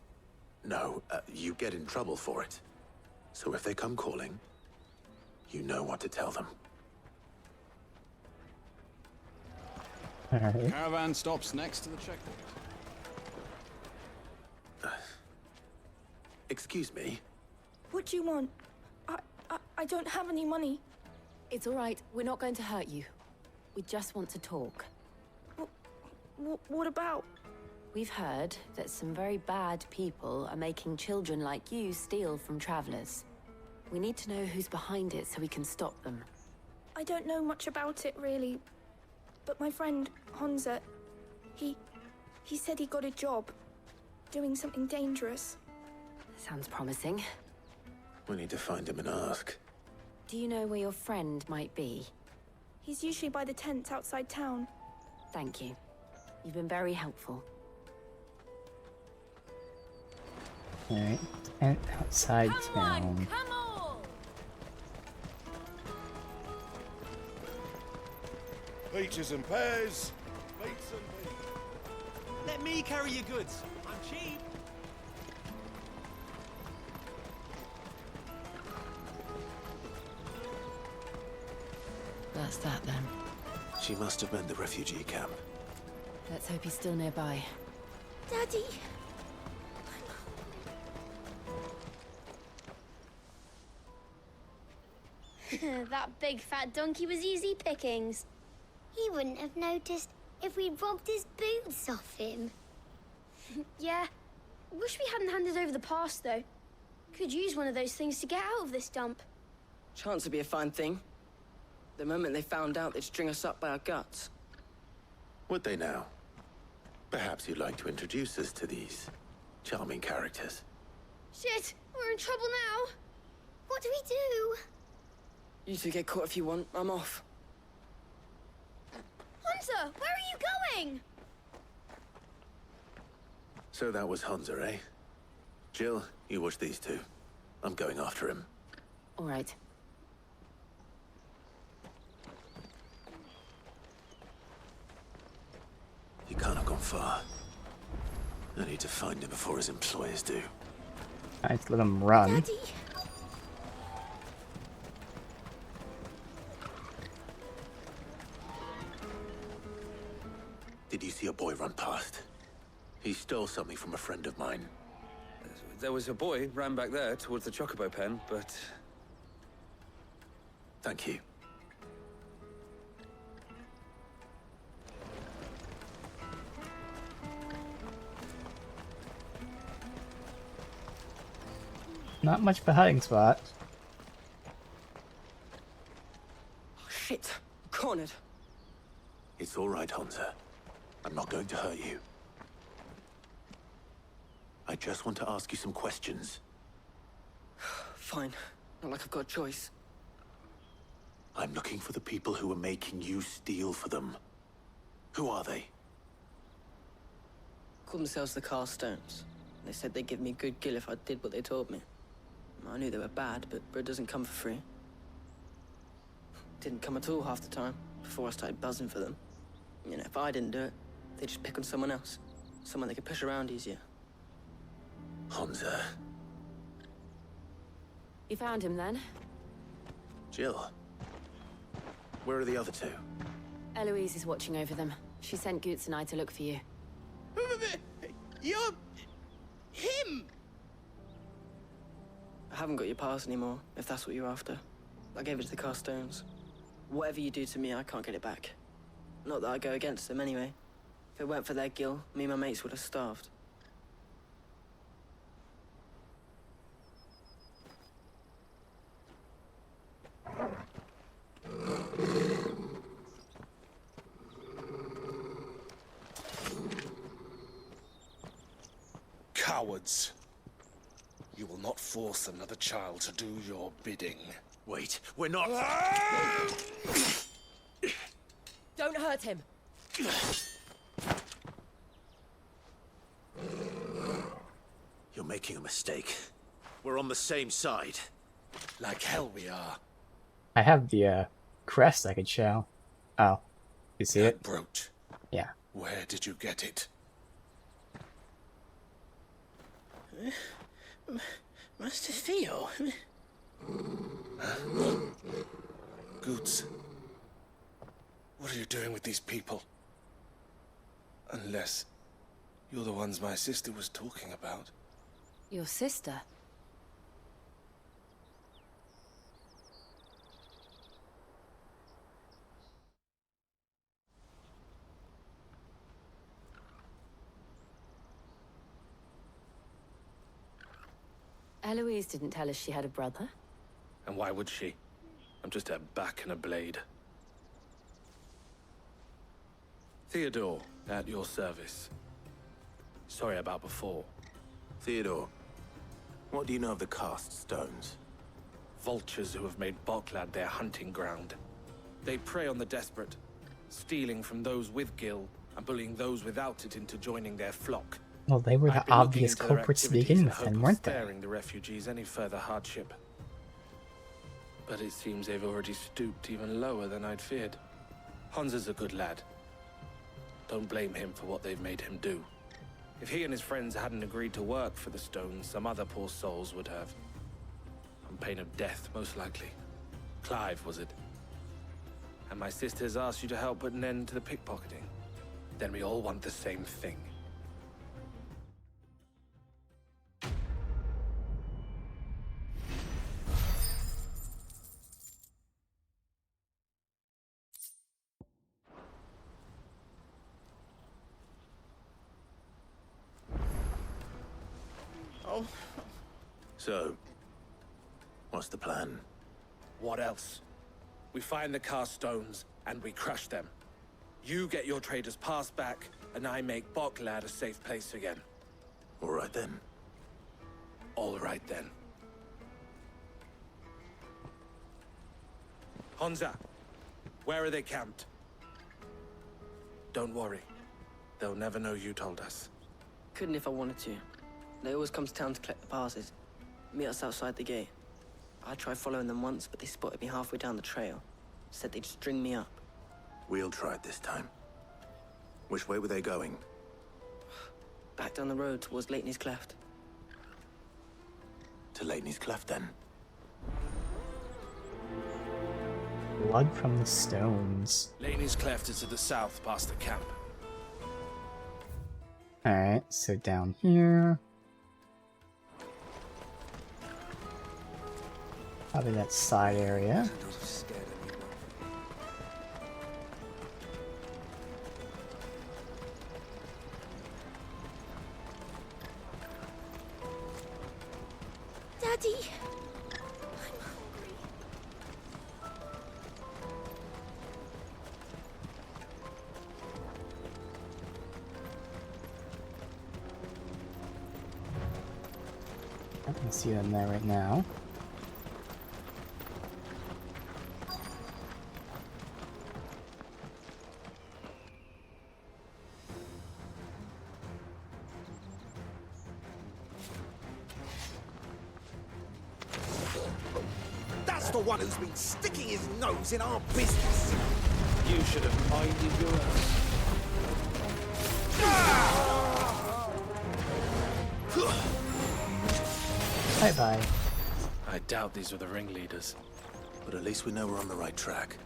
No, you get in trouble for it. So if they come calling, you know what to tell them. Alright. Caravan stops next to the checkpoint. Excuse me? What do you want? I don't have any money. It's all right. We're not going to hurt you. We just want to talk. What about? We've heard that some very bad people are making children like you steal from travelers. We need to know who's behind it so we can stop them. I don't know much about it, really. But my friend, Hansa, he said he got a job doing something dangerous. Sounds promising. We need to find him and ask. Do you know where your friend might be? He's usually by the tents outside town. Thank you. You've been very helpful. Alright, tent outside town. Come on! Peaches and pears, plates and bacon. Let me carry your goods. I'm cheap. That's that then. She must have meant the refugee camp. Let's hope he's still nearby. Daddy! That big fat donkey was easy pickings. He wouldn't have noticed if we'd robbed his boots off him. Yeah. Wish we hadn't handed over the pass, though. Could use one of those things to get out of this dump. Chance would be a fine thing. The moment they found out, they'd string us up by our guts. Would they now? Perhaps you'd like to introduce us to these charming characters. Shit! We're in trouble now! What do we do? You two get caught if you want. I'm off. Hunter, where are you going? So that was Hansa, eh? Jill, you watch these two. I'm going after him. All right. He can't have gone far. I need to find him before his employers do. Alright, let him run. Daddy! Did you see a boy run past? He stole something from a friend of mine. There was a boy ran back there towards the chocobo pen, but... Thank you. Not much of a hiding spot. Oh, shit. Cornered. It's all right, Hansa. I'm not going to hurt you. I just want to ask you some questions. Fine. Not like I've got a choice. I'm looking for the people who are making you steal for them. Who are they? Call themselves the Carstones. They said they'd give me good gill if I did what they told me. I knew they were bad, but bread doesn't come for free. Didn't come at all half the time, before I started buzzing for them. You know, if I didn't do it, they'd just pick on someone else. Someone they could push around easier. Honza. You found him then? Jill. Where are the other two? Eloise is watching over them. She sent Goots and I to look for you. You're... him! I haven't got your pass anymore, if that's what you're after. I gave it to the Carstones. Whatever you do to me, I can't get it back. Not that I go against them anyway. If it weren't for their gill, me and my mates would have starved. Cowards. You will not force another child to do your bidding. Wait, we're not... Don't hurt him. You're making a mistake. We're on the same side. Like hell we are. I have the crest I could show. Oh, you see it? Brooch. Yeah. Where did you get it? Master Theo. Goots. What are you doing with these people? Unless you're the ones my sister was talking about. Your sister? Eloise didn't tell us she had a brother. And why would she? I'm just a back and a blade. Theodore, at your service. Sorry about before. Theodore, what do you know of the Cast Stones? Vultures who have made Boklad their hunting ground. They prey on the desperate, stealing from those with gil and bullying those without it into joining their flock. Well, they were the obvious culprits to begin with, then, weren't they? Sparing the refugees any further hardship. But it seems they've already stooped even lower than I'd feared. Honza's a good lad. Don't blame him for what they've made him do. If he and his friends hadn't agreed to work for the Stones, some other poor souls would have. On pain of death, most likely. Clive, was it? And my sisters asked you to help put an end to the pickpocketing. Then we all want the same thing. Oh. So, what's the plan? What else? We find the Cast Stones, and we crush them. You get your trader's pass back, and I make Boklad a safe place again. All right then. All right then. Honza, where are they camped? Don't worry. They'll never know you told us. Couldn't if I wanted to. They always come to town to collect the passes. Meet us outside the gate. I tried following them once, but they spotted me halfway down the trail. Said they'd string me up. We'll try it this time. Which way were they going? Back down the road towards Lateney's Cleft. To Lateney's Cleft, then? Blood from the Stones. Lateney's Cleft is to the south, past the camp. Alright, so down here. Probably that side area. Daddy! I can see them there right now. That's the one who's been sticking his nose in our business. You should have minded your own. Bye-bye. I doubt these were the ringleaders. But at least we know we're on the right track.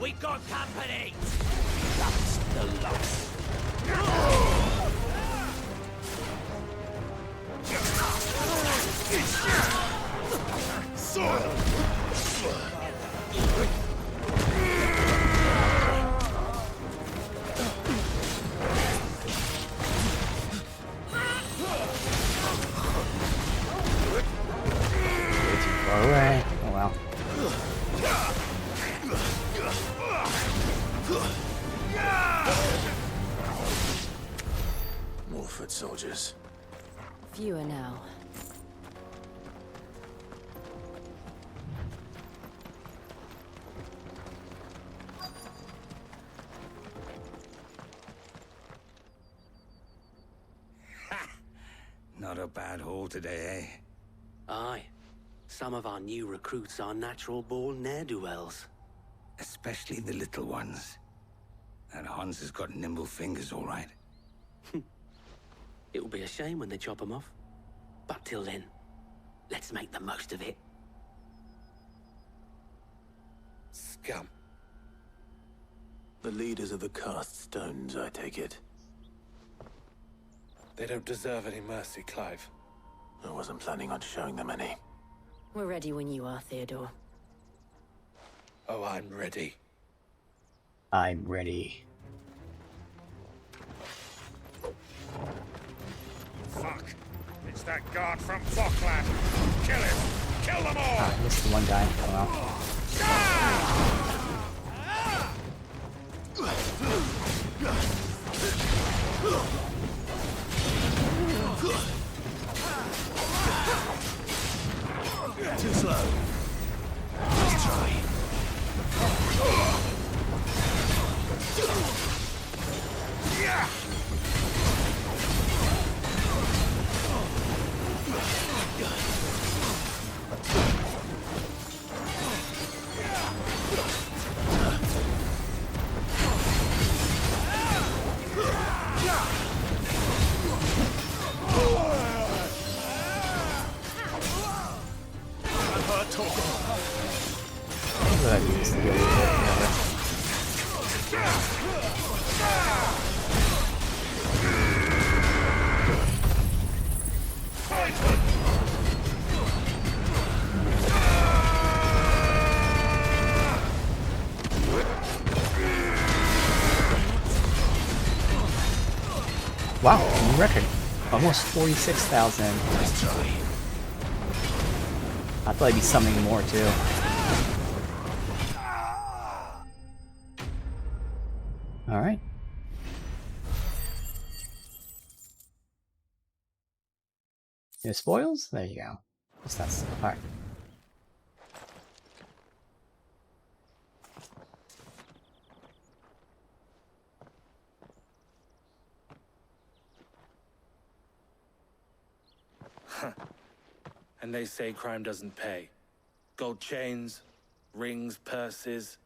We got company! That's the loss. Soil! Far away. Oh well. More foot soldiers. Fewer now. Not a bad haul today, eh? Aye. Some of our new recruits are natural-born ne'er-do-wells. Especially the little ones. That Hans has got nimble fingers, all right. It'll be a shame when they chop them off. But till then, let's make the most of it. Scum. The leaders of the cast stones, I take it. They don't deserve any mercy, Clive. I wasn't planning on showing them any. We're ready when you are, Theodore. Oh, I'm ready. I'm ready. Fuck. It's that guard from Falkland. Kill him. Kill them all. Ah, I missed the one guy. Oh Too slow. Let's try. Yeah. But I can just deal with it. Wow, new record. Almost 46,000. I thought I'd be summoning more too. Alright. No spoils? There you go. What's that stuff? Alright. And they say crime doesn't pay. Gold chains, rings, purses.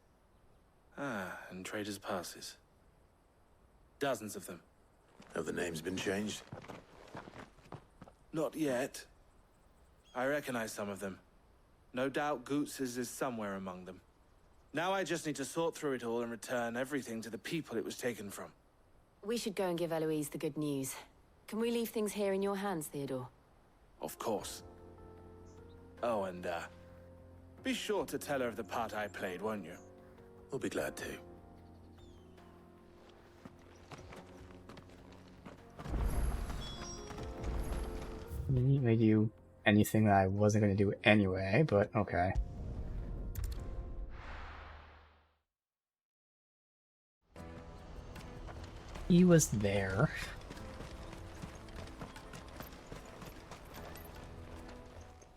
And traders' passes. Dozens of them. Have the names been changed? Not yet. I recognize some of them. No doubt Goots's is somewhere among them. Now I just need to sort through it all and return everything to the people it was taken from. We should go and give Eloise the good news. Can we leave things here in your hands, Theodore? Of course. Oh, and, be sure to tell her of the part I played, won't you? We'll be glad to. didn't really do anything that I wasn't going to do anyway, but okay. He was there.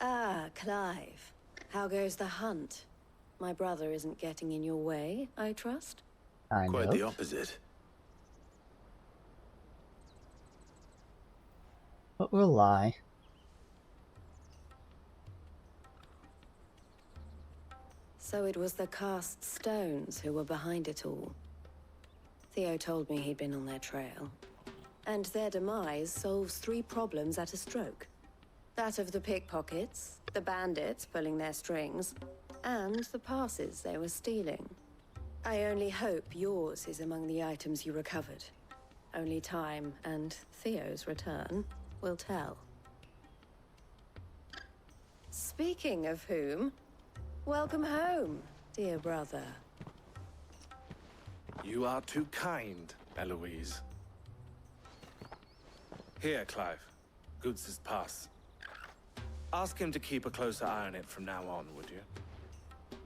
Ah, Clive. How goes the hunt? My brother isn't getting in your way, I trust? Quite the opposite. What will lie? So it was the cast stones who were behind it all. Theo told me he'd been on their trail. And their demise solves 3 problems at a stroke. That of the pickpockets, the bandits pulling their strings, and the passes they were stealing. I only hope yours is among the items you recovered. Only time and Theo's return will tell. Speaking of whom, welcome home, dear brother. You are too kind, Eloise. Here, Clive. Goods' pass. Ask him to keep a closer eye on it from now on, would you?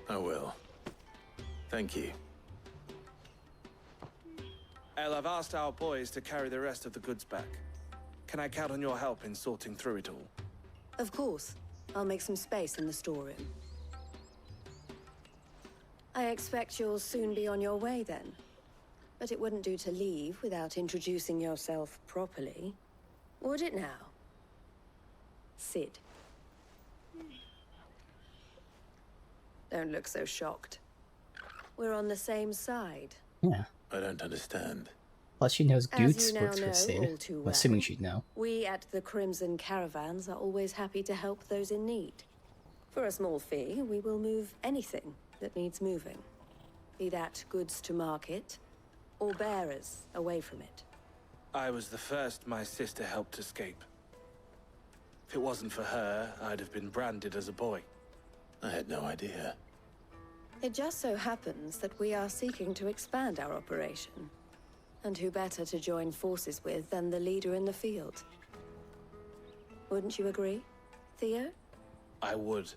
I will. Thank you. El, I've asked our boys to carry the rest of the goods back. Can I count on your help in sorting through it all? Of course. I'll make some space in the storeroom. I expect you'll soon be on your way then. But it wouldn't do to leave without introducing yourself properly. Would it now? Sid. Don't look so shocked. We're on the same side. Yeah. I don't understand. Plus she knows As Goots you now works for know all Sid. too I'm well, assuming she'd know. We at the Crimson Caravans are always happy to help those in need. For a small fee, we will move anything that needs moving. Be that goods to market, or bearers away from it. I was the first my sister helped escape. If it wasn't for her, I'd have been branded as a boy. I had no idea. It just so happens that we are seeking to expand our operation. And who better to join forces with than the leader in the field? Wouldn't you agree, Theo? I would.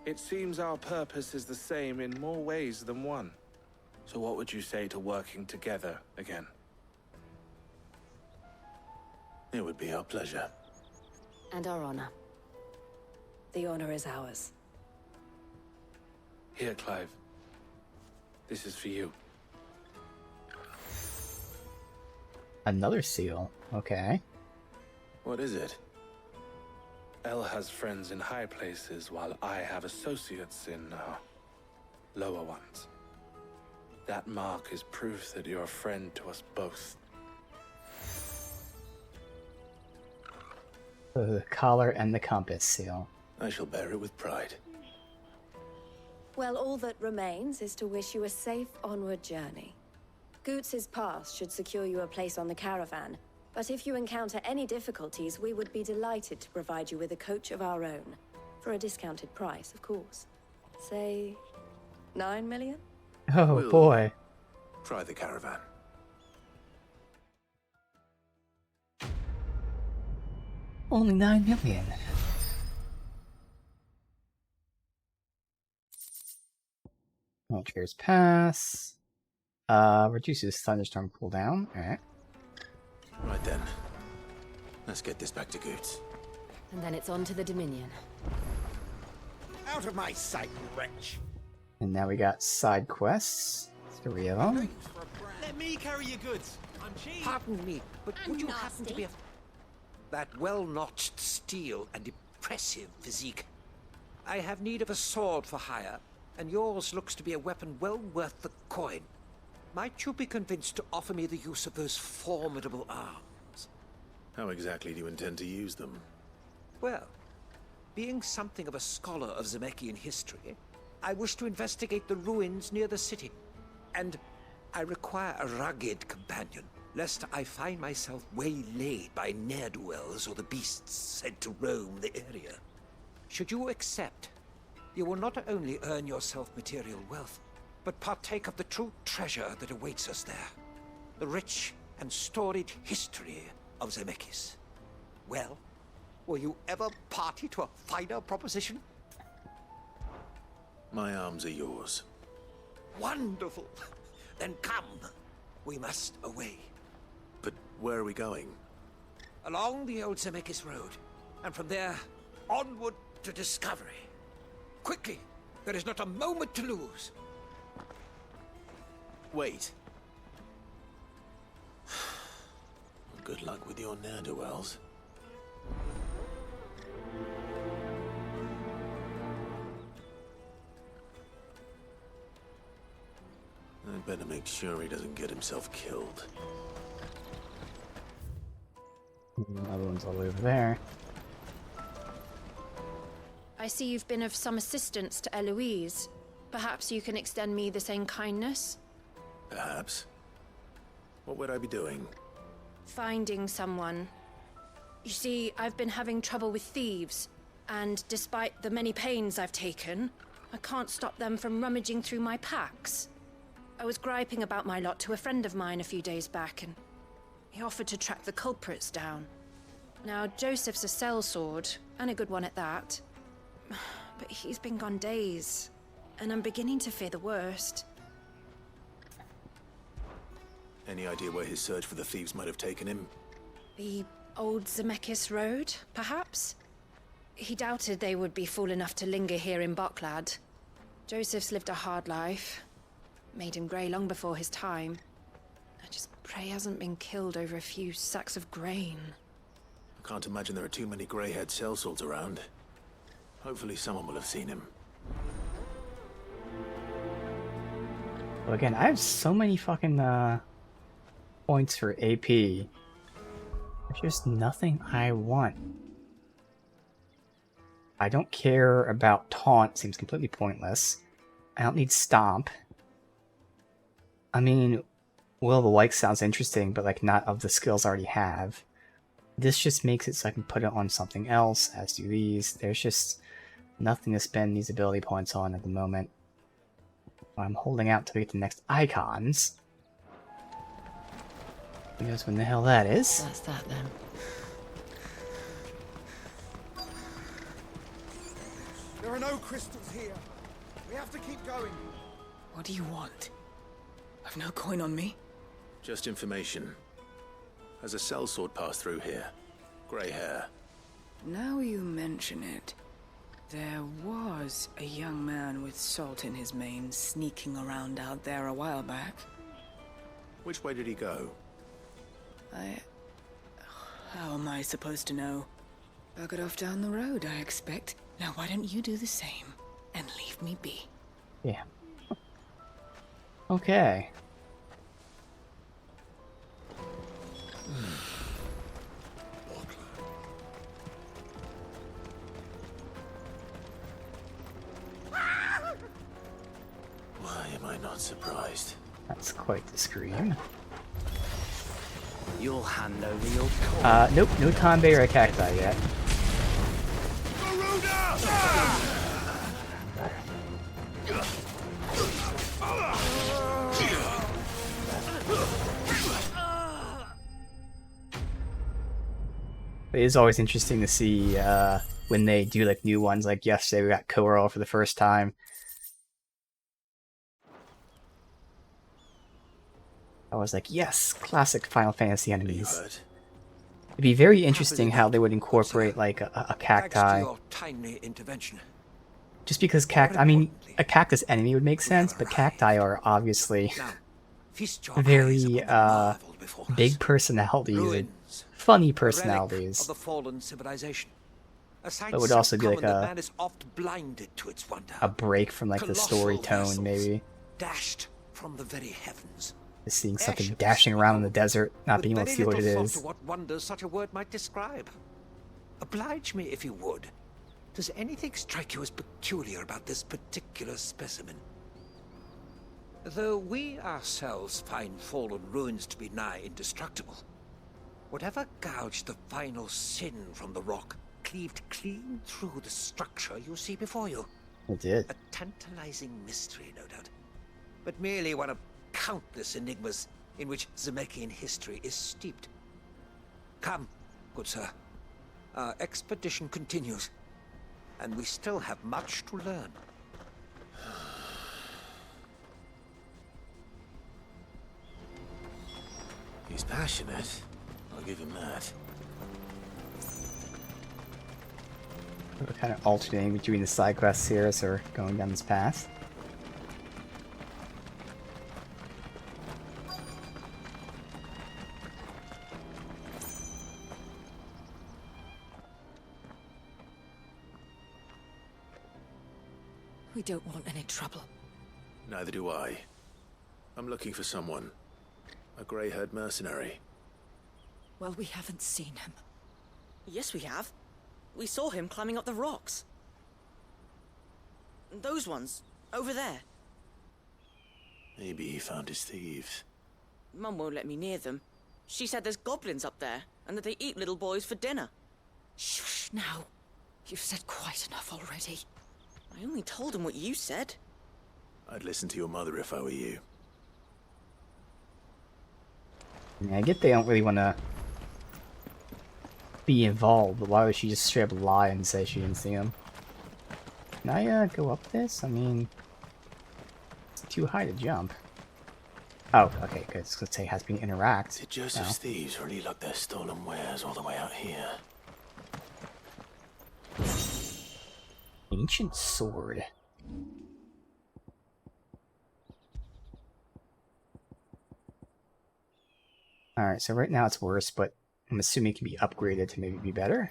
It seems our purpose is the same in more ways than one. So what would you say to working together again? It would be our pleasure. And our honor. The honor is ours. Here, Clive. This is for you. Another seal. Okay. What is it? El has friends in high places, while I have associates in, lower ones. That mark is proof that you're a friend to us both. The collar and the compass seal. I shall bear it with pride. Well, all that remains is to wish you a safe onward journey. Goots' pass should secure you a place on the caravan, but if you encounter any difficulties, we would be delighted to provide you with a coach of our own. For a discounted price, of course. Say, 9 million? Oh boy. Try the caravan. Only 9 million. Trader's pass. Reduces thunderstorm cooldown. Alright. Right then. Let's get this back to Goots. And then it's on to the Dominion. Out of my sight, wretch! And now we got side quests. 3 of them. Let me carry your goods. I'm cheap. Pardon me, but would you happen to be that well-notched steel and impressive physique? I have need of a sword for hire, and yours looks to be a weapon well worth the coin. Might you be convinced to offer me the use of those formidable arms? How exactly do you intend to use them? Well, being something of a scholar of Zemeckis history, I wish to investigate the ruins near the city. And I require a rugged companion, lest I find myself waylaid by ne'er-do-wells or the beasts sent to roam the area. Should you accept, you will not only earn yourself material wealth, but partake of the true treasure that awaits us there. The rich and storied history of Zemeckis. Well, were you ever party to a finer proposition? My arms are yours. Wonderful. Then come. We must away. But where are we going? Along the old Zemeckis Road, and from there, onward to discovery. Quickly! There is not a moment to lose. Wait. Good luck with your ne'er-do-wells. I'd better make sure he doesn't get himself killed. Another one's all over there. I see you've been of some assistance to Eloise. Perhaps you can extend me the same kindness? Perhaps. What would I be doing? Finding someone. You see, I've been having trouble with thieves, and despite the many pains I've taken, I can't stop them from rummaging through my packs. I was griping about my lot to a friend of mine a few days back, and he offered to track the culprits down. Now, Joseph's a sellsword, and a good one at that. But he's been gone days, and I'm beginning to fear the worst. Any idea where his search for the thieves might have taken him? The old Zemeckis Road, perhaps? He doubted they would be fool enough to linger here in Boklad. Joseph's lived a hard life. Made him grey long before his time. I just pray he hasn't been killed over a few sacks of grain. I can't imagine there are too many grey-haired sellswords around. Hopefully someone will have seen him. Well, again, I have so many fucking points for AP. There's just nothing I want. I don't care about Taunt, seems completely pointless. I don't need Stomp. I mean, Will of the Wisp sounds interesting, but like not of the skills I already have. This just makes it so I can put it on something else, as do these. There's just nothing to spend these ability points on at the moment. I'm holding out till we get the next icons. Who knows when the hell that is? That's that then. There are no crystals here. We have to keep going. What do you want? I've no coin on me. Just information. Has a sellsword passed through here? Grey hair. Now you mention it. There was a young man with salt in his mane sneaking around out there a while back. Which way did he go? How am I supposed to know? Buggered off down the road, I expect. Now why don't you do the same and leave me be? Yeah. Okay. Why am I not surprised? That's quite the scream. You'll hand over your coin. Nope, no Tombe or a cacti yet. It is always interesting to see when they do like new ones. Like yesterday, we got Coral for the first time. I was like, yes, classic Final Fantasy enemies. It'd be very interesting how they would incorporate like a cacti. Timely intervention. Just because I mean, a cactus enemy would make sense, but cacti are obviously very big personalities and funny personalities. Of the fallen civilization. But would also be like man is oft blinded to its wonder. a break from like the story tone, maybe. Dashed from the very heavens. Just seeing something dashing around in the desert, not being able to see what it is. To what wonders such a word might describe. Oblige me if you would. Does anything strike you as peculiar about this particular specimen? Though we ourselves find fallen ruins to be nigh indestructible, whatever gouged the final sin from the rock cleaved clean through the structure you see before you. It did. A tantalizing mystery, no doubt, but merely one of countless enigmas in which Zemeckis history is steeped. Come, good sir. Our expedition continues, and we still have much to learn. He's passionate. I'll give him that. We're kind of alternating between the side quests here as we're going down this path. We don't want any trouble. Neither do I. I'm looking for someone. A grey-haired mercenary. Well, we haven't seen him. Yes, we have. We saw him climbing up the rocks. Those ones, over there. Maybe he found his thieves. Mum won't let me near them. She said there's goblins up there, and that they eat little boys for dinner. Shush, now. You've said quite enough already. I only told him what you said. I'd listen to your mother if I were you. Yeah, I get they don't really want to be involved, but why would she just straight up lie and say she didn't see him? Can I go up this? I mean, it's too high to jump. Oh, okay, good. Let's say it has been interact. Did Joseph's thieves really lug their stolen wares all the way out here? Ancient sword. Alright, so right now it's worse, but I'm assuming it can be upgraded to maybe be better.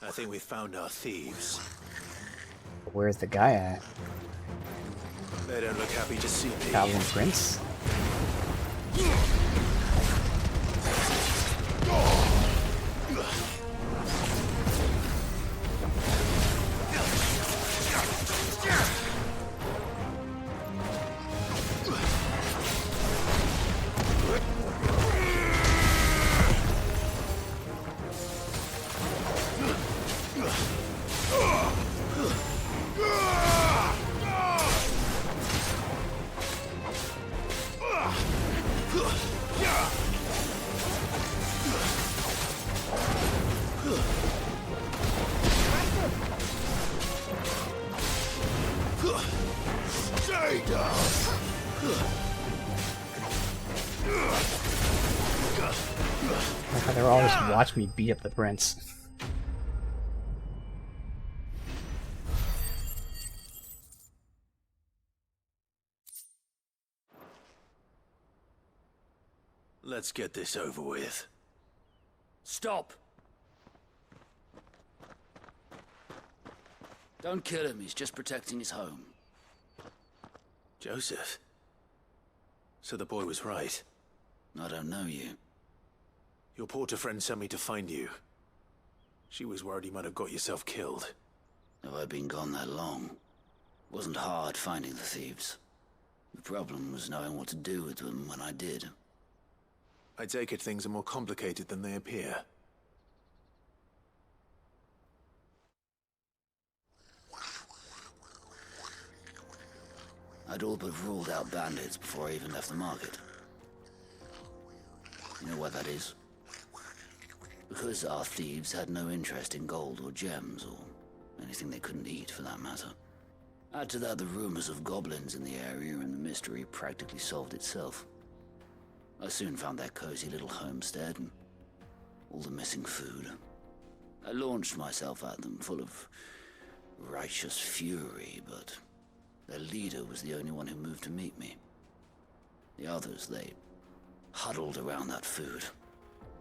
I think we found our thieves. Where's the guy at? They don't look happy to see me. Paladin Prince? They're all just watch me beat up the prince. Let's get this over with. Stop! Don't kill him, he's just protecting his home. Joseph? So the boy was right. I don't know you. Your porter friend sent me to find you. She was worried you might have got yourself killed. Have I been gone that long? It wasn't hard finding the thieves. The problem was knowing what to do with them when I did. I take it things are more complicated than they appear. I'd all but ruled out bandits before I even left the market. You know why that is? Because our thieves had no interest in gold or gems, or anything they couldn't eat for that matter. Add to that the rumors of goblins in the area, and the mystery practically solved itself. I soon found their cozy little homestead, and all the missing food. I launched myself at them, full of righteous fury, but their leader was the only one who moved to meet me. The others, they huddled around that food,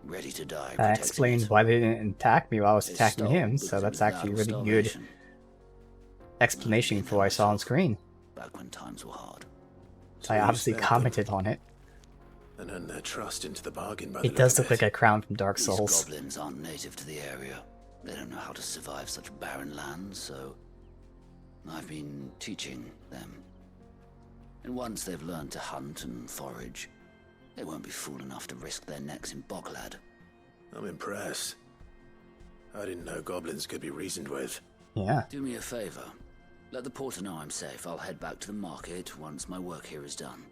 ready to die. That explains why they didn't attack me while I was attacking him, so that's actually a really good explanation for what I saw on screen. Back when times were hard. I obviously commented on it. And earn their trust into the bargain by It does look like a crown from Dark Souls. These goblins aren't native to the area. They don't know how to survive such barren lands, so I've been teaching them. And once they've learned to hunt and forage, They won't be fool enough to risk their necks in Boglad. I'm impressed. I didn't know goblins could be reasoned with. Yeah. Do me a favor. Let the porter know I'm safe. I'll head back to the market once my work here is done.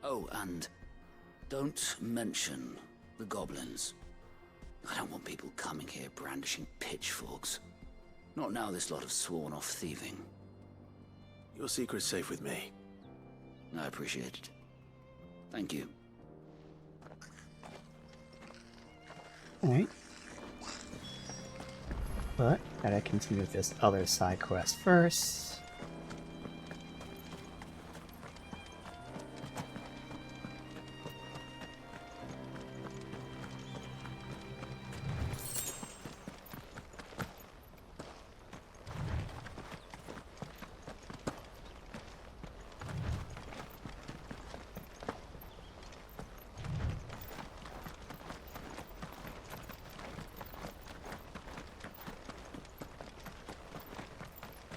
Oh, and don't mention the goblins. I don't want people coming here brandishing pitchforks. Not now this lot have sworn off thieving. Your secret's safe with me. I appreciate it. Thank you. Alright. But, gotta continue with this other side quest first.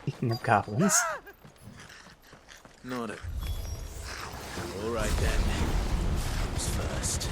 Speaking of goblins. Not it. All right then. Who's first?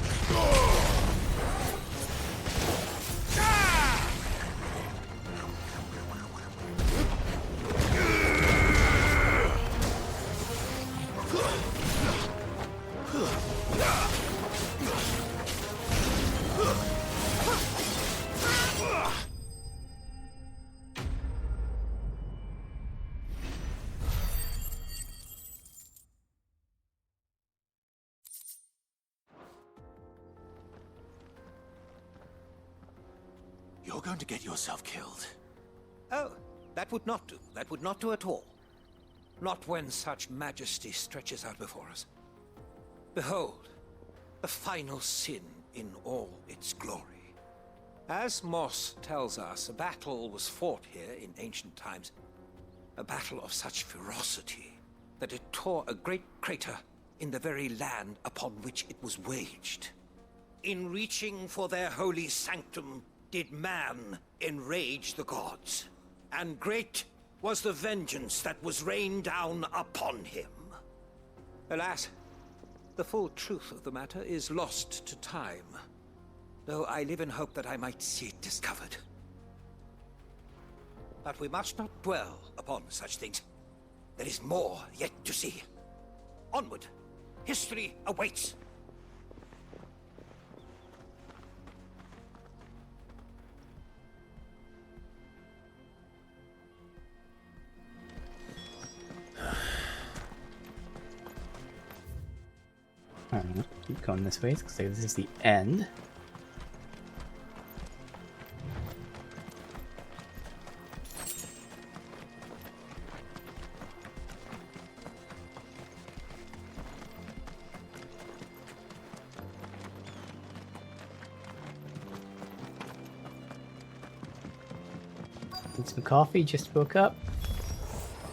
You're going to get yourself killed. Oh, that would not do. That would not do at all. Not when such majesty stretches out before us. Behold, the final sin in all its glory. As Moss tells us, a battle was fought here in ancient times. A battle of such ferocity that it tore a great crater in the very land upon which it was waged. In reaching for their holy sanctum, did man enrage the gods, and great was the vengeance that was rained down upon him. Alas, the full truth of the matter is lost to time, though I live in hope that I might see it discovered. But we must not dwell upon such things. There is more yet to see. Onward, history awaits. I don't know. Keep going this way because this is the end. Need some coffee, just woke up.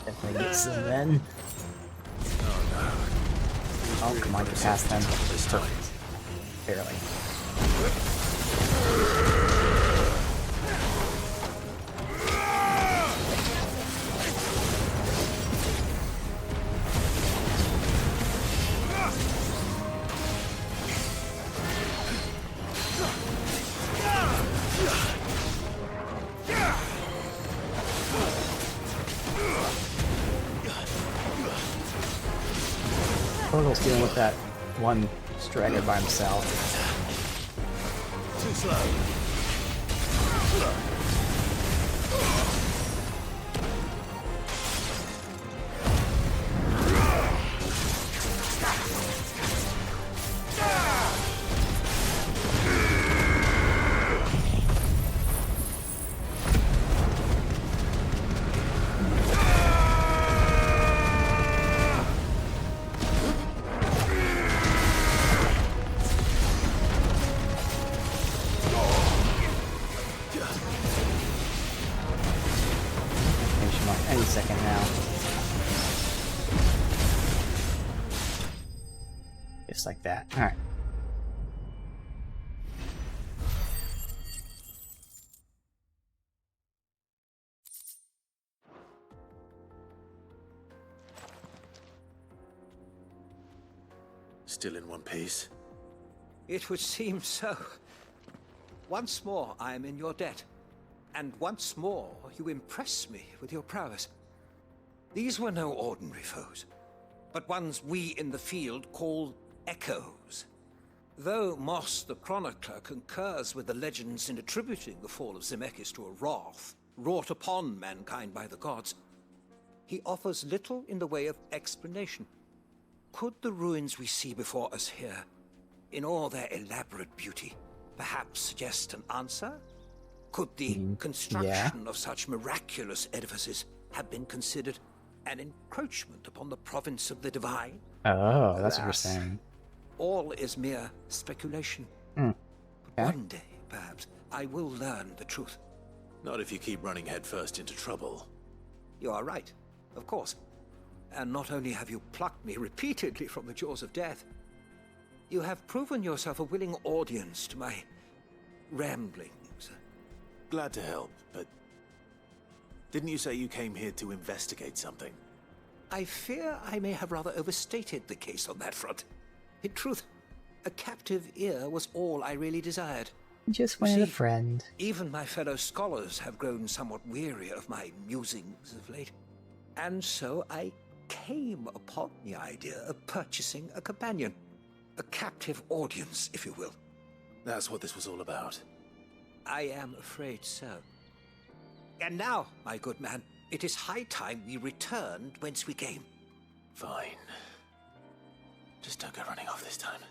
Definitely get some then. Oh, come on, get past them. Perfect. Barely. Portal's dealing with that one strider by himself. Too slow. Any second now. Just like that. Alright. Still in one piece. It would seem so. Once more I am in your debt, and once more you impress me with your prowess. These were no ordinary foes, but ones we in the field call echoes. Though Moss the Chronicler concurs with the legends in attributing the fall of Zemeckis to a wrath wrought upon mankind by the gods, he offers little in the way of explanation. Could the ruins we see before us here, in all their elaborate beauty, perhaps suggest an answer? Could the construction of such miraculous edifices have been considered an encroachment upon the province of the divine? Oh, that's what you're Alas, saying. all is mere speculation. Okay. One day, perhaps, I will learn the truth. Not if you keep running headfirst into trouble. You are right, of course. And not only have you plucked me repeatedly from the jaws of death, you have proven yourself a willing audience to my ramblings. Glad to help, but didn't you say you came here to investigate something? I fear I may have rather overstated the case on that front. In truth, a captive ear was all I really desired. Just wanted a friend. Even my fellow scholars have grown somewhat weary of my musings of late. And so I came upon the idea of purchasing a companion. A captive audience, if you will. That's what this was all about. I am afraid so. And now, my good man, it is high time we returned whence we came. Fine. Just don't go running off this time.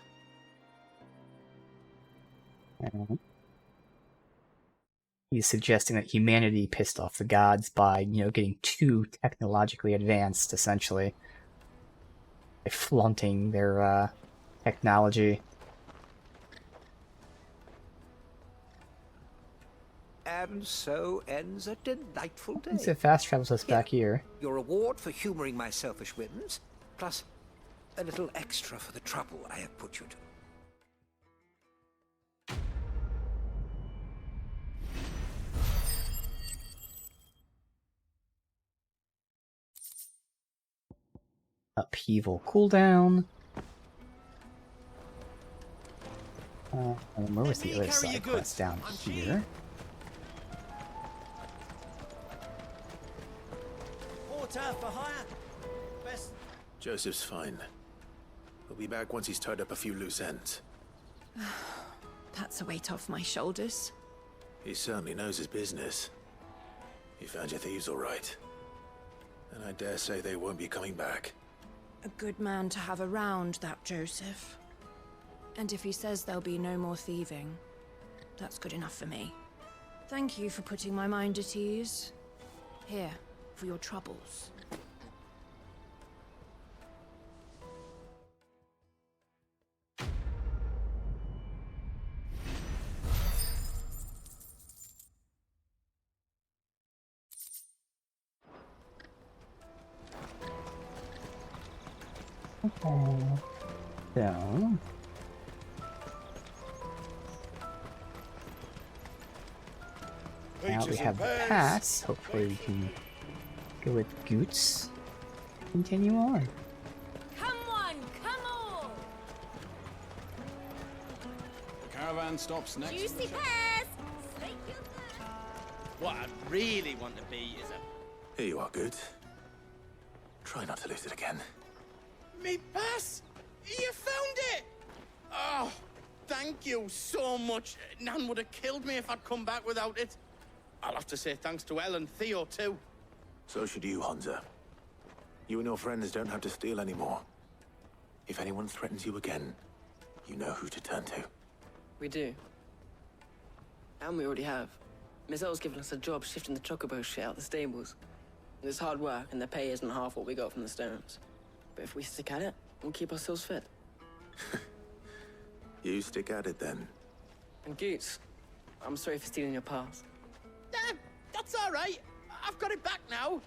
He's suggesting that humanity pissed off the gods by, getting too technologically advanced, essentially. By flaunting their technology. And so ends a delightful day. It's a fast travels us back here. Your reward for humoring my selfish whims, plus a little extra for the trouble I have put you to. Upheaval cooldown. Where was the other side quest? Down here. Water for hire. Best. Joseph's fine. He'll be back once he's tied up a few loose ends. That's a weight off my shoulders. He certainly knows his business. He found your thieves all right. And I dare say they won't be coming back. A good man to have around, that Joseph. And if he says there'll be no more thieving, that's good enough for me. Thank you for putting my mind at ease. Here, for your troubles. Okay. So. Now we have the pass. Hopefully we can go with Goots. Continue on. Come on, come on! The caravan stops next. Juicy pears! What I really want to be is a... Here you are, Good. Try not to lose it again. Me pass! You found it! Oh, thank you so much. Nan would have killed me if I'd come back without it. I'll have to say thanks to Elle and Theo, too. So should you, Hansa. You and your friends don't have to steal anymore. If anyone threatens you again, you know who to turn to. We do. And we already have. Miss Elle's given us a job shifting the chocobo shit out the stables. It's hard work, and the pay isn't half what we got from the stones. But if we stick at it, we'll keep ourselves fit. You stick at it, then. And Goots, I'm sorry for stealing your pass. That's all right. I've got it back now.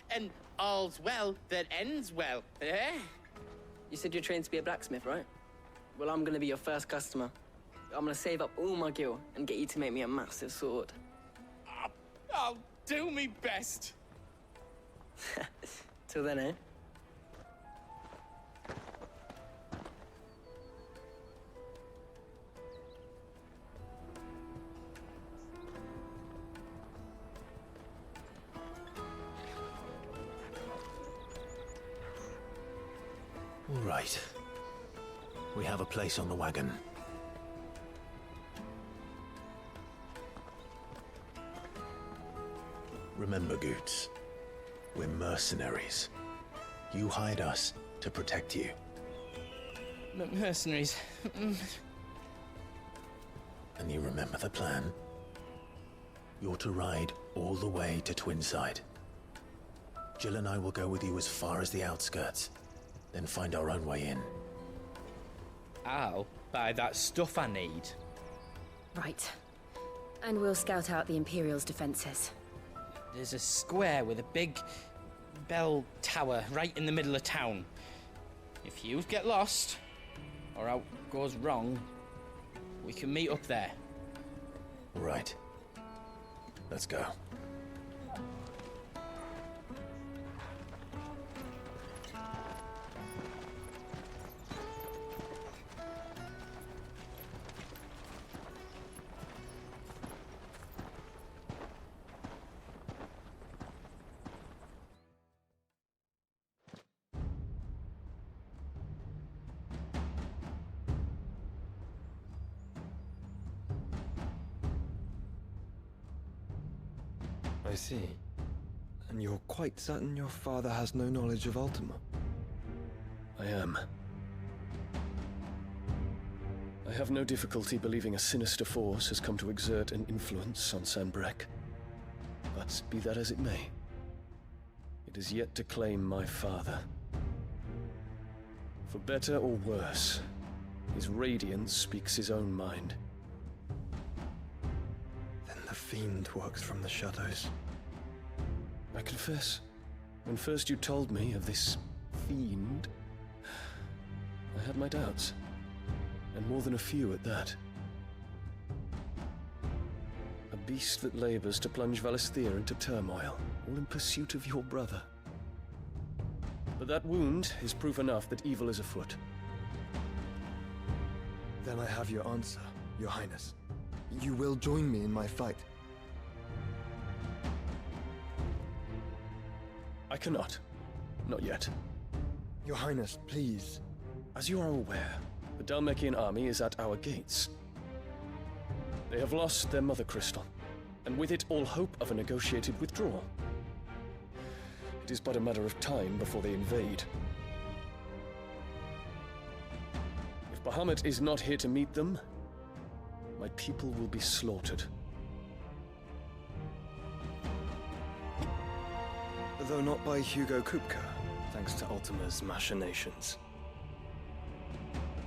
And all's well that ends well, eh? You said you're trained to be a blacksmith, right? Well, I'm gonna be your first customer. I'm gonna save up all my gil and get you to make me a massive sword. I'll do me best. Till then, eh? All right. We have a place on the wagon. Remember, Goots, we're mercenaries. You hired us to protect you. Mercenaries. And you remember the plan? You're to ride all the way to Twinside. Jill and I will go with you as far as the outskirts, then find our own way in. I'll buy that stuff I need. Right. And we'll scout out the Imperial's defenses. There's a square with a big bell tower right in the middle of town. If you get lost, or out goes wrong, we can meet up there. Right. Let's go. I see. And you're quite certain your father has no knowledge of Ultima? I am. I have no difficulty believing a sinister force has come to exert an influence on Sanbreque. But be that as it may, it is yet to claim my father. For better or worse, his radiance speaks his own mind. Then the fiend works from the shadows. I confess, when first you told me of this fiend, I had my doubts, and more than a few at that. A beast that labors to plunge Valisthea into turmoil, all in pursuit of your brother. But that wound is proof enough that evil is afoot. Then I have your answer, Your Highness. You will join me in my fight. I cannot. Not yet. Your Highness, please. As you are aware, the Dhalmekian army is at our gates. They have lost their mother crystal, and with it all hope of a negotiated withdrawal. It is but a matter of time before they invade. If Bahamut is not here to meet them, my people will be slaughtered. Though not by Hugo Kupka, thanks to Ultima's machinations.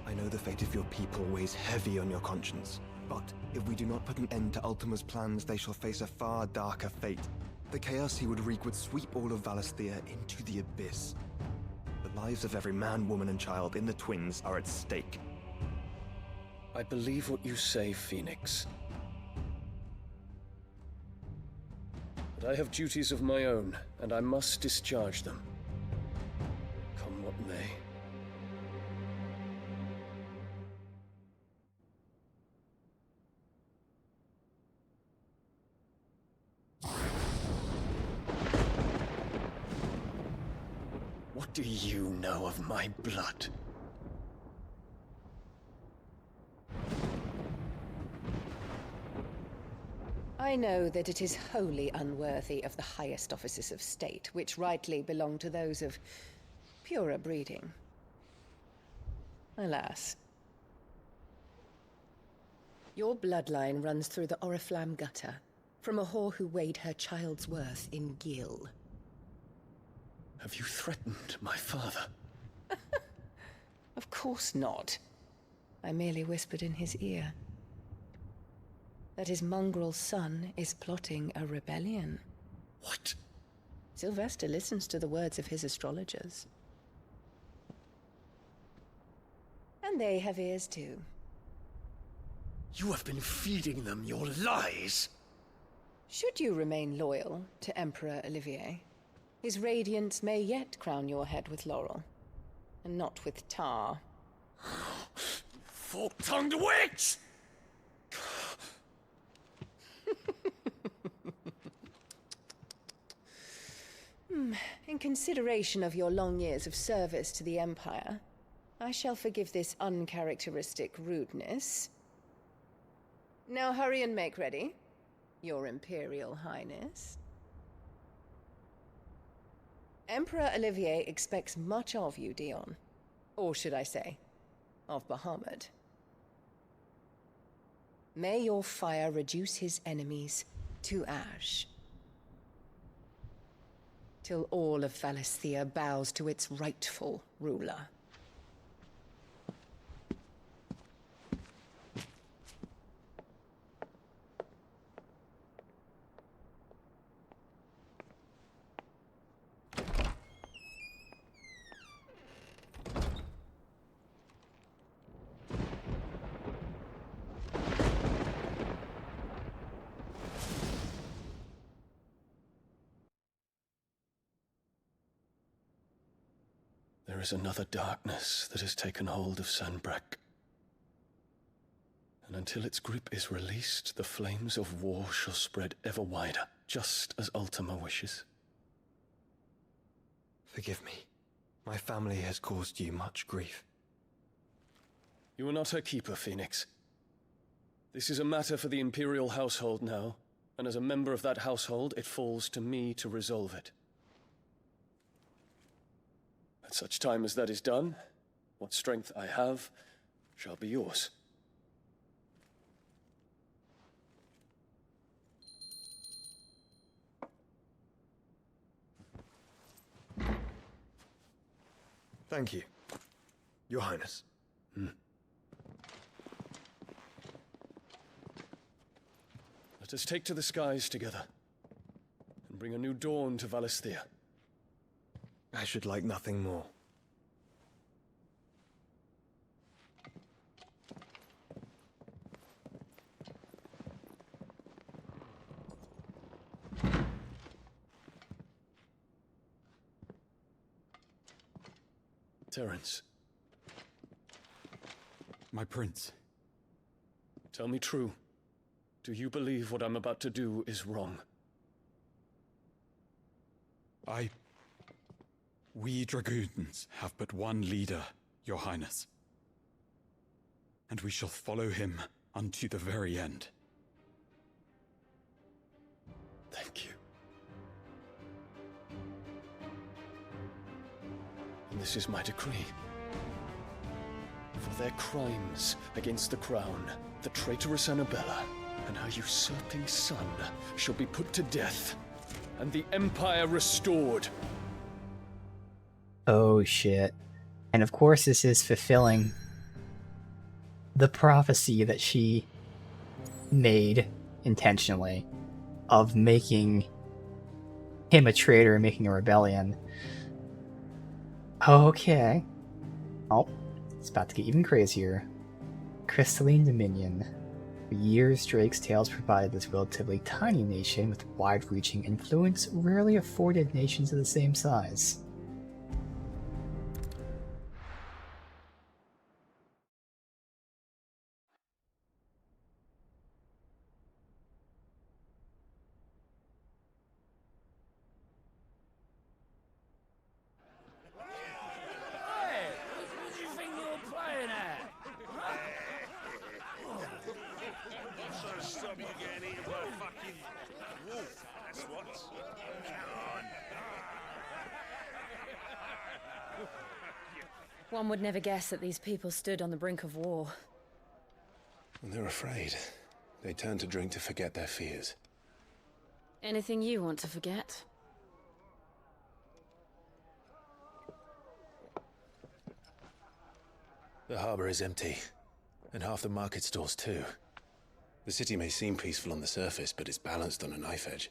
I know the fate of your people weighs heavy on your conscience, but if we do not put an end to Ultima's plans, they shall face a far darker fate. The chaos he would wreak would sweep all of Valisthea into the abyss. The lives of every man, woman, and child in the Twins are at stake. I believe what you say, Phoenix. But I have duties of my own, and I must discharge them. Come what may. What do you know of my blood? I know that it is wholly unworthy of the highest offices of state, which rightly belong to those of purer breeding. Alas. Your bloodline runs through the Oriflamme gutter, from a whore who weighed her child's worth in gil. Have you threatened my father? Of course not. I merely whispered in his ear that his mongrel son is plotting a rebellion. What? Sylvester listens to the words of his astrologers. And they have ears too. You have been feeding them your lies! Should you remain loyal to Emperor Olivier, his radiance may yet crown your head with laurel, and not with tar. Fork-tongued witch! In consideration of your long years of service to the Empire, I shall forgive this uncharacteristic rudeness. Now hurry and make ready, Your Imperial Highness. Emperor Olivier expects much of you, Dion. Or should I say, of Bahamut. May your fire reduce his enemies to ash, till all of Valisthea bows to its rightful ruler. There is another darkness that has taken hold of Sanbreque. And until its grip is released, the flames of war shall spread ever wider, just as Ultima wishes. Forgive me. My family has caused you much grief. You are not her keeper, Phoenix. This is a matter for the Imperial household now, and as a member of that household, it falls to me to resolve it. At such time as that is done, what strength I have shall be yours. Thank you, Your Highness. Let us take to the skies together, and bring a new dawn to Valisthea. I should like nothing more. Terence. My prince. Tell me true. Do you believe what I'm about to do is wrong? We dragoons have but one leader, Your Highness. And we shall follow him unto the very end. Thank you. And this is my decree. For their crimes against the crown, the traitorous Annabella and her usurping son shall be put to death, and the Empire restored. Oh shit. And of course this is fulfilling the prophecy that she made intentionally of making him a traitor and making a rebellion. Okay. Oh, it's about to get even crazier. Crystalline Dominion. For years, Drake's Tales provided this relatively tiny nation with wide-reaching influence rarely afforded nations of the same size. One would never guess that these people stood on the brink of war. And they're afraid. They turn to drink to forget their fears. Anything you want to forget? The harbor is empty, and half the market stalls too. The city may seem peaceful on the surface, but it's balanced on a knife edge.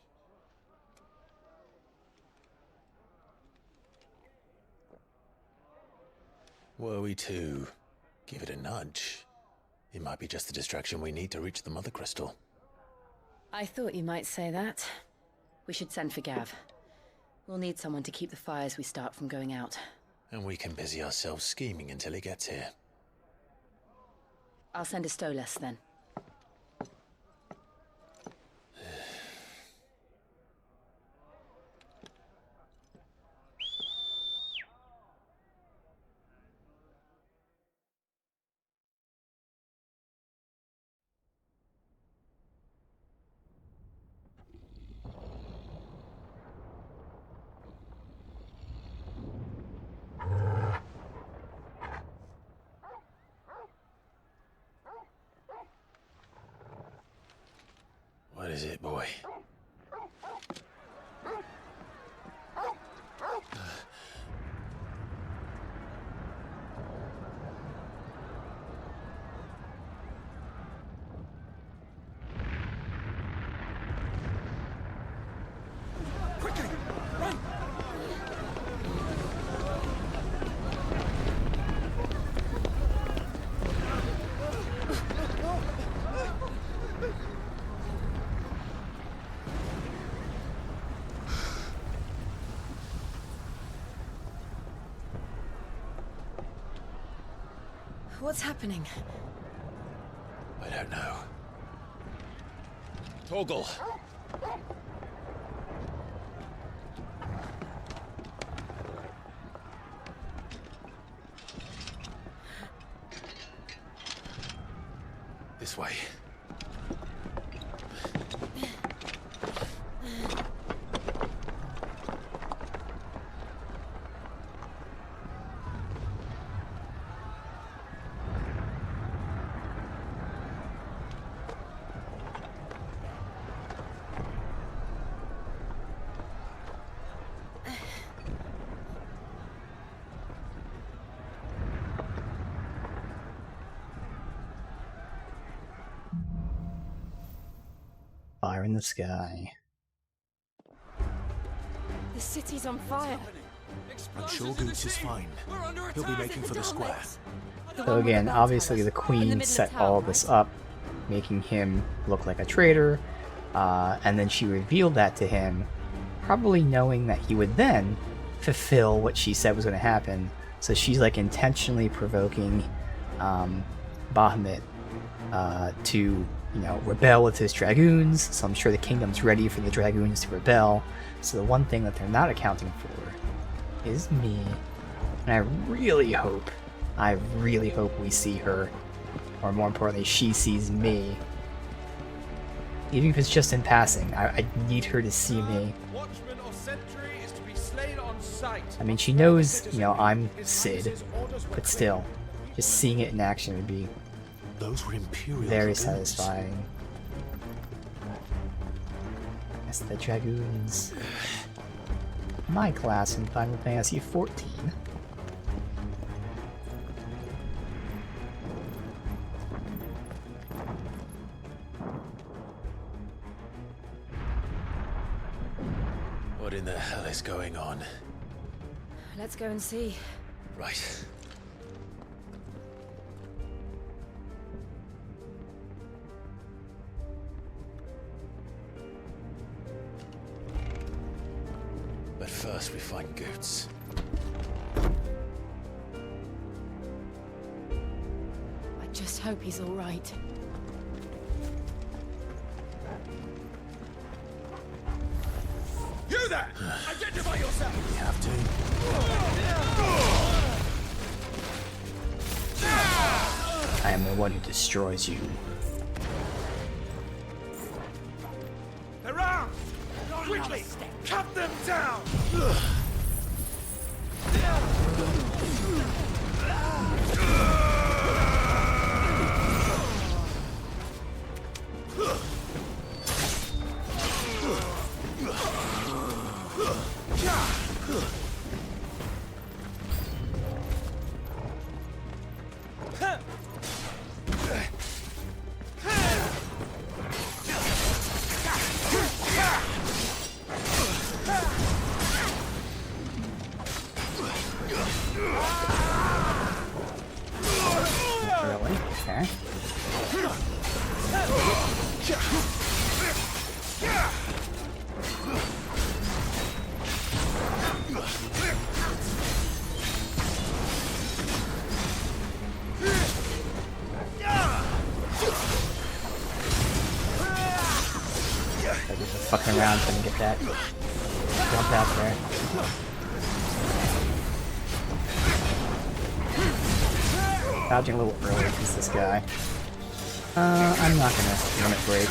Were we to give it a nudge, it might be just the distraction we need to reach the Mother Crystal. I thought you might say that. We should send for Gav. We'll need someone to keep the fires we start from going out. And we can busy ourselves scheming until he gets here. I'll send a Stolas then. is it, boy? What's happening? I don't know. Torgal! This way. Fire in the sky. The city's on fire. I'm sure Goots is fine. He'll be making for the square. So again, obviously the queen set all of this up, making him look like a traitor, and then she revealed that to him, probably knowing that he would then fulfill what she said was going to happen. So she's like intentionally provoking Bahamut to, you know, rebel with his dragoons. So I'm sure the kingdom's ready for the dragoons to rebel. So the one thing that they're not accounting for is me. And I really hope we see her, or more importantly, she sees me. Even if it's just in passing, I need her to see me. Watchman or sentry is to be slain on sight. I mean, she knows, you know, I'm Cid, but still, just seeing it in action would be Those were Imperial very dragoons. satisfying. That's the dragoons. My class in Final Fantasy XIV. What in the hell is going on? Let's go and see. Right. But first we find Goots. I just hope he's all right. You there! Identify yourself! We have to. I am the one who destroys you. They're armed! Quickly! Cut them down! Really? Okay. They're just fucking around trying to get that jump out there. Dodging a little early against this guy. I'm not gonna limit break.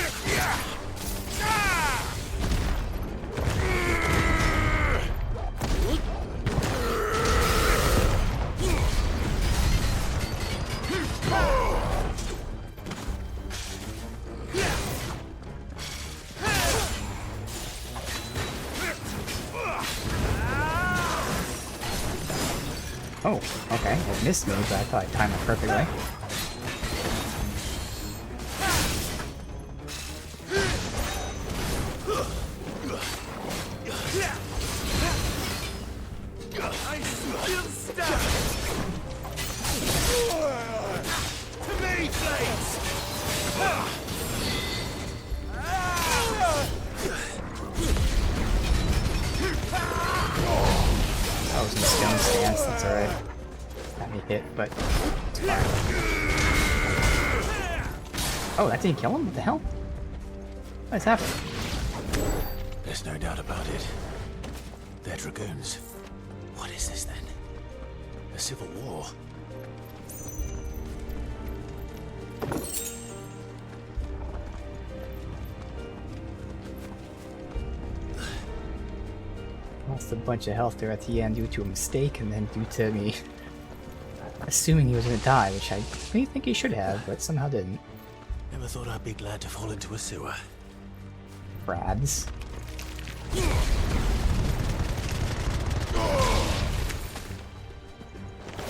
Oh, okay. It missed me, but I thought I timed it perfectly. I still stand. To me, Blades! I was in stone stance, that's alright. Got me hit, but it's fine. Oh, that didn't kill him? What the hell? What is happening? There's no doubt about it. They're dragoons. What is this then? A civil war? Lost a bunch of health there at the end due to a mistake and then due to me assuming he was gonna die, which I really think he should have, but somehow didn't. Never thought I'd be glad to fall into a sewer. Brads.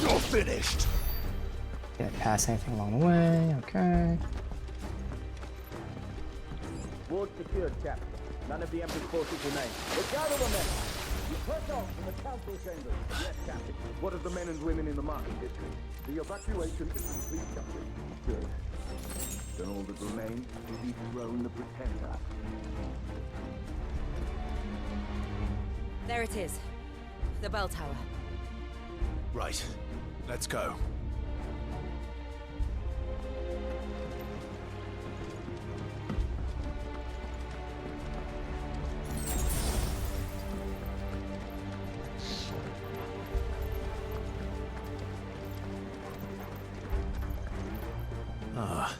You're finished! Didn't pass anything along the way, okay. Ward secured, Captain. None of the Emperor's forces remain. But gather the men! You press on from the council chambers. Yes, Captain. What of the men and women in the market district? The evacuation is complete, Captain. Good. Then all that remains will dethrone the Pretender. There it is. The bell tower. Right. Let's go. Ah,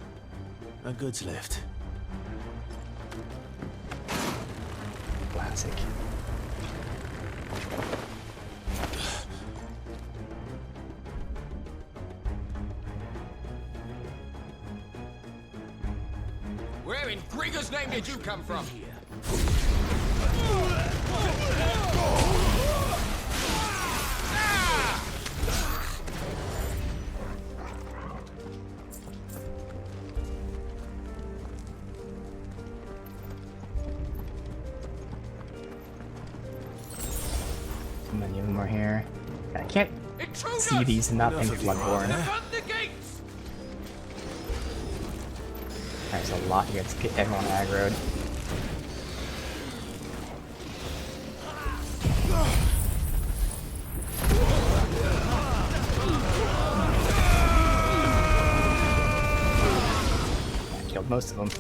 a goods lift. Classic. Where in Grigger's name did you come from? Too many of them are here. I can't see these and not think Bloodborne. There's a lot here to get everyone aggroed. I killed most of them.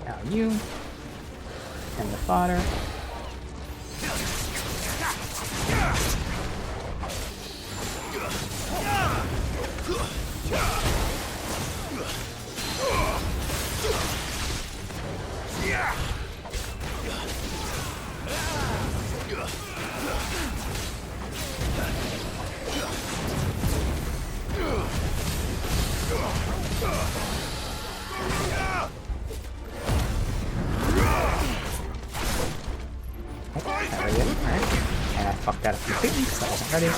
Now you and the fodder. And I fucked that up completely because I wasn't ready.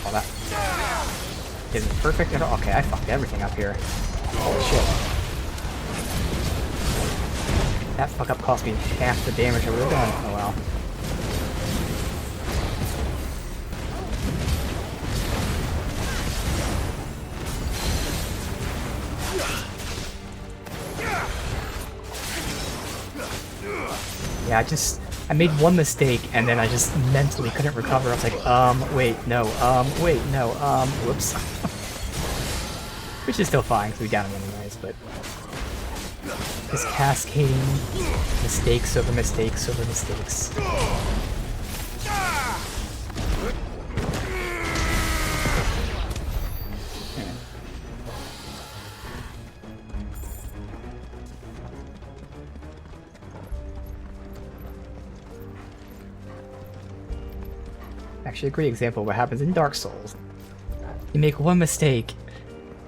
All that isn't perfect at all. Okay, I fucked everything up here. Holy shit. That fuck up cost me half the damage I would have done. Oh well. Yeah, I made one mistake and then I just mentally couldn't recover. I was like, wait, no, whoops. Which is still fine because we downed him anyways, but just cascading mistakes over mistakes over mistakes. actually a great example of what happens in Dark Souls. You make one mistake,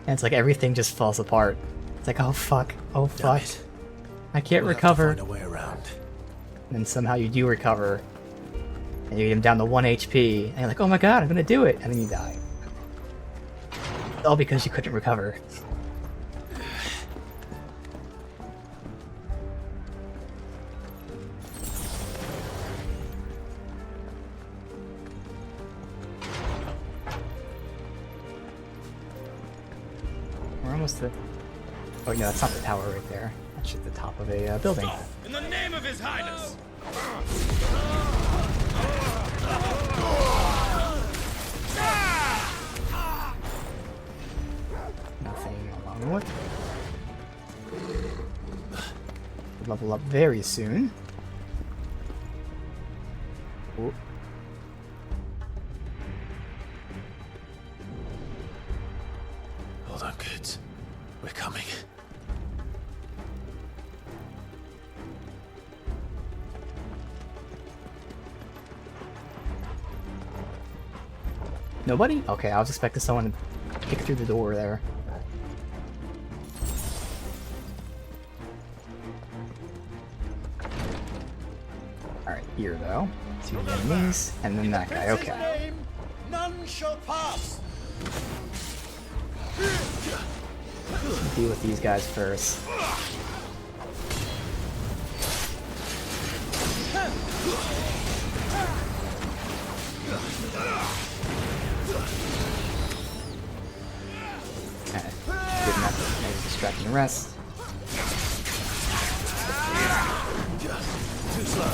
and it's like everything just falls apart. It's like, oh fuck, oh fuck. I can't recover. Have to find a way around. And then somehow you do recover, and you get him down to 1 HP, and you're like, oh my god, I'm gonna do it, and then you die. All because you couldn't recover. We're almost the... Oh, no, that's not the tower right there. That's just the top of a building. In the name of His Highness! Nothing along with. Level up very soon. Ooh. Hold on, kids. We're coming. Nobody? Okay, I was expecting someone to kick through the door there. Alright, here though. 2 enemies, and then that guy, okay. None shall pass. Deal with these guys first. Okay, good enough. Maybe distracting the rest. Too slow.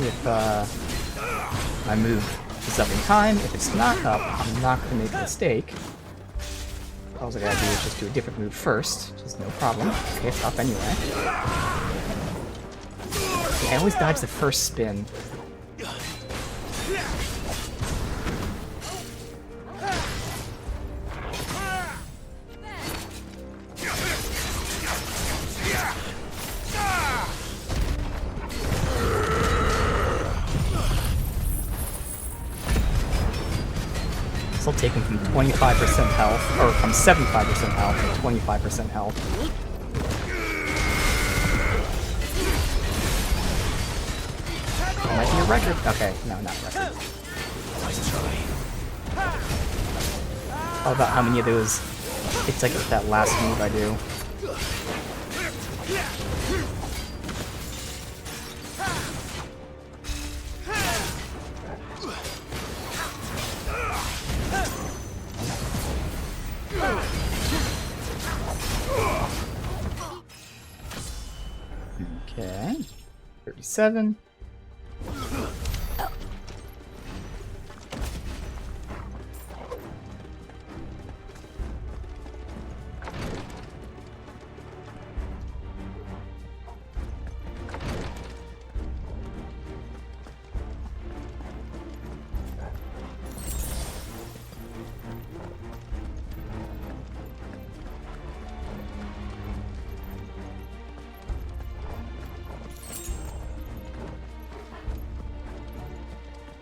If my move is up in time, if it's not up, I'm not going to make a mistake. All I gotta do is just do a different move first, which is no problem. Okay, it's up anyway. I always dodge the first spin. Still taken from 25% health, or from 75% health to 25% health. That might be a record. Okay, no, not a record. All about how many of those it's like that last move I do. Okay, 37.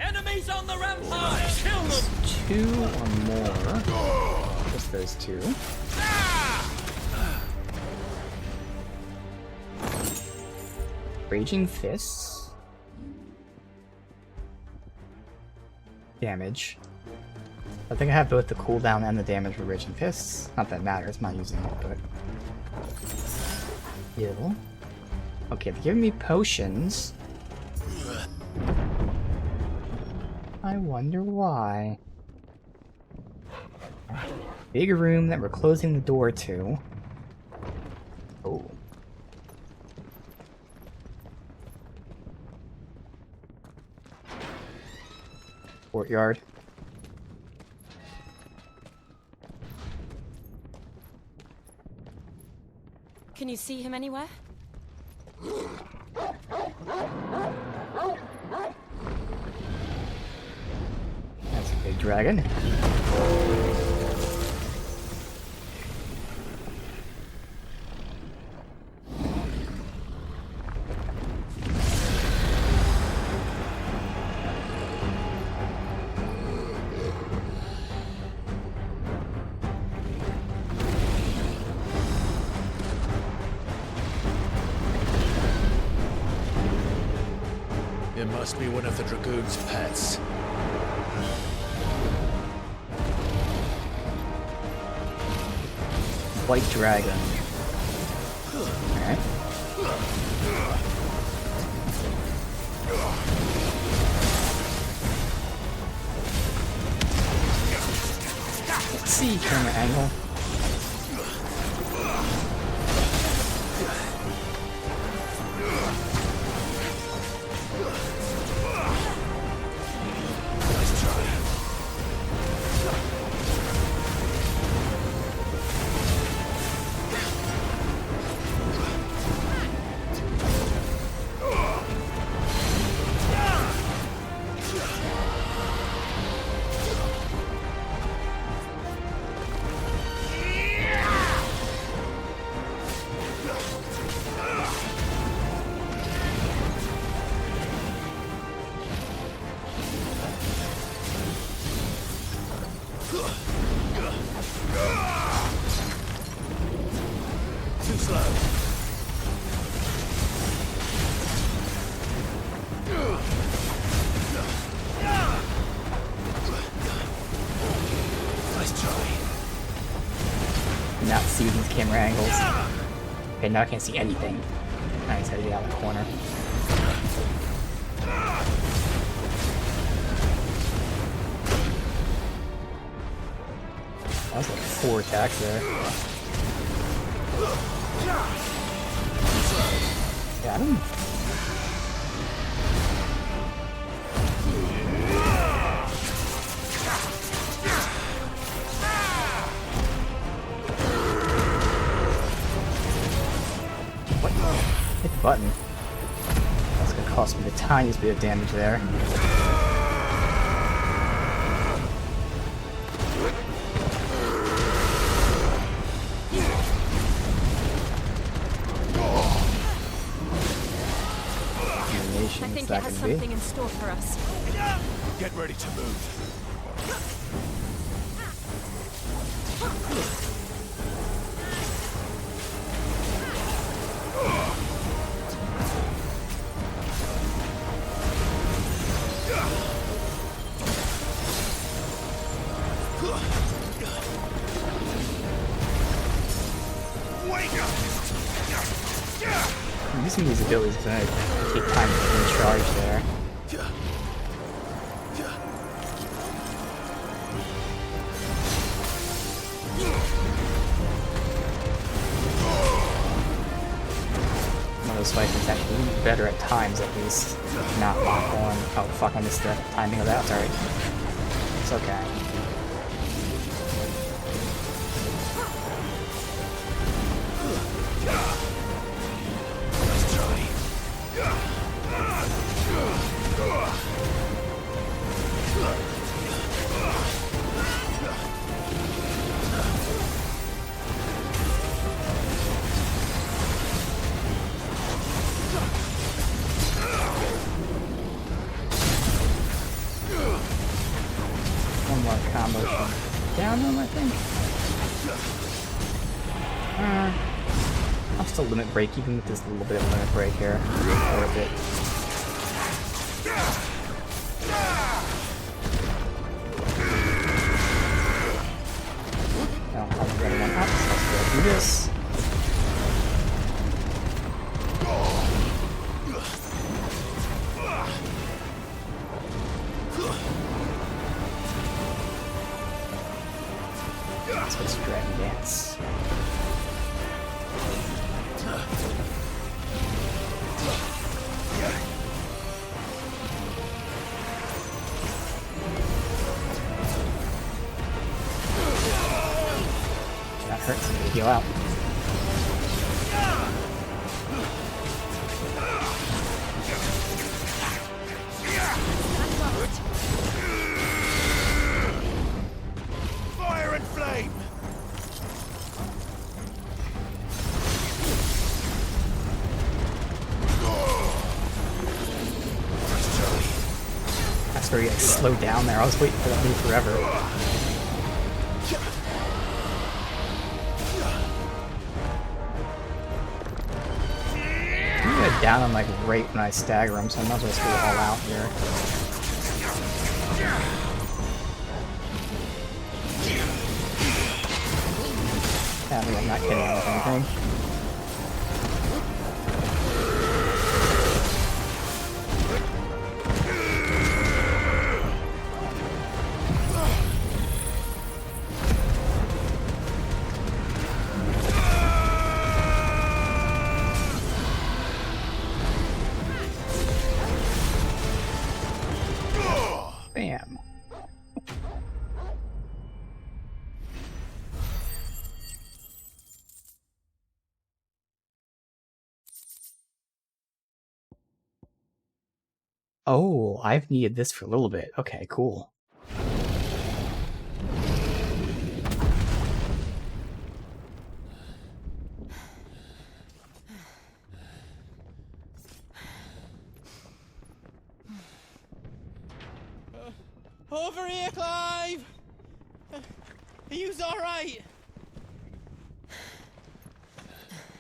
Enemies on the rampart! Kill them! 2 or more. Just those 2. Raging Fists. Damage. I think I have both the cooldown and the damage for Raging Fists. Not that it matters, I'm not using it, but... Heal. Okay, they're giving me potions. I wonder why. Big room that we're closing the door to. Oh. Courtyard. Can you see him anywhere? Big dragon. It must be one of the Dragoon's pets. White dragon. Alright. Let's see, camera angle. Too slow. Nice try. Not see these camera angles. Okay, now I can't see anything. I just had to get out of the corner. That was like 4 attacks there. Got him. What? Hit the button. That's gonna cost me the tiniest bit of damage there. I think it has something in store for us. Get ready to move. Using these abilities is gonna take time to recharge there. One of those fights is actually better at times, at least. Not lock on. Oh fuck, I missed the timing of that. Sorry. It's okay. One more combo down them, I think. I'll still limit break even with this little bit of limit break here. Worth it. Now I'll have the other one up, so let's go do this. So it's Dragon Dance. That hurts him to heal out. very like, slowed down there. I was waiting for that move forever. I'm gonna get down on like right when I stagger him, so I might as well just go all out here. Sadly, I'm not getting out of anything. Bam. Oh, I've needed this for a little bit. Okay, cool. Over here, Clive! Are you alright?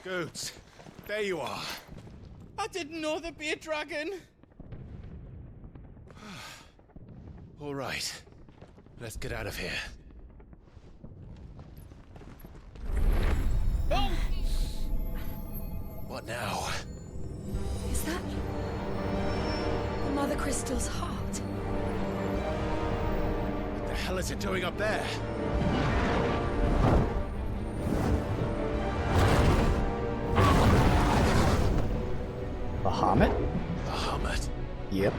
Goods, there you are. I didn't know there'd be a dragon. All right, let's get out of here. Oh! What now? Is that the Mother Crystal's heart? What the hell is it doing up there? Bahamut? Bahamut? Yep.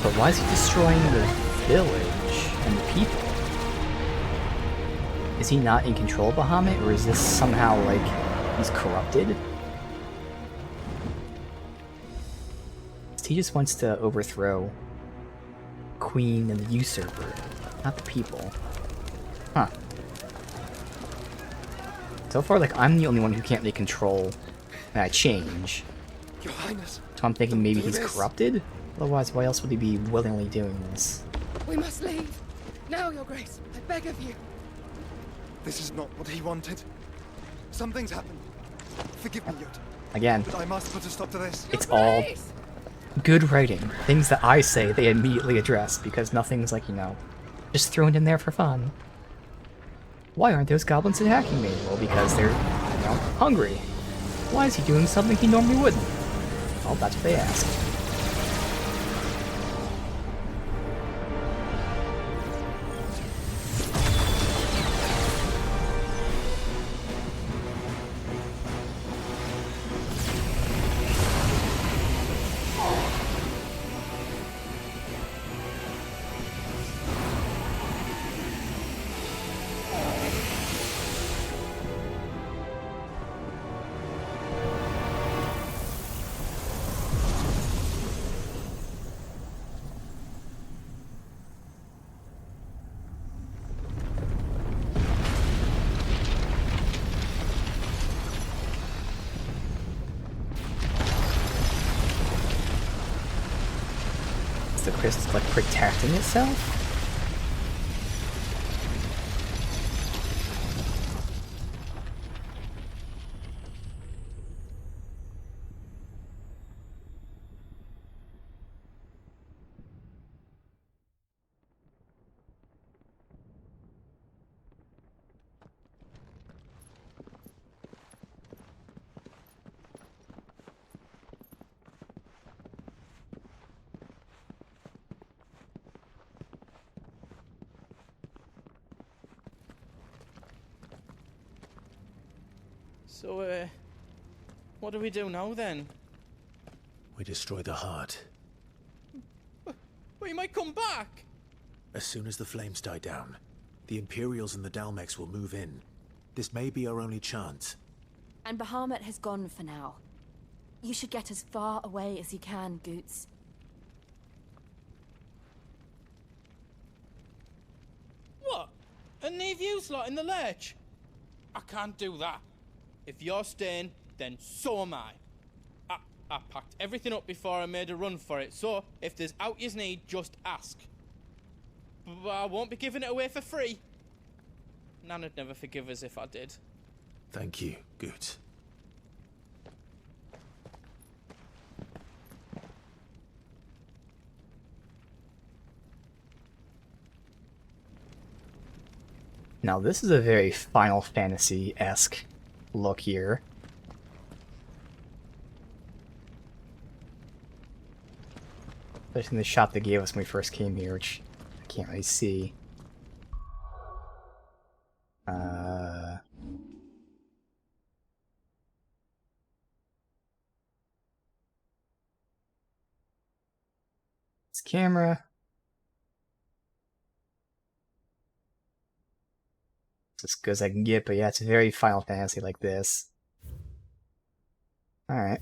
But why is he destroying the village and the people? Is he not in control of Bahamut, or is this somehow like he's corrupted? He just wants to overthrow Queen and the usurper, not the people. Huh. So far, like, I'm the only one who can't really control change. Your Highness. So I'm thinking maybe he's corrupted? Otherwise, why else would he be willingly doing this? We must leave. Now, Your Grace. I beg of you. This is not what he wanted. Something's happened. Forgive me, Yot. Again, But I must put a stop to this. it's all good writing. Things that I say, they immediately address, because nothing's like, you know, just thrown in there for fun. Why aren't those goblins attacking me? Well, because they're, you know, hungry. Why is he doing something he normally wouldn't? Well, that's what they ask. Is the crystal like protecting itself? So, what do we do now then? We destroy the heart. Well, he might come back. As soon as the flames die down, the Imperials and the Dalmex will move in. This may be our only chance. And Bahamut has gone for now. You should get as far away as you can, Goots. What? And leave you lot in the lurch? I can't do that. If you're staying, then so am I. I packed everything up before I made a run for it, so if there's out yous need, just ask. But I won't be giving it away for free. Nana'd never forgive us if I did. Thank you, Goots. Now this is a very Final Fantasy-esque look here. Especially in the shot they gave us when we first came here, which I can't really see. This camera. It's as good as I can get, but yeah, it's very Final Fantasy like this. Alright.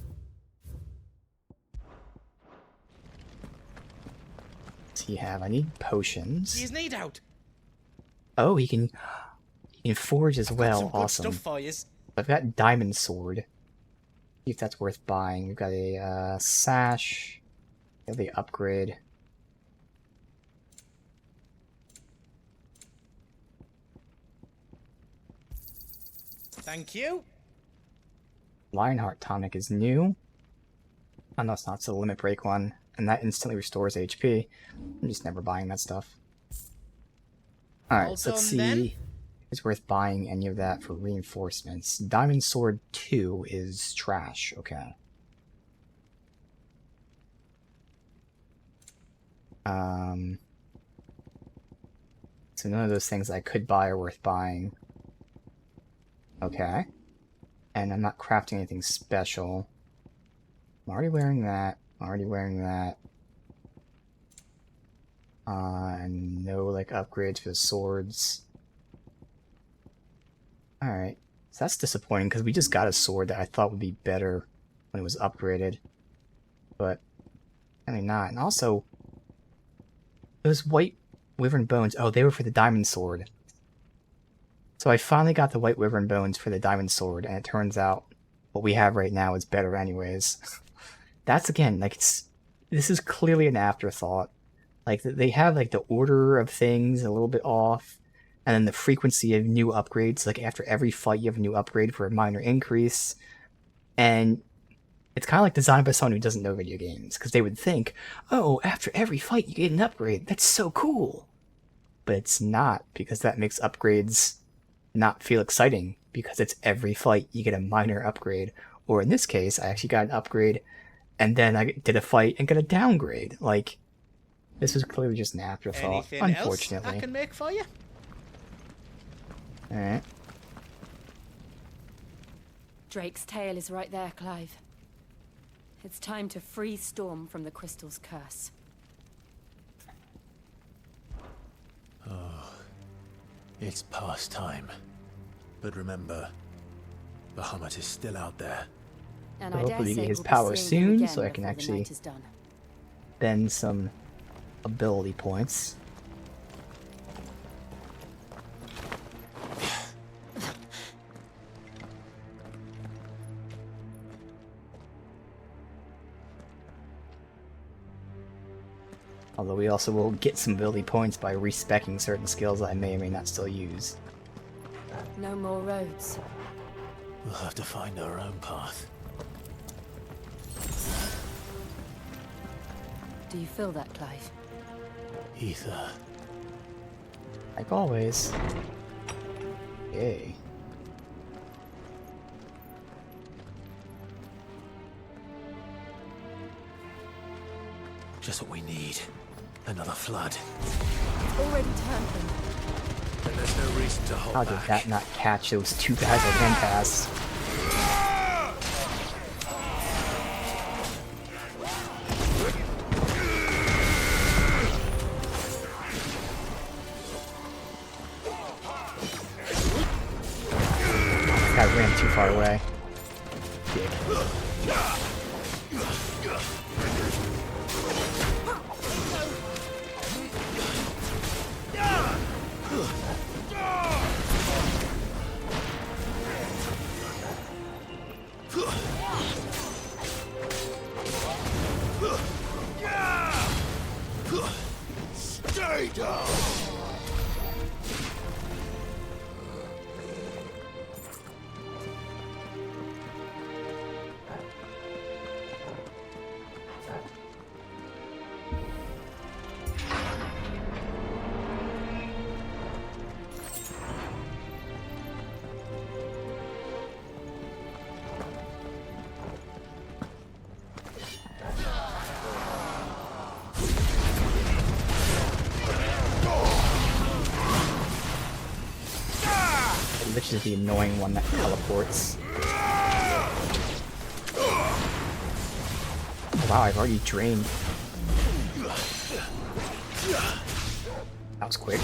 What do you have? I need potions. He's need out. Oh, he can forge as well. Some good Awesome. stuff for yous. I've got diamond sword. See if that's worth buying. We've got a sash. The upgrade. Thank you. Lionheart tonic is new. Oh no, it's not. It's a limit break one, and that instantly restores HP. I'm just never buying that stuff. Alright, so let's see if it's worth buying any of that for reinforcements. Diamond Sword 2 is trash. Okay. So none of those things I could buy are worth buying. Okay. And I'm not crafting anything special. I'm already wearing that. I'm already wearing that. And no, like, upgrades for the swords. Alright. So that's disappointing, because we just got a sword that I thought would be better when it was upgraded. But, I mean, not. And also, those white wyvern bones, oh, they were for the diamond sword. So I finally got the white wyvern bones for the diamond sword, and it turns out what we have right now is better anyways. That's, again, like, this is clearly an afterthought. Like, they have, like, the order of things a little bit off, and then the frequency of new upgrades. Like, after every fight, you have a new upgrade for a minor increase. And it's kind of like designed by someone who doesn't know video games, because they would think, oh, after every fight, you get an upgrade. That's so cool. But it's not, because that makes upgrades not feel exciting, because it's every fight you get a minor upgrade. Or in this case, I actually got an upgrade, and then I did a fight and got a downgrade. Like, this was clearly just an afterthought, Anything unfortunately. else I can make for you? Alright. Drake's tail is right there, Clive. It's time to free Storm from the crystal's curse. Oh, it's past time. But remember, Bahamut is still out there. And So I dare hopefully say get his we'll be power seeing him soon, again so I can before the actually night is done. bend some ability points. Although we also will get some ability points by respecking certain skills I may or may not still use. No more roads. We'll have to find our own path. Do you feel that, Clive? Ether. Like always. Yay. Just what we need. Another flood. It's already turned them. And there's no reason to hold How did that not catch those two guys at impasse? far away. Dick. Stay down! Lich is the annoying one that teleports. Oh, wow, I've already drained. That was quick.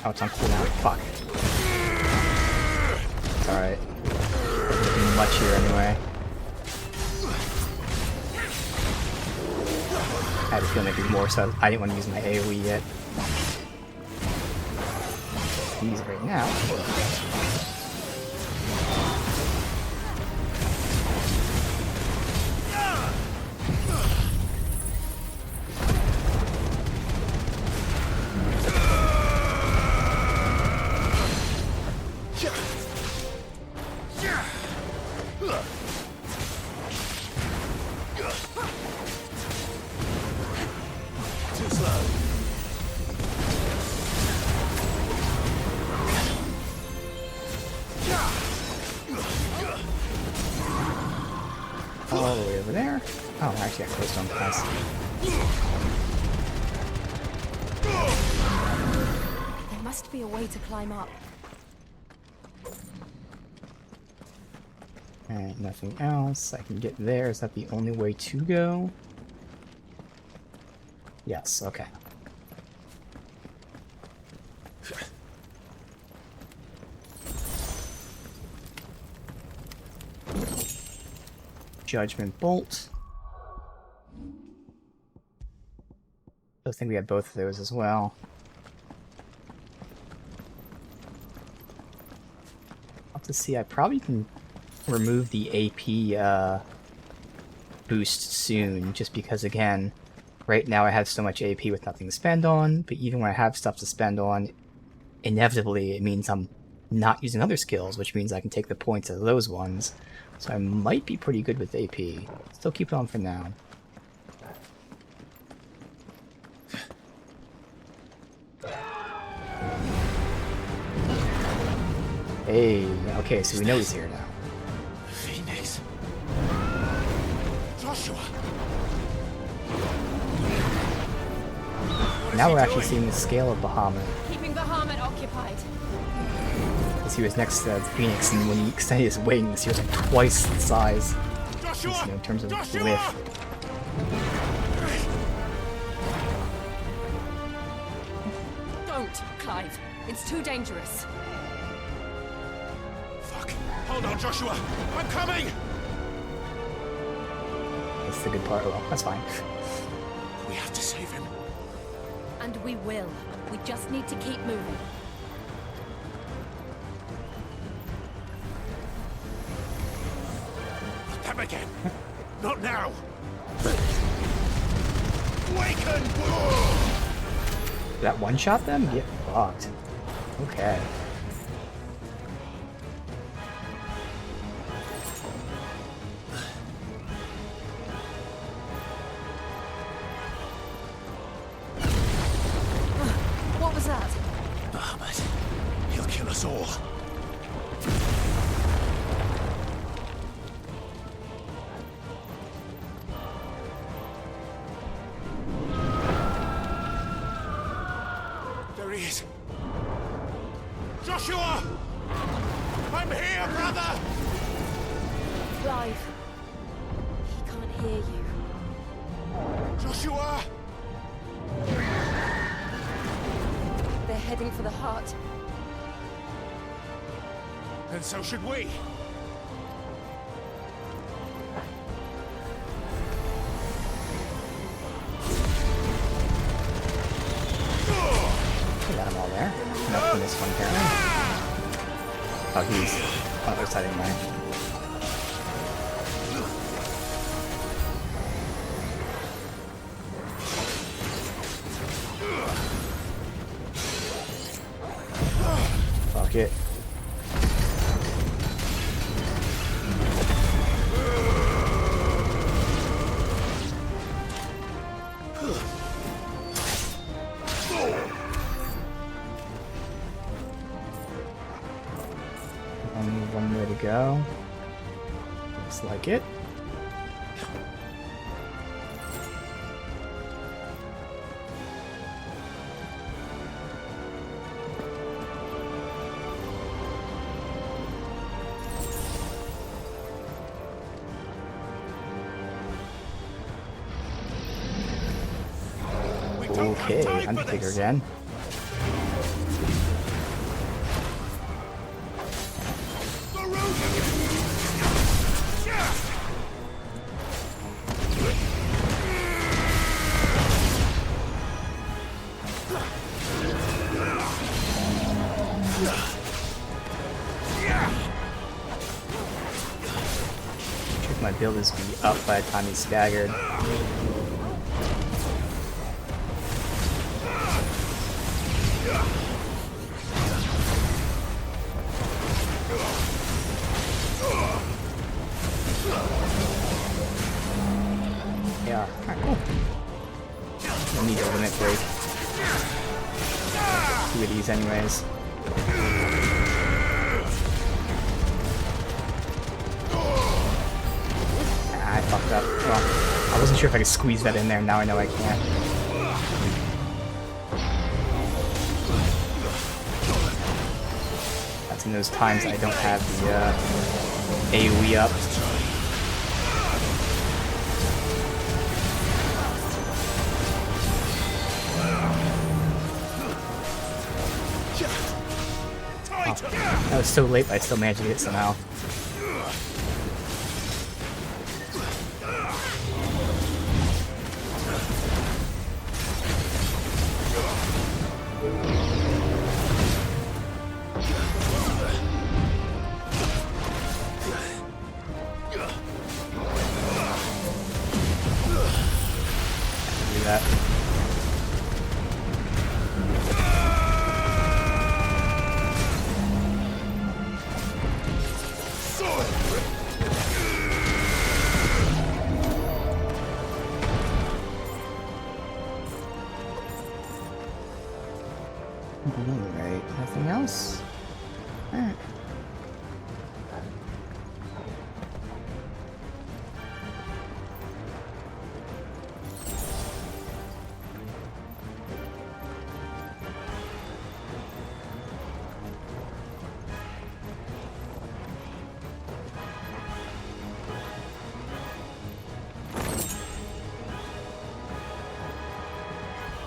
Oh, it's on cooldown. Fuck. It's alright. Doesn't do much here anyway. I had a feeling there'd be more, so I didn't want to use my AoE yet. Use it right now. All the way over there. Oh, I actually got close on pass. There must be a way to climb up. And nothing else. I can get there. Is that the only way to go? Yes, okay. Judgment Bolt. I think we had both of those as well. I'll have to see. I probably can remove the AP boost soon, just because, again, right now I have so much AP with nothing to spend on, but even when I have stuff to spend on, inevitably it means I'm not using other skills, which means I can take the points of those ones. So I might be pretty good with AP. Still keep it on for now. Hey, okay, so we know he's here now. Phoenix. Joshua. Now we're actually seeing the scale of Bahamut. Keeping Bahamut occupied. Because he was next to Phoenix, and when he extended his wings, he was like twice the size. Joshua! You know, in terms of Joshua! width. Don't, Clive. It's too dangerous. Fuck. Hold on, Joshua. I'm coming! That's the good part. Well, that's fine. We have to save him. And we will. We just need to keep moving. Them again. Not now. Waken! That one-shot them? Get fucked. Okay. What was that? Bahamut. He'll kill us all. There he is. Joshua! I'm here, brother! Clive. He can't hear you. Joshua! They're heading for the heart. And so should we. We got them all there. Nope, this one apparently. Oh, he's on the other side anyway. Fuck it. One way to go. Looks like it. Okay, Undertaker again. Should my build is be up by the time he's staggered. Yeah, alright, cool. Don't need a limit break. 2 of these anyways. Ah, I fucked up. Well, I wasn't sure if I could squeeze that in there, now I know I can't. That's in those times I don't have the AoE up. Oh, that was so late, but I still managed to get it somehow. Do that. Alright, nothing else? Alright.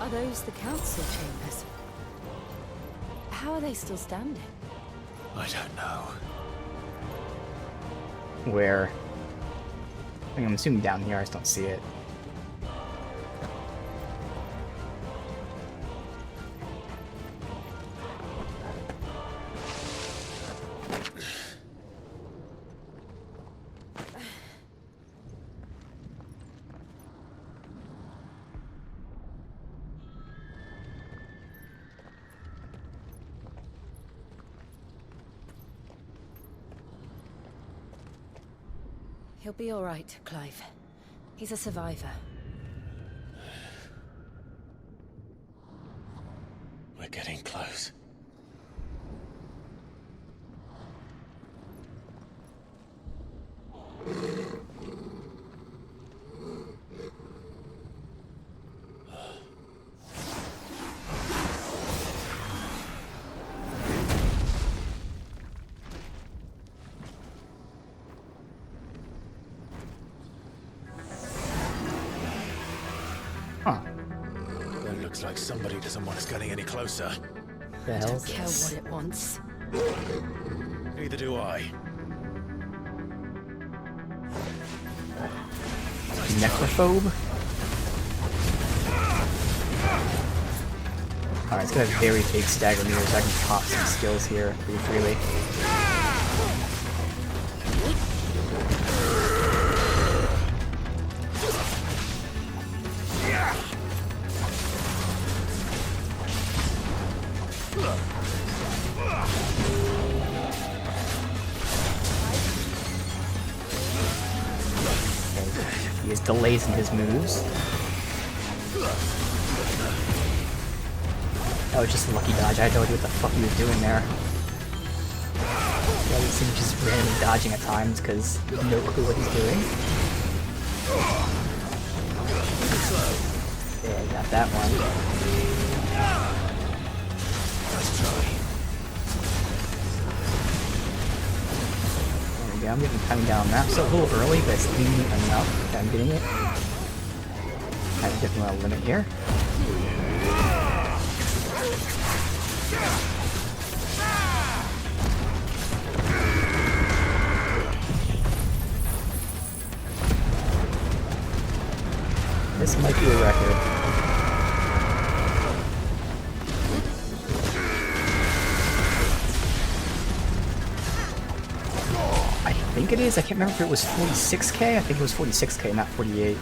Are those the council chambers? How are they still standing? I don't know. Where? I mean, I'm assuming down here, I just don't see it. He'll be all right, Clive. He's a survivor. We're getting close. Huh. That looks like somebody doesn't want us getting any closer. The hell Don't is care this? what it wants. Neither do I. Necrophobe? Alright, it's gonna have very big stagger meters. I can pop some skills here pretty freely. He has delays in his moves. That was just a lucky dodge. I had no idea what the fuck he was doing there. Yeah, he seems just randomly dodging at times because no clue what he's doing. Yeah, I got that one. Let's try. There we go. I'm getting coming down that. So a little early, but it's leaning enough that I'm getting it. Kind of definitely want to limit here. This might be a record. I think it is. I can't remember if it was 46k. I think it was 46k, not 48.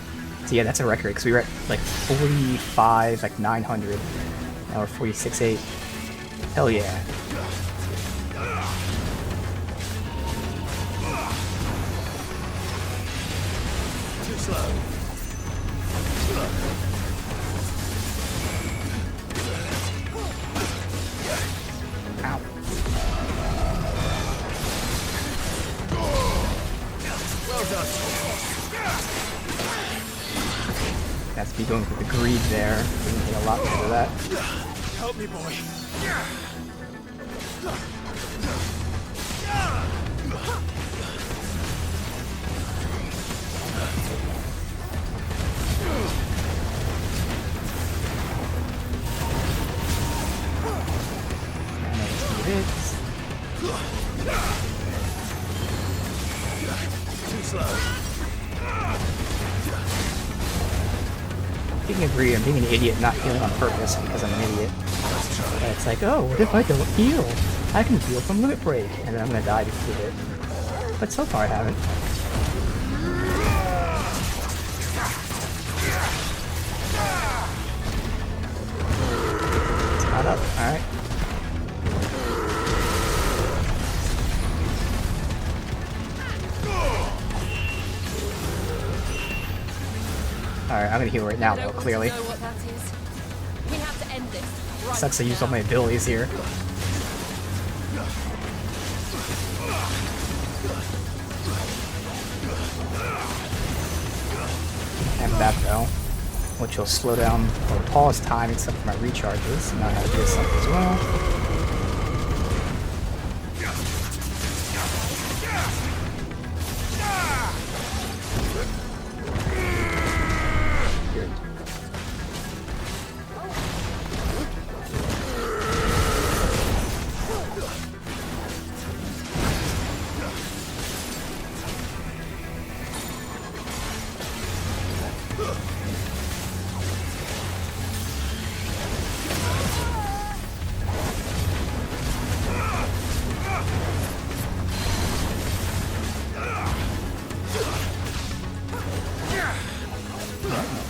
So yeah, that's a record because we were at like 45, like 900. Now we're 46.8. Hell yeah. Too slow. Ow. Well done. That's be going for the greed there. Didn't get a lot more of that. Help me, boy. Too slow. Being a greed, I'm being an idiot, not healing on purpose because I'm an idiot. But it's like, oh, what if I don't heal? I can heal from Limit Break, and then I'm gonna die because of it. But so far I haven't. It's not up, alright. Alright, I'm gonna heal right now though, clearly. We have to end this. Right Sucks I used all my abilities here. And that though, which will slow down or pause time except for my recharges. Now I have to do something as well. Good.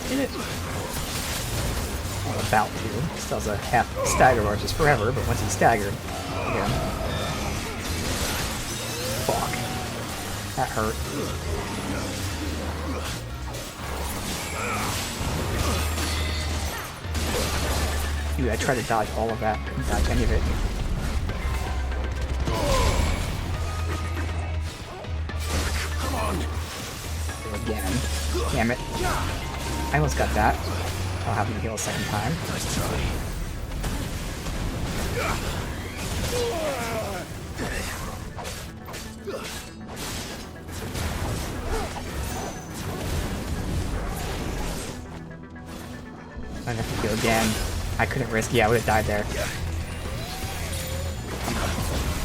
Did it? Well, about to. Still has a half stagger bar, just forever, but once he's staggered, again. Fuck. That hurt. Dude, I tried to dodge all of that. Couldn't dodge any of it. Come on. Again. Damn it. I almost got that. I'll have him heal a second time. Nice try. I'd have to go again. I couldn't risk. Yeah, I would have died there.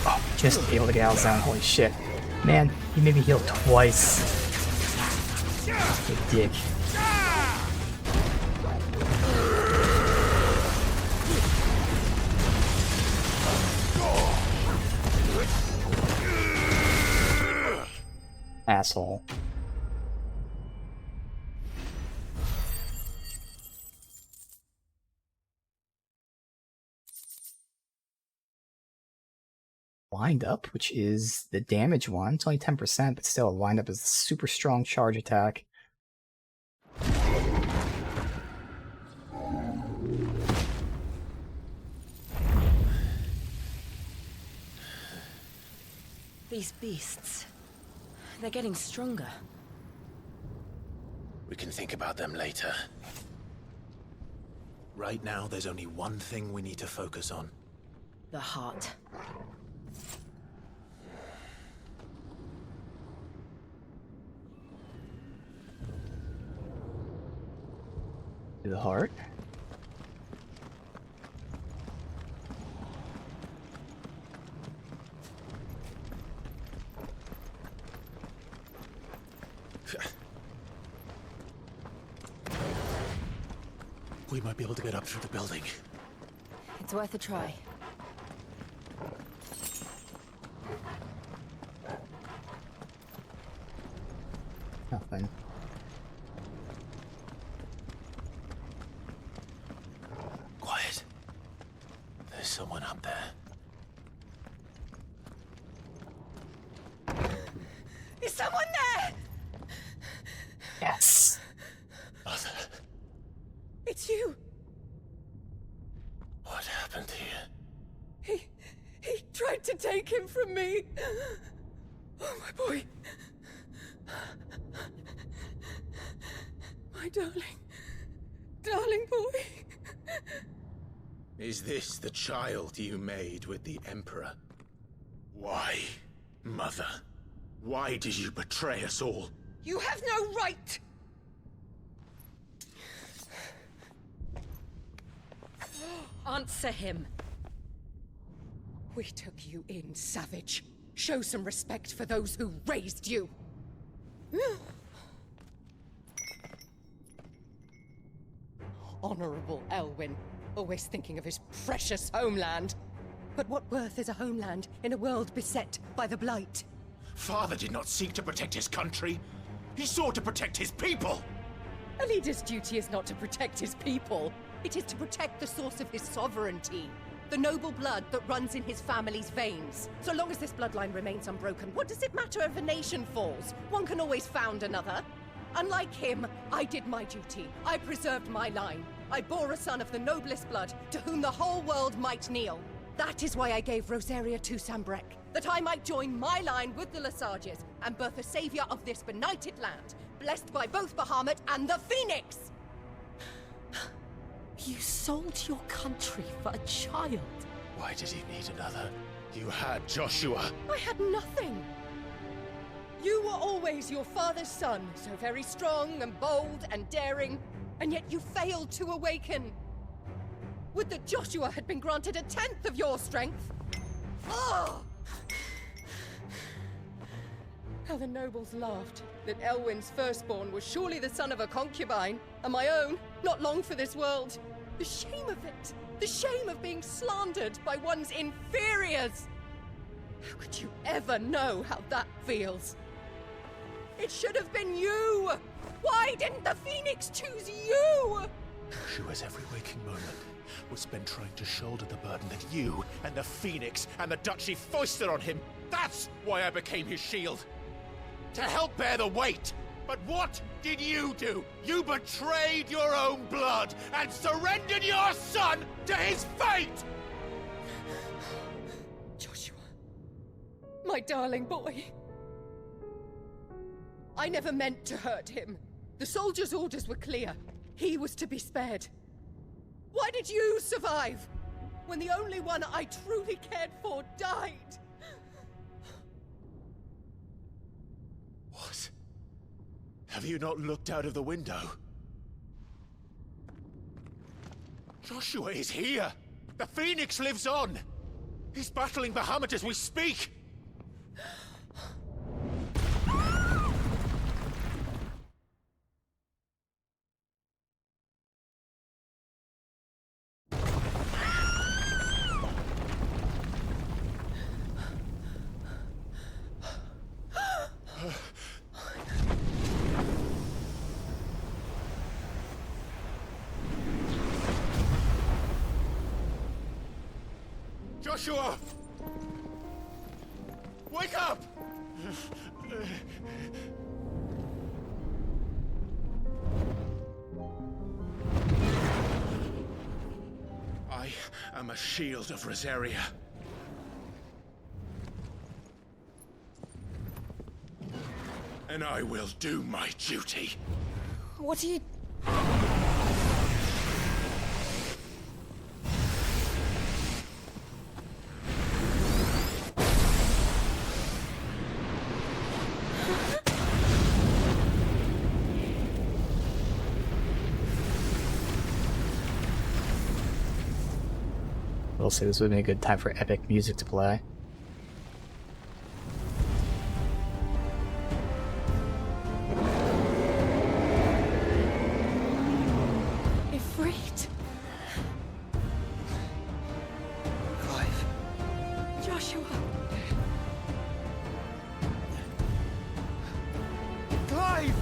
Oh, just able to get out of zone. Holy shit. Man, he made me heal twice. Good dick. Asshole. Wind up, which is the damage one. It's only 10%, but still, wind up is a super strong charge attack. These beasts, they're getting stronger. We can think about them later. Right now, there's only one thing we need to focus on. The heart. The heart. We might be able to get up through the building. It's worth a try. Nothing. Quiet. There's someone up there. Is someone there? Yes. Mother, It's you. what happened here? He tried to take him from me. Oh, my boy. My darling boy. Is this the child you made with the Emperor? Why, Mother? Why did you betray us all? You have no right. Answer him. We took you in, savage. Show some respect for those who raised you. Honorable Elwyn, always thinking of his precious homeland. But what worth is a homeland in a world beset by the Blight? Father did not seek to protect his country. He sought to protect his people. A leader's duty is not to protect his people. It is to protect the source of his sovereignty. The noble blood that runs in his family's veins. So long as this bloodline remains unbroken, what does it matter if a nation falls? One can always found another. Unlike him, I did my duty. I preserved my line. I bore a son of the noblest blood, to whom the whole world might kneel. That is why I gave Rosaria to Sambrek, that I might join my line with the Lesages and birth a savior of this benighted land, blessed by both Bahamut and the Phoenix! You sold your country for a child. Why did he need another? You had Joshua. I had nothing. You were always your father's son, so very strong and bold and daring, and yet you failed to awaken. Would that Joshua had been granted 1/10 of your strength? Oh! How the nobles laughed that Elwyn's firstborn was surely the son of a concubine, and my own, not long for this world. The shame of it! The shame of being slandered by one's inferiors! How could you ever know how that feels? It should have been you! Why didn't the Phoenix choose you? Joshua's every waking moment was spent trying to shoulder the burden that you and the Phoenix and the Duchy foisted on him. That's why I became his shield. To help bear the weight. But what did you do? You betrayed your own blood and surrendered your son to his fate! Joshua, my darling boy. I never meant to hurt him. The soldiers' orders were clear. He was to be spared. Why did you survive when the only one I truly cared for died? What? Have you not looked out of the window? Joshua is here! The Phoenix lives on! He's battling Bahamut as we speak! Joshua! Wake up! I am a shield of Rosaria. And I will do my duty. What are you... We'll see, this would be a good time for epic music to play. Ifrit? Clive. Joshua? Clive!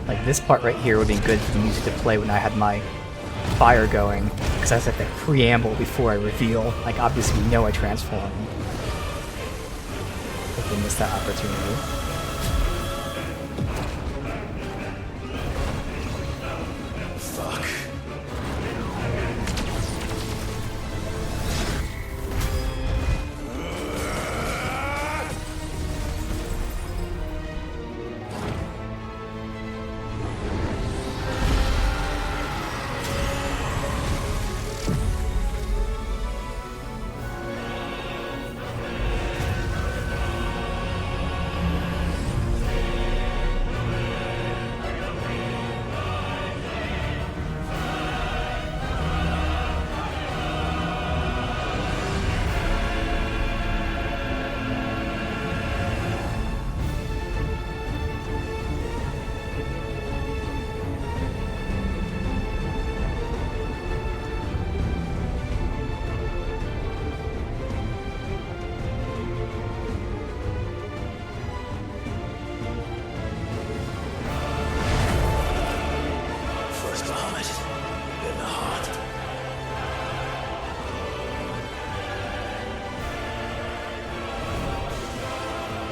Like, this part right here would be good for the music to play when I had my fire going, because that's like the preamble before I reveal. Like, obviously we know I transform. If we miss that opportunity.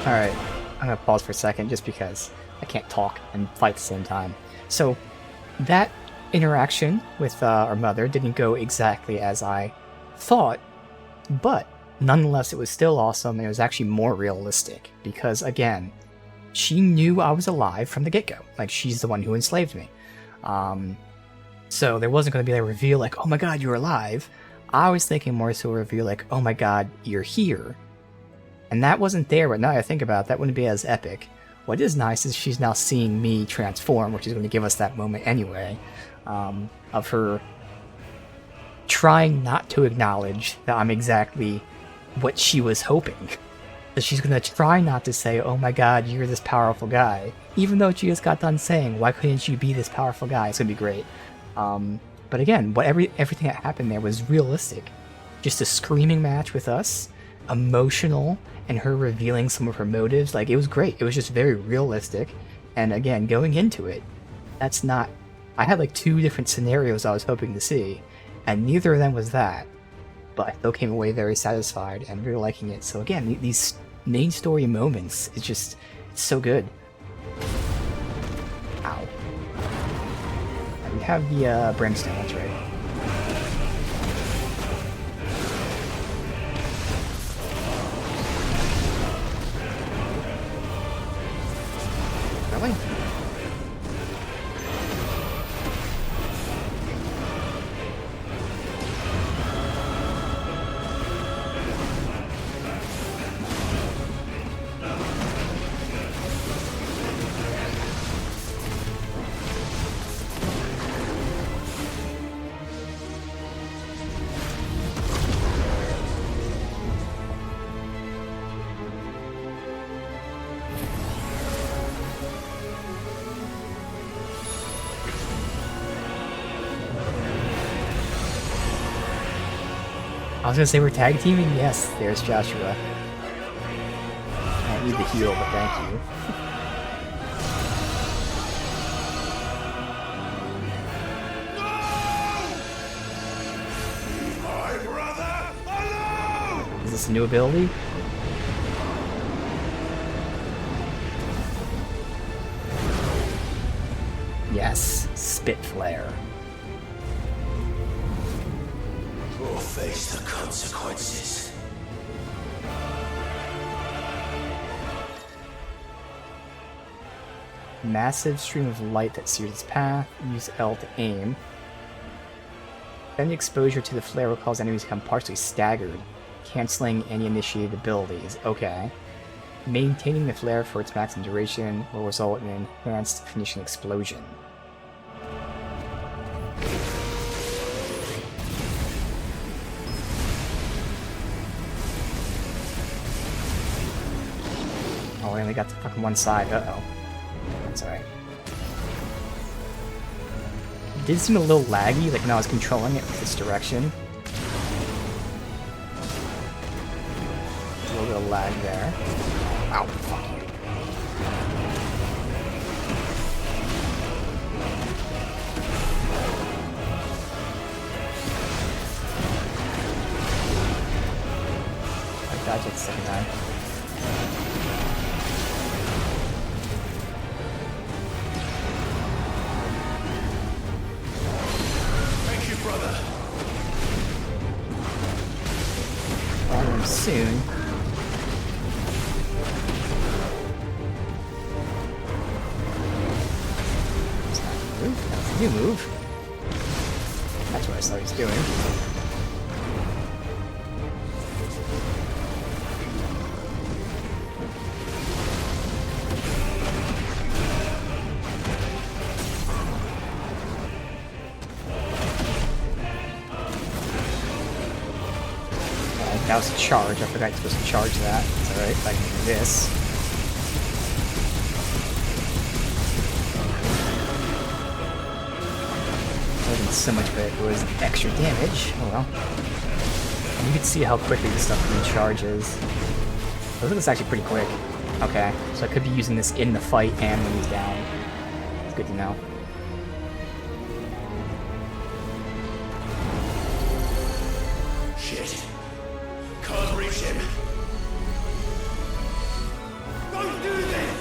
Alright, I'm gonna pause for a second just because I can't talk and fight at the same time. So, that interaction with our mother didn't go exactly as I thought, but nonetheless it was still awesome and it was actually more realistic because, again, she knew I was alive from the get-go. Like, she's the one who enslaved me. So there wasn't going to be a reveal like, oh my god, you're alive. I was thinking more so a reveal like, oh my god, you're here. And that wasn't there, but now I think about it, that wouldn't be as epic. What is nice is she's now seeing me transform, which is going to give us that moment anyway, of her trying not to acknowledge that I'm exactly what she was hoping. So she's going to try not to say, oh my god, you're this powerful guy. Even though she just got done saying, why couldn't you be this powerful guy? It's going to be great. But again, everything that happened there was realistic. Just a screaming match with us, emotional, and her revealing some of her motives. Like, it was great. It was just very realistic. And again, going into it, that's not... I had like 2 different scenarios I was hoping to see, and neither of them was that. but I still came away very satisfied and really liking it. So again, these main story moments, it's so good. Ow. We have the brimstone, that's right. Really? I was gonna say we're tag teaming? Yes, there's Joshua. I don't need the heal, but thank you. My brother alone! Is this a new ability? Yes, Spit Flare. Or face the consequences. Massive stream of light that sears its path. Use L to aim. Then the exposure to the flare will cause enemies to become partially staggered, canceling any initiated abilities. Okay. Maintaining the flare for its maximum duration will result in an enhanced finishing explosion. Oh, I only got to fucking one side. Uh-oh. That's alright. It did seem a little laggy, like when I was controlling it with this direction. A little bit of lag there. Ow, fuck you. I dodged it the second time. Soon. That's a new move. That's what I thought he was doing. That was a charge. I forgot you're supposed to charge that. It's alright if I can do this. Wasn't so much, but it was extra damage. Oh well. And you can see how quickly this stuff recharges. I think it's actually pretty quick. Okay, so I could be using this in the fight and when he's down. It's good to know. Shit. Can't reach him. Don't do this!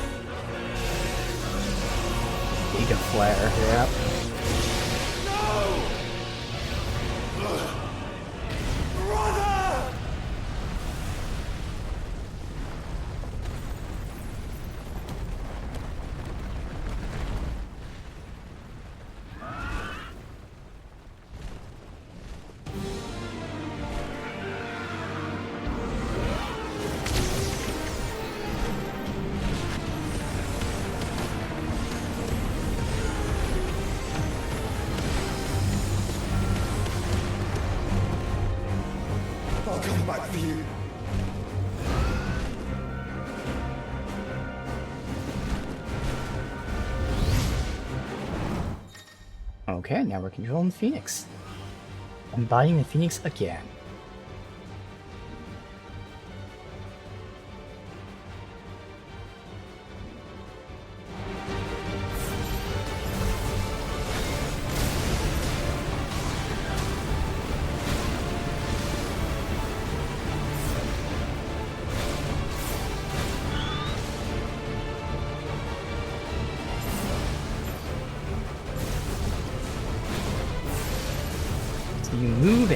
Giga Flare, yep. I'll come back for you. Okay, now we're controlling the Phoenix. Embodying the Phoenix again.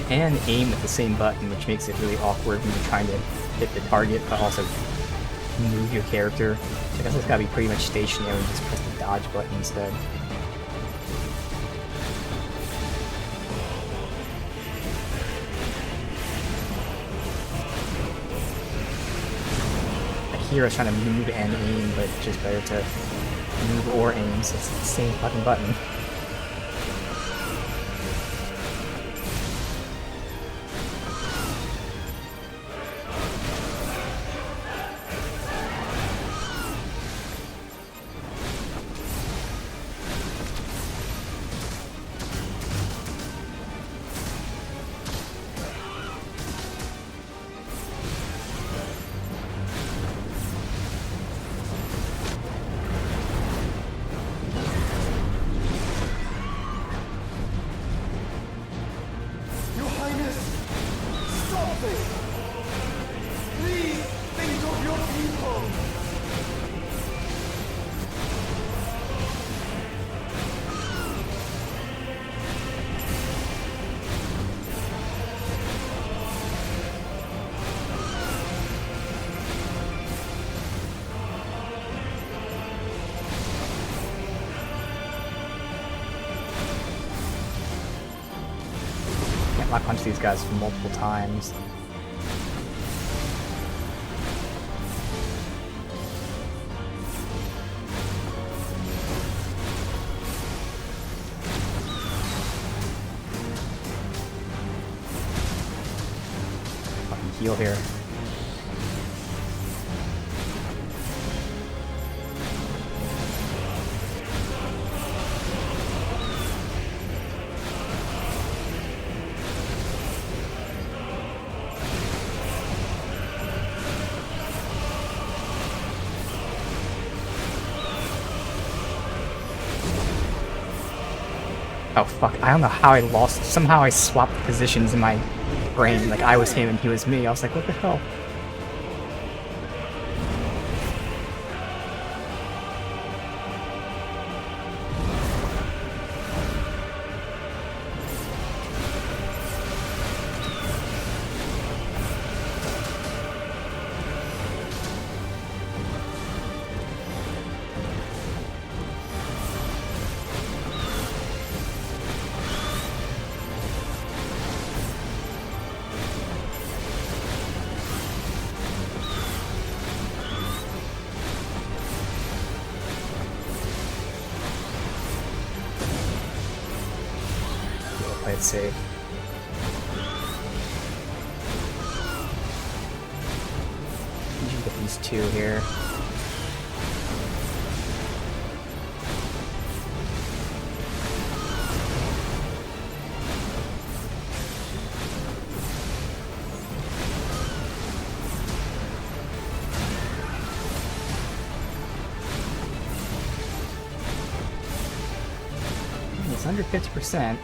and aim at the same button, which makes it really awkward when you're trying to hit the target, but also move your character. So I guess it's gotta be pretty much stationary, just press the dodge button instead. Here I was trying to move and aim, but it's just better to move or aim, so it's the same fucking button. Your Highness, stop this! Please think of your people! Can't lock punch these guys multiple times. Fucking heal here. Oh fuck, I don't know how I lost. Somehow I swapped positions in my brain. Like I was him and he was me. I was like, what the hell? Play it safe. You should get these two here. It's under 50%.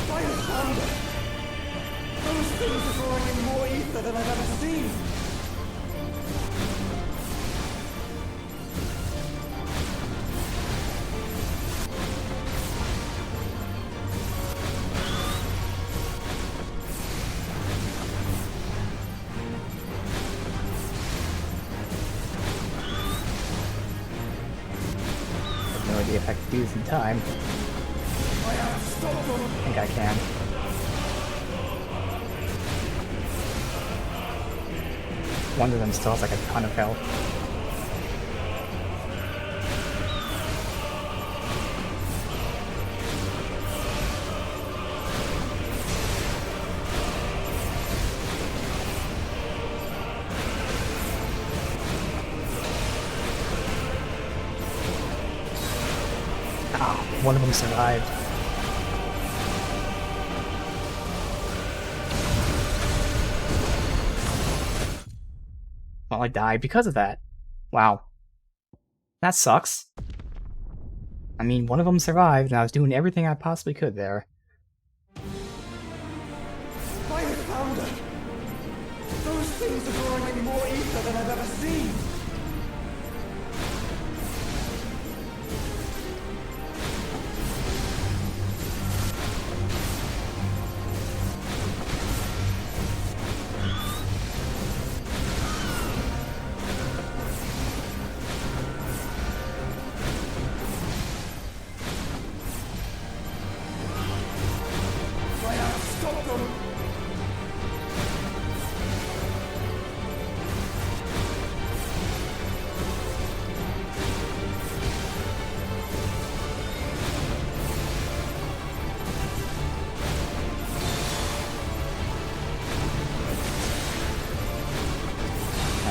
Fire thunder! Those things are drawing in more ether than I've ever seen! I have no idea if I can do this in time. I have to stop them! I think I can. One of them still has like a ton of health. Ah, one of them survived. Well, I died because of that. Wow. That sucks. I mean, one of them survived, and I was doing everything I possibly could there. My founder! Those things are drawing in more ether than I've ever seen!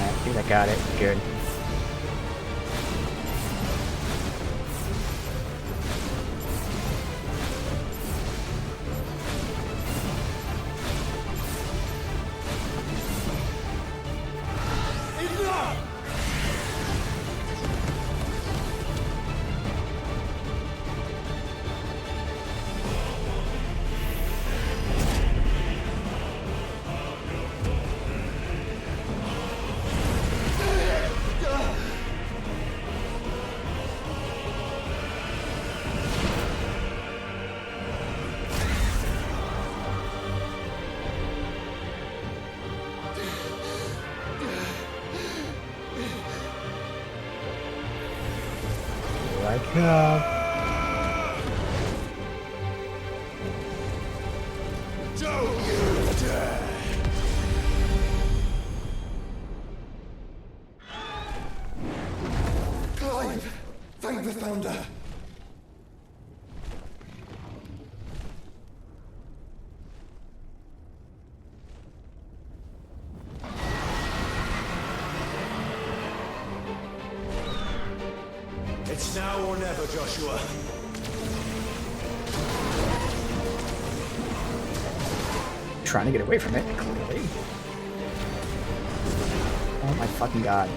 I think I got it. Good. Wake up. Don't you dare! Clive! Thank the Founder! It's now or never, Joshua. Trying to get away from it, clearly. Oh my fucking god.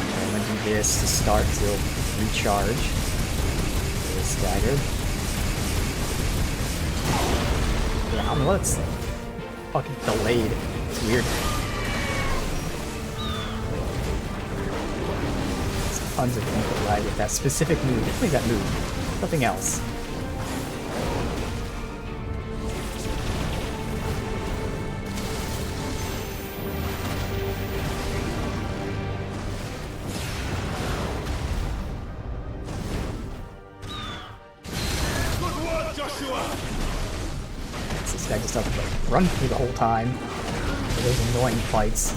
Okay, I'm gonna do this to start to recharge. Staggered. Yeah, I don't know what's fucking delayed. It's weird. There's tons of input lag with that specific move. Definitely that move. Nothing else. This guy just doesn't like run through the whole time for those annoying fights.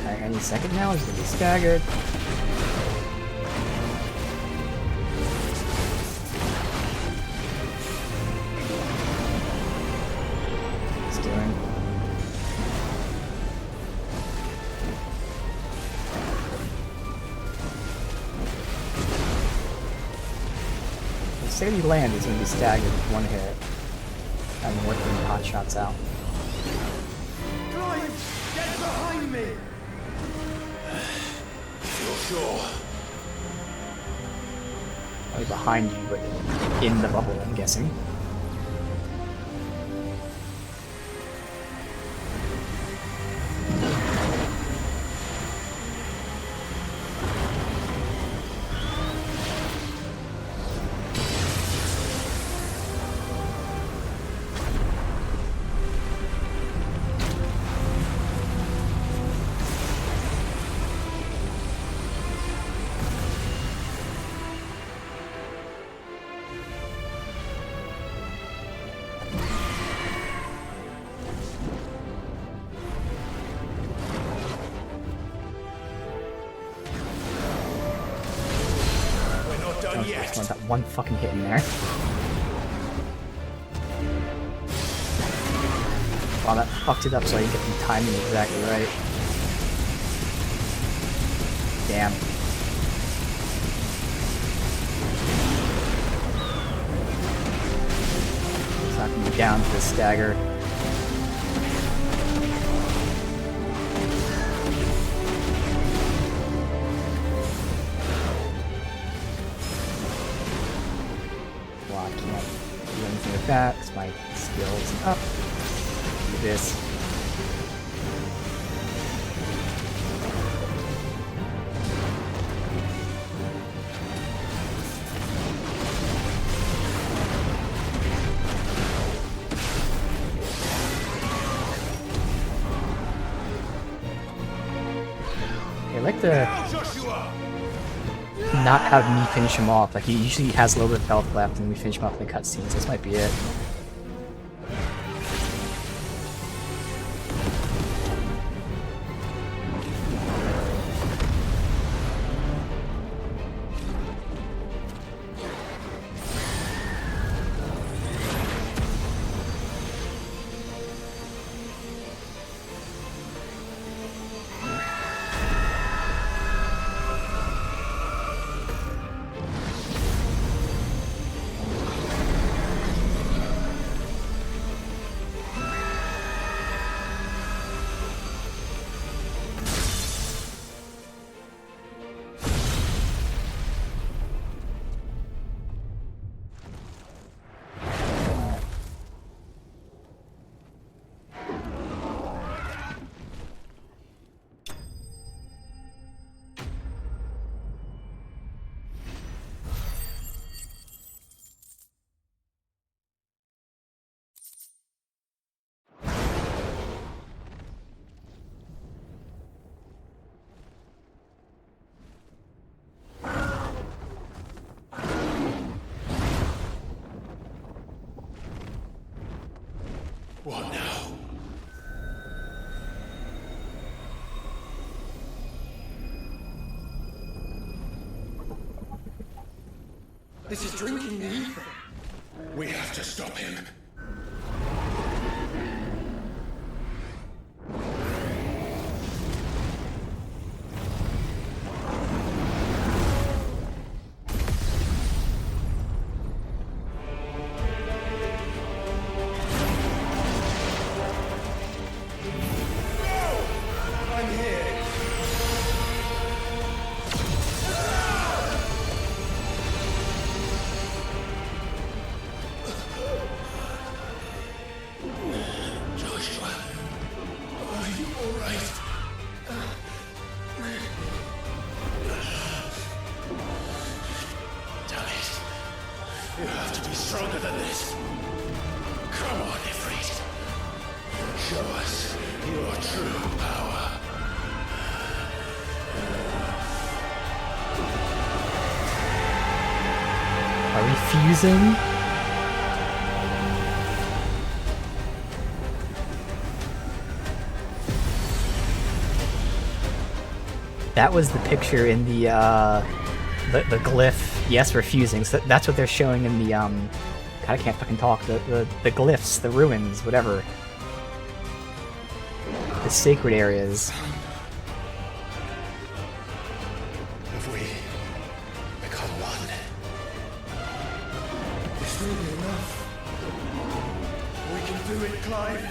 Alright, any second now he's gonna be staggered. Say he lands, he's gonna be staggered with one hit. I'm working hot shots out. Clive! Get behind me! You're sure? Probably behind you, but in the bubble, I'm guessing. That one fucking hit in there. Wow, that fucked it up so I didn't get the timing exactly right. Damn. It's not gonna be down to the stagger. Well, I can't do anything with that because my skill isn't up. Do this. I like to not have me finish him off. Like, he usually has a little bit of health left and we finish him off in the cutscenes. This might be it. What now? This is drinking the ether. We have to stop him. You have to be stronger than this. Come on, Ifrit. Show us your true power. Are we fusing? That was the picture in the glyph. Yes, we're fusing. So that's what they're showing in the God, I can't fucking talk. The glyphs, the ruins, whatever. The sacred areas. If we become one, This will be enough. We can do it, Clive.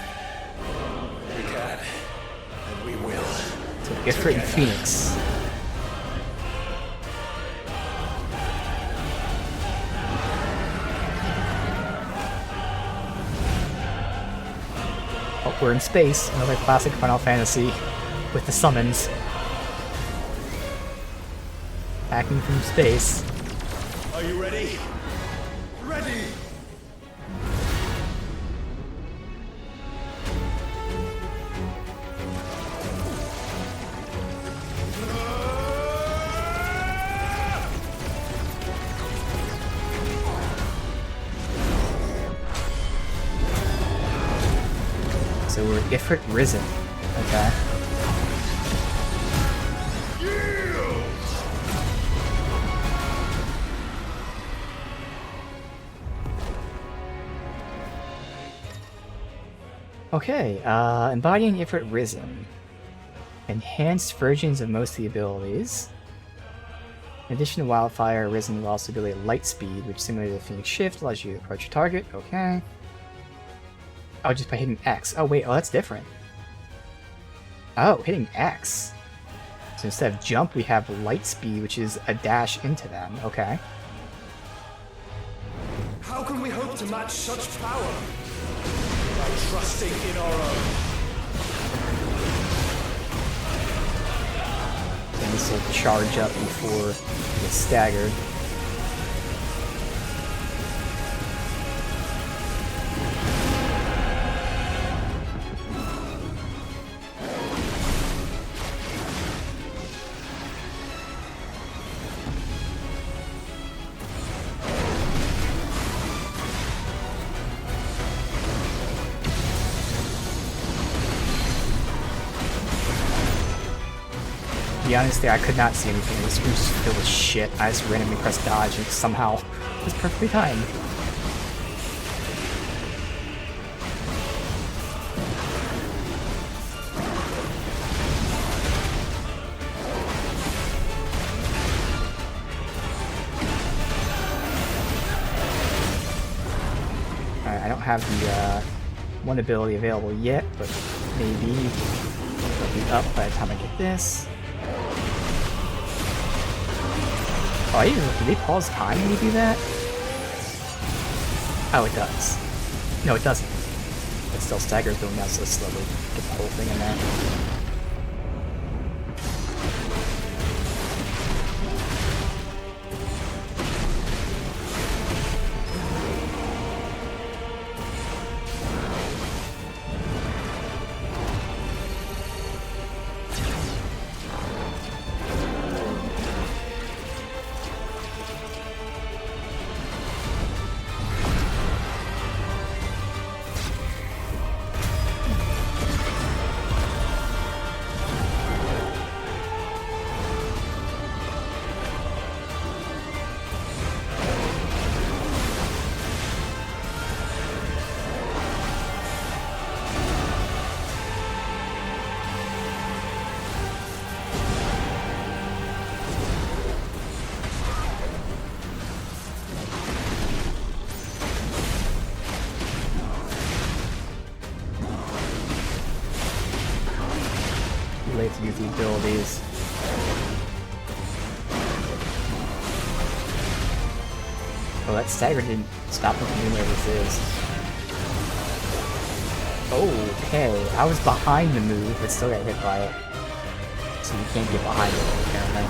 we can, and we will. So Ifrit and Phoenix. Oh, we're in space. Another classic Final Fantasy with the summons. Hacking from space. Are you ready? Ready! So we're Ifrit Risen. Okay. Okay, embodying Ifrit Risen. Enhanced versions of most of the abilities. In addition to Wildfire, Risen will also ability Light Speed, which similar to the Phoenix Shift allows you to approach your target. Okay. Oh, just by hitting X. Oh wait, oh that's different. Oh, hitting X. So instead of jump, we have Light Speed, which is a dash into them. Okay. How can we hope to match such power? By trusting in our own. And this will charge up before it gets staggered. To be honest there, I could not see anything. The screen just filled with shit. I just randomly pressed dodge and somehow it was perfectly timed. Alright, I don't have the one ability available yet, but maybe it'll be up by the time I get this. Oh, did they pause time when you do that? Oh, it does. No, it doesn't. It still staggers going down so slowly. Get the whole thing in there. Late to use the abilities. Oh, that stagger didn't stop me from doing where this is. Okay, I was behind the move, but still got hit by it. So you can't get behind it, apparently.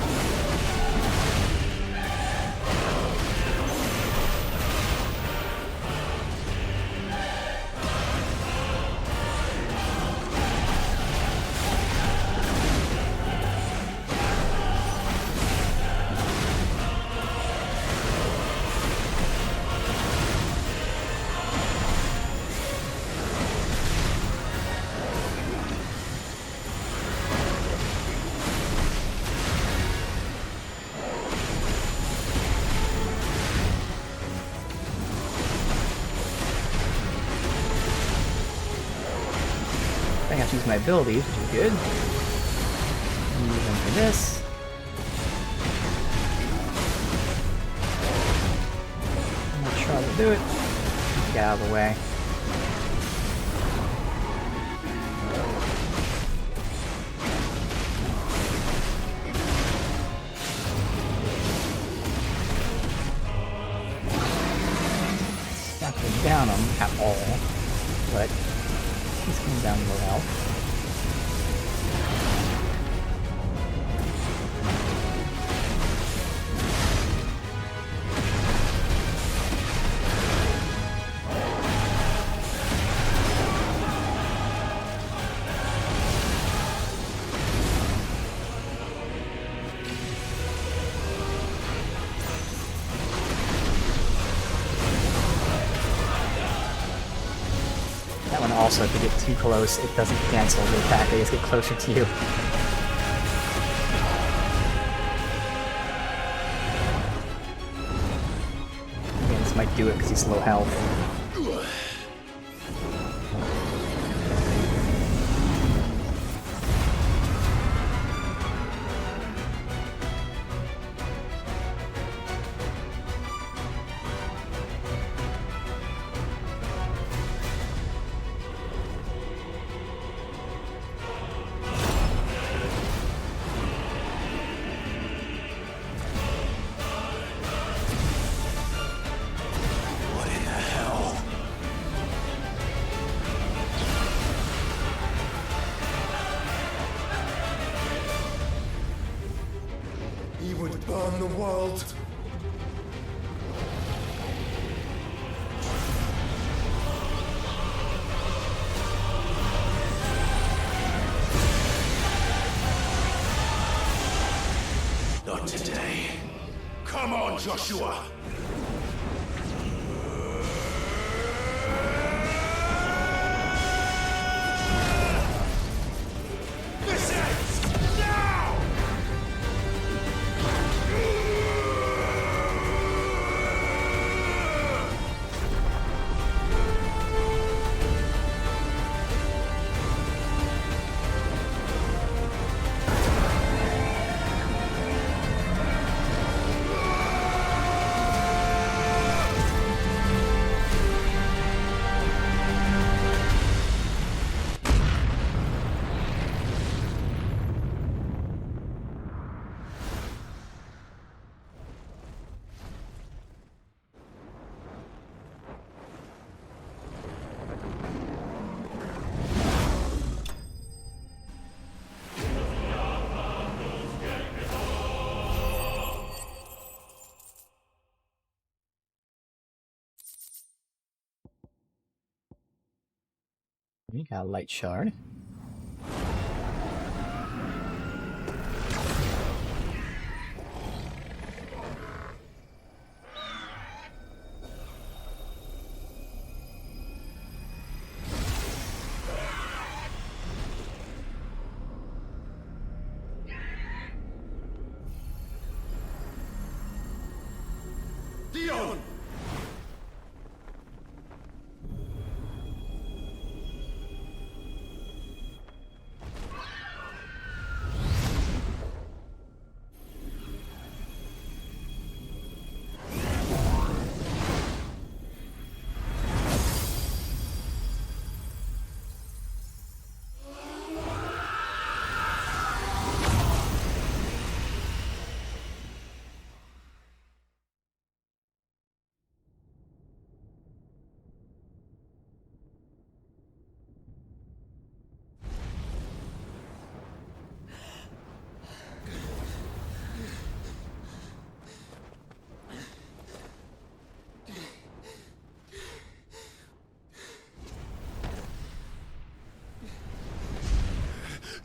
I have to use my abilities, which is good. Use them for this. I'm gonna try to do it. Get out of the way. Not going down him at all, but he's coming down low health. That one also, if you get too close, it doesn't cancel the attack, they just get closer to you. Again, this might do it because he's low health. from the world. Not today. Come on, Joshua! This ends now! You got a light shard. Dion!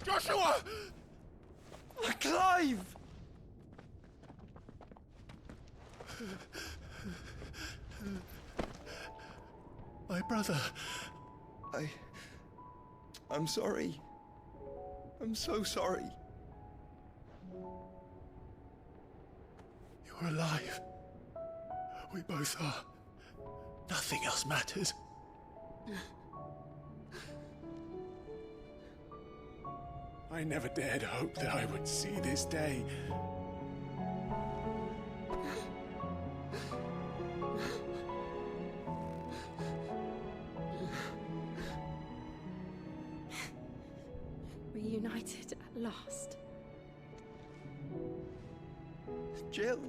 Joshua! Clive! My brother. I'm sorry. I'm so sorry. You're alive. We both are. Nothing else matters. I never dared hope that I would see this day. Reunited at last. Jill.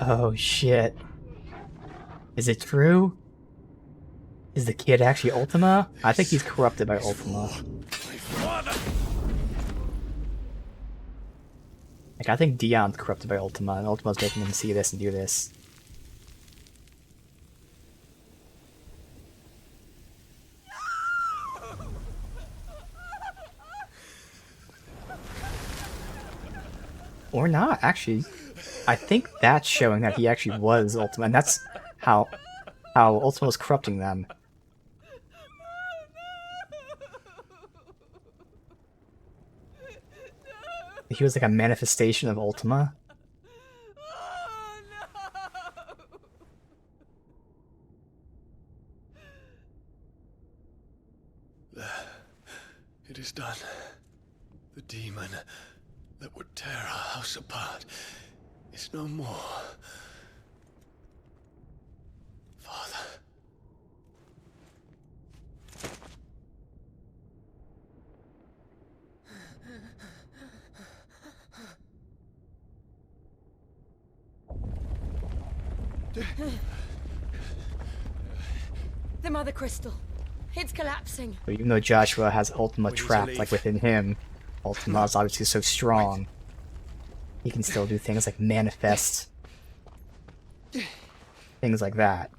Oh shit. Is it true? Is the kid actually Ultima? I think he's corrupted by Ultima. Like, I think Dion's corrupted by Ultima, and Ultima's making him see this and do this. Or not, actually. I think that's showing that he actually was Ultima, and that's how Ultima was corrupting them. He was like a manifestation of Ultima. It is done. The demon that would tear our house apart is no more. The Mother Crystal. It's collapsing. But even though Joshua has Ultima trapped like within him, Ultima is obviously so strong. He can still do things like manifest. Things like that.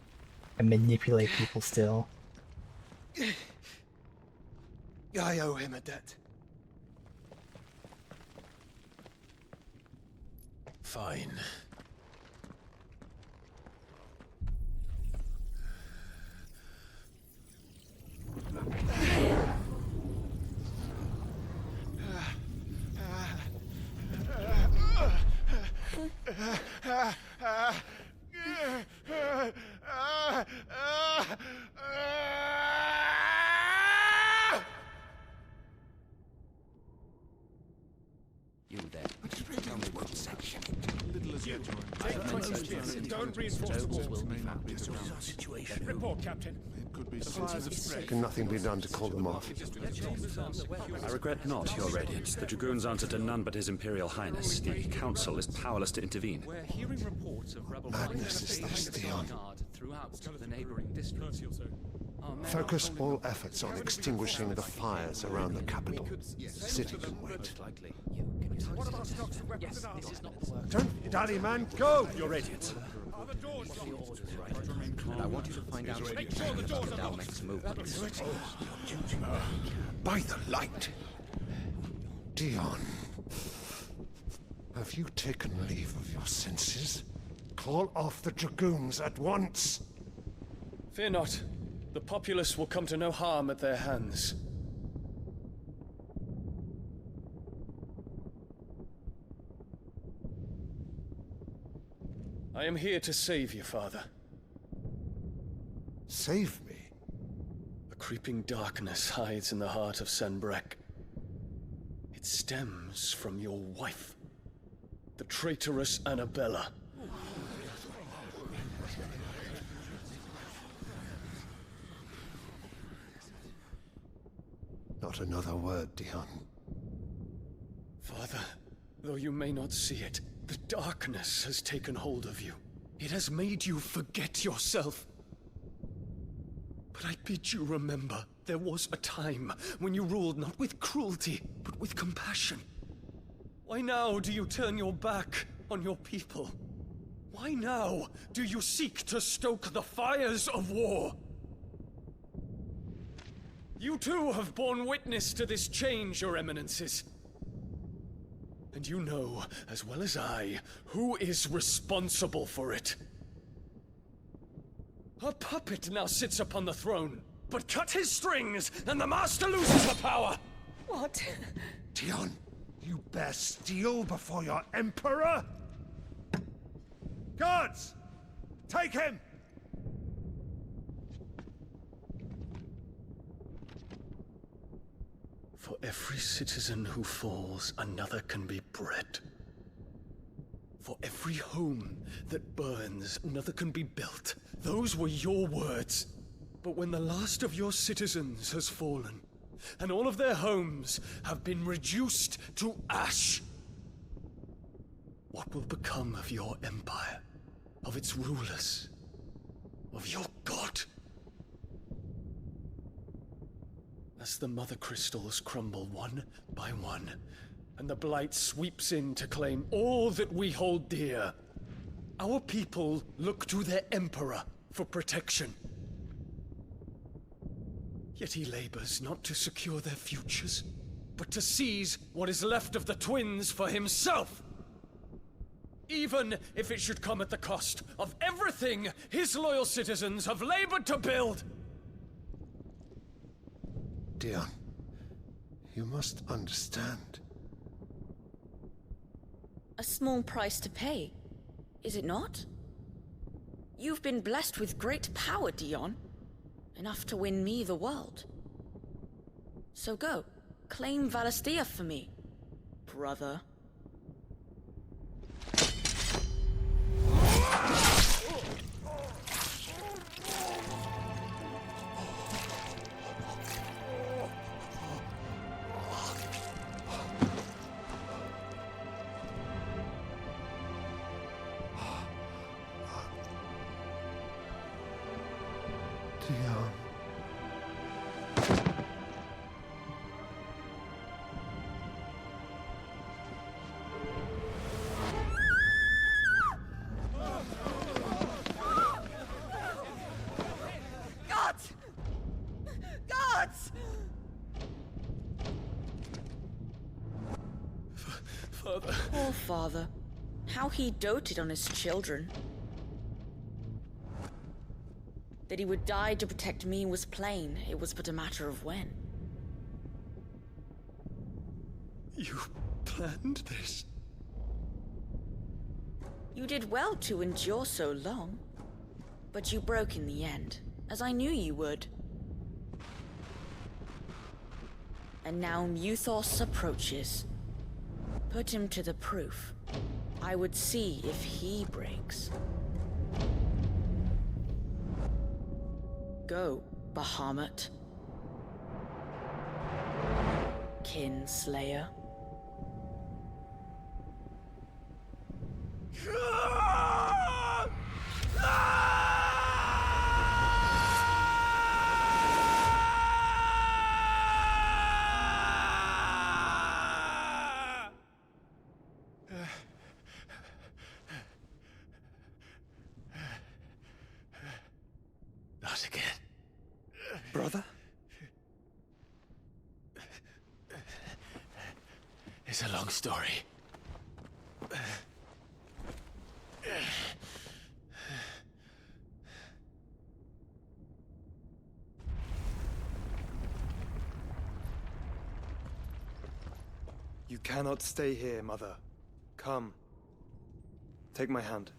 And manipulate people still. I owe him a debt. Fine. You there. Tell me what section. Don't reinforce the walls. Will be found. This is our situation. Report, Captain. It could be signs of strength. Can nothing be done to call them off? I regret not, Your Radiance. The Dragoons answer to none but His Imperial Highness. The Council is powerless to intervene. We're hearing reports of rebel Madness is this, Dion. throughout the neighboring districts. Focus all efforts on extinguishing the fires around the capital. The city can wait. Don't dally, man, go! Your Radiance. And I want you to find out Make sure the doors are locked. Dalmec's movements. By the light! Dion, have you taken leave of your senses? Call off the Dragoons at once! Fear not. The populace will come to no harm at their hands. I am here to save you, Father. Save me? A creeping darkness hides in the heart of Senbrek. It stems from your wife, the traitorous Annabella. Not another word, Dion. Father, though you may not see it, the darkness has taken hold of you. It has made you forget yourself. But I bid you remember, there was a time when you ruled not with cruelty, but with compassion. Why now do you turn your back on your people? Why now do you seek to stoke the fires of war? You too have borne witness to this change, Your Eminences. And you know, as well as I, who is responsible for it. A puppet now sits upon the throne, but cut his strings, and the Master loses the power! What? Dion, you bear steel before your Emperor? Guards! Take him! For every citizen who falls, another can be bred. For every home that burns, another can be built. Those were your words. But when the last of your citizens has fallen, and all of their homes have been reduced to ash, what will become of your empire, of its rulers, of your god? As the Mother Crystals crumble one by one, and the Blight sweeps in to claim all that we hold dear, our people look to their Emperor for protection. Yet he labors not to secure their futures, but to seize what is left of the twins for himself! Even if it should come at the cost of everything his loyal citizens have labored to build! Dion, you must understand. A small price to pay, is it not? You've been blessed with great power, Dion. Enough to win me the world. So go, claim Valisthea for me, brother. Dion. Gods! Gods! Father. Poor father. How he doted on his children. That he would die to protect me was plain. It was but a matter of when. You planned this? You did well to endure so long. But you broke in the end, as I knew you would. And now Muthos approaches. Put him to the proof. I would see if he breaks. Go, Bahamut. Kinslayer. Not again. Brother? It's a long story. You cannot stay here, Mother. Come. Take my hand.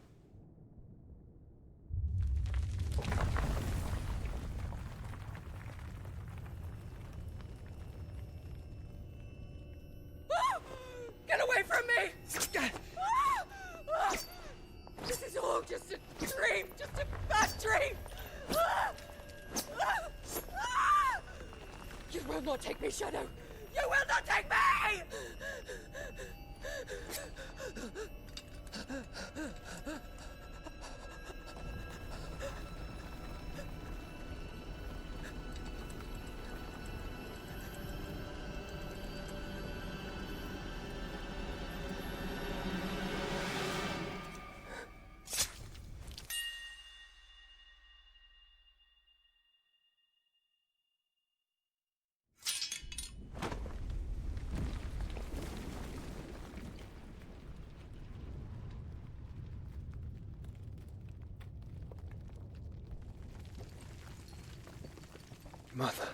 Get away from me! This is all just a dream, just a bad dream! You will not take me, Shadow! You will not take me! Mother.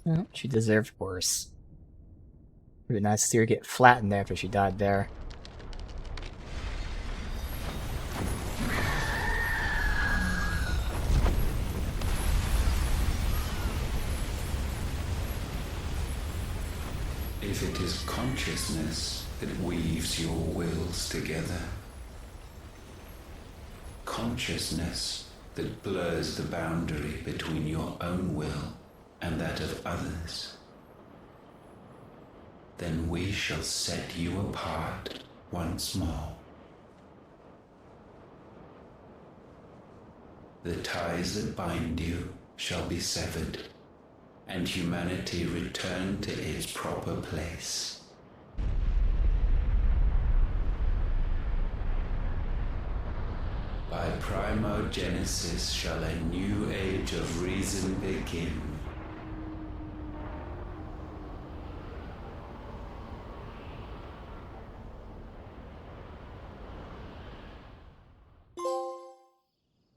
Well, she deserved worse. It would be nice to see her get flattened after she died there. If it is consciousness that weaves your wills together, consciousness that blurs the boundary between your own will and that of others, then we shall set you apart once more. The ties that bind you shall be severed, and humanity return to its proper place. By primogenesis shall a new age of reason begin.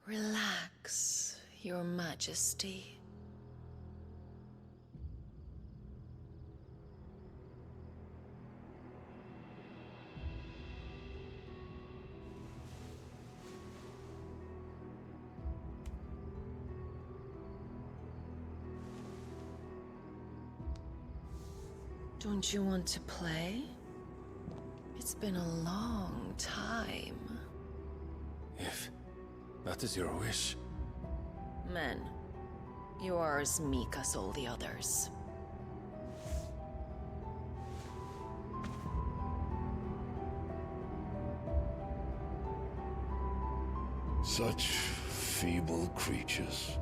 Relax, Your Majesty. Don't you want to play? It's been a long time. If that is your wish. Men, you are as meek as all the others. Such feeble creatures.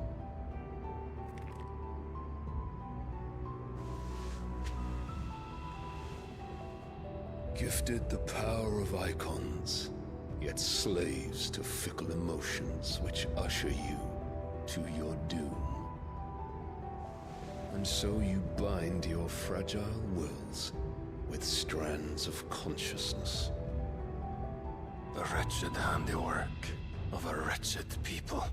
Gifted the power of icons, yet slaves to fickle emotions which usher you to your doom. And so you bind your fragile wills with strands of consciousness. The wretched handiwork of a wretched people.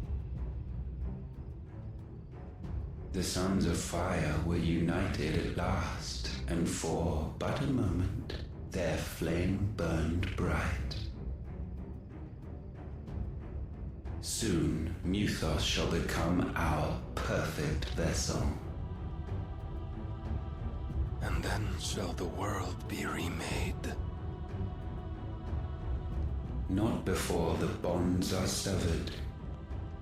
The sons of fire were united at last, and for but a moment, their flame burned bright. Soon, Muthos shall become our perfect vessel. And then shall the world be remade. Not before the bonds are severed,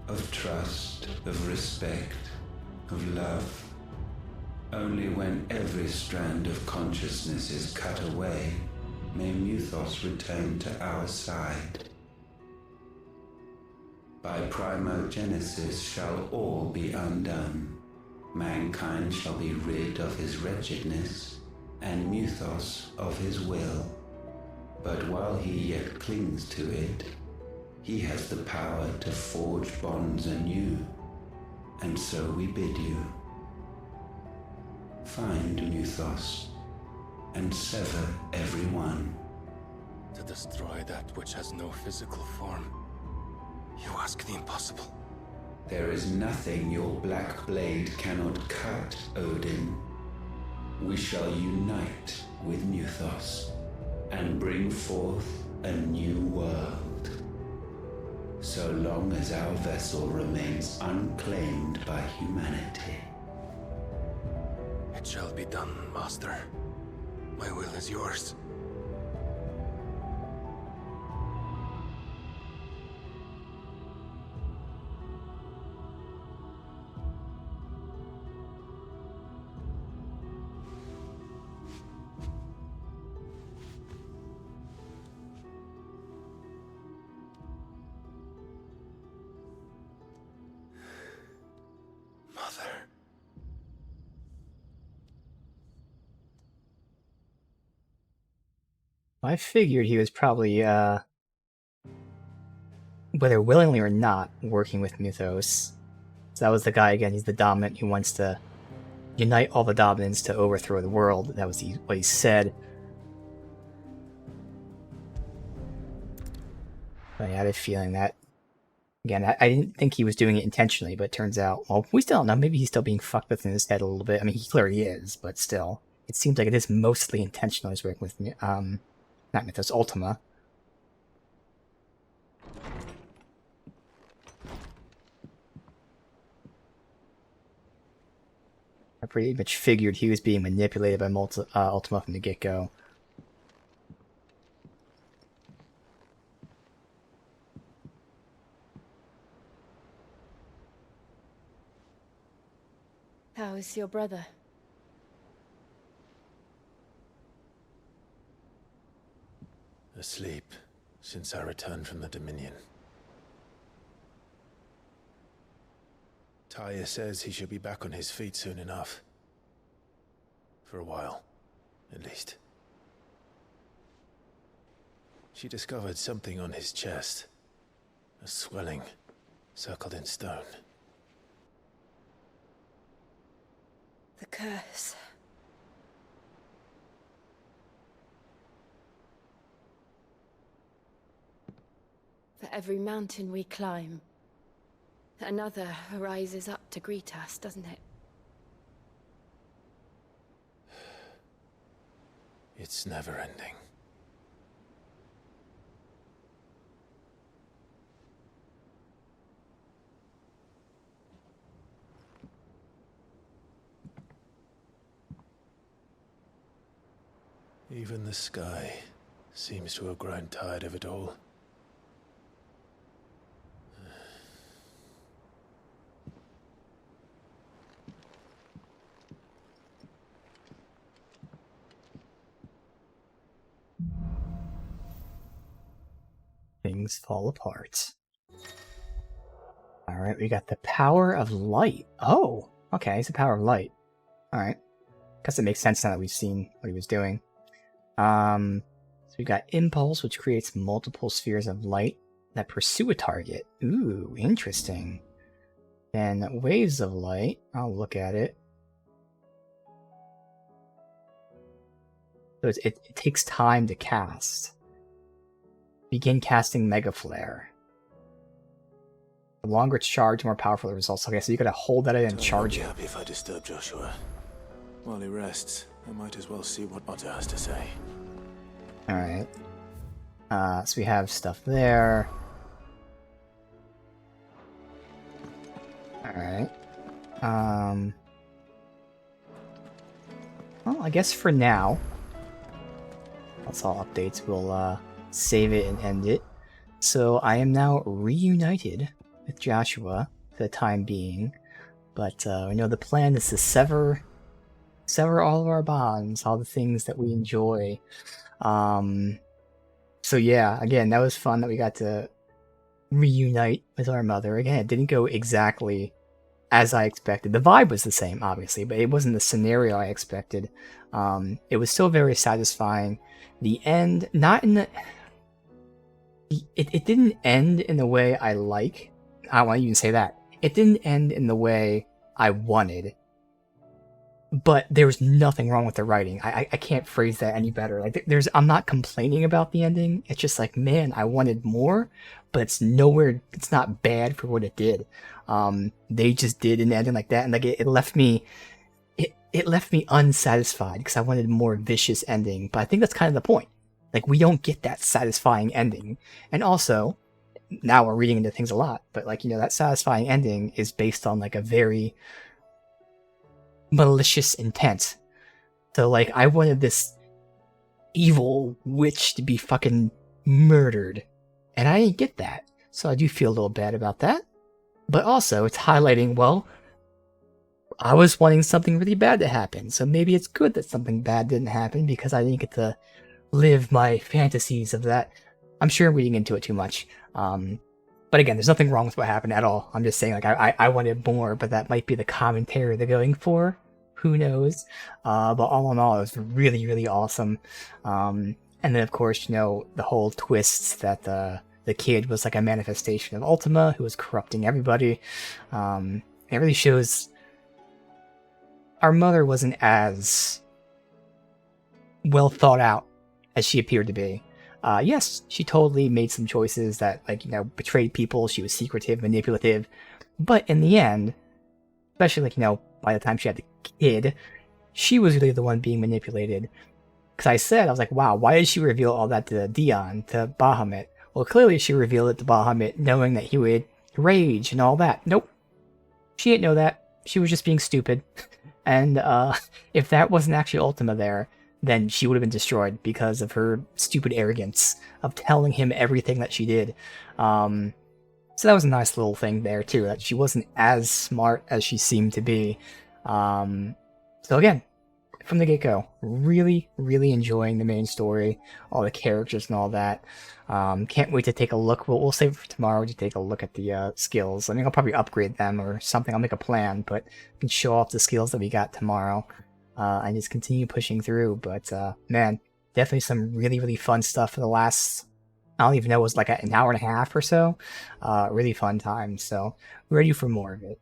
of trust, of respect, of love. Only when every strand of consciousness is cut away, may Muthos return to our side. By primogenesis shall all be undone. Mankind shall be rid of his wretchedness, and Muthos of his will. But while he yet clings to it, he has the power to forge bonds anew, and so we bid you. Find Muthos, and sever every one. To destroy that which has no physical form, you ask the impossible. There is nothing your black blade cannot cut, Odin. We shall unite with Muthos, and bring forth a new world. So long as our vessel remains unclaimed by humanity. It shall be done, Master. My will is yours. I figured he was probably, whether willingly or not, working with Muthos. So that was the guy, again, he's the dominant who wants to unite all the dominants to overthrow the world. That was what he said. But I had a feeling that, again, I didn't think he was doing it intentionally, but it turns out, well, we still don't know. Maybe he's still being fucked with in his head a little bit. I mean, he clearly is, but still. It seems like it is mostly intentional he's working with, not Mythos, Ultima. I pretty much figured he was being manipulated by Ultima from the get-go. How is your brother? Asleep since I returned from the Dominion. Taya says he should be back on his feet soon enough. For a while, at least. She discovered something on his chest. A swelling, circled in stone. The curse. For every mountain we climb, another rises up to greet us, doesn't it? It's never ending. Even the sky seems to have grown tired of it all. things fall apart. Alright, we got the power of light. Oh, okay, it's the power of light. Alright. Guess it makes sense now that we've seen what he was doing. So we got impulse, which creates multiple spheres of light that pursue a target. Ooh, interesting. Then waves of light. I'll look at it. So it takes time to cast. Begin casting Mega Flare. The longer it's charged, the more powerful the results. Okay, so you gotta hold that in and charge it. I'll be happy if I disturb Joshua. While he rests, I might as well see what Otto has to say. Alright. So we have stuff there. Alright. Well, I guess for now, that's all updates. We'll save it and end it. So I am now reunited with Joshua for the time being, but we know the plan is to sever all of our bonds, all the things that we enjoy. So yeah, again, that was fun that we got to reunite with our mother. Again, it didn't go exactly as I expected. The vibe was the same, obviously, but it wasn't the scenario I expected. It was still very satisfying. The end, not in the... It didn't end in the way I like. I don't want to even say that. It didn't end in the way I wanted. But there was nothing wrong with the writing. I can't phrase that any better. Like I'm not complaining about the ending. It's just like, man, I wanted more, but it's nowhere. It's not bad for what it did. They just did an ending like that, and like it left me. It left me unsatisfied because I wanted more vicious ending. But I think that's kind of the point. Like we don't get that satisfying ending, and also now we're reading into things a lot. But like that satisfying ending is based on like a very malicious intent. So like I wanted this evil witch to be fucking murdered, and I didn't get that. So I do feel a little bad about that. But also it's highlighting, well, I was wanting something really bad to happen, so maybe it's good that something bad didn't happen because I didn't get to live my fantasies of that. I'm sure I'm reading into it too much. But again, there's nothing wrong with what happened at all. I'm just saying, like, I wanted more, but that might be the commentary they're going for. Who knows? But all in all, it was really, really awesome. And then, of course, the whole twists that the kid was like a manifestation of Ultima, who was corrupting everybody. It really shows our mother wasn't as well thought out as she appeared to be. Yes, she totally made some choices that, like, betrayed people. She was secretive, manipulative. But in the end, especially, like, by the time she had the kid, she was really the one being manipulated. Because I was like, wow, why did she reveal all that to Dion, to Bahamut? Well, clearly she revealed it to Bahamut knowing that he would rage and all that. Nope. She didn't know that. She was just being stupid. And if that wasn't actually Ultima there, then she would have been destroyed because of her stupid arrogance of telling him everything that she did. So that was a nice little thing there too, that she wasn't as smart as she seemed to be. So again, from the get-go, really, really enjoying the main story, all the characters and all that. Can't wait to take a look. We'll save it for tomorrow to take a look at the skills. I think I'll probably upgrade them or something. I'll make a plan, but I can show off the skills that we got tomorrow. And just continue pushing through. But man, definitely some really, really fun stuff for the last, I don't even know, it was like an hour and a half or so. Really fun time. So ready for more of it.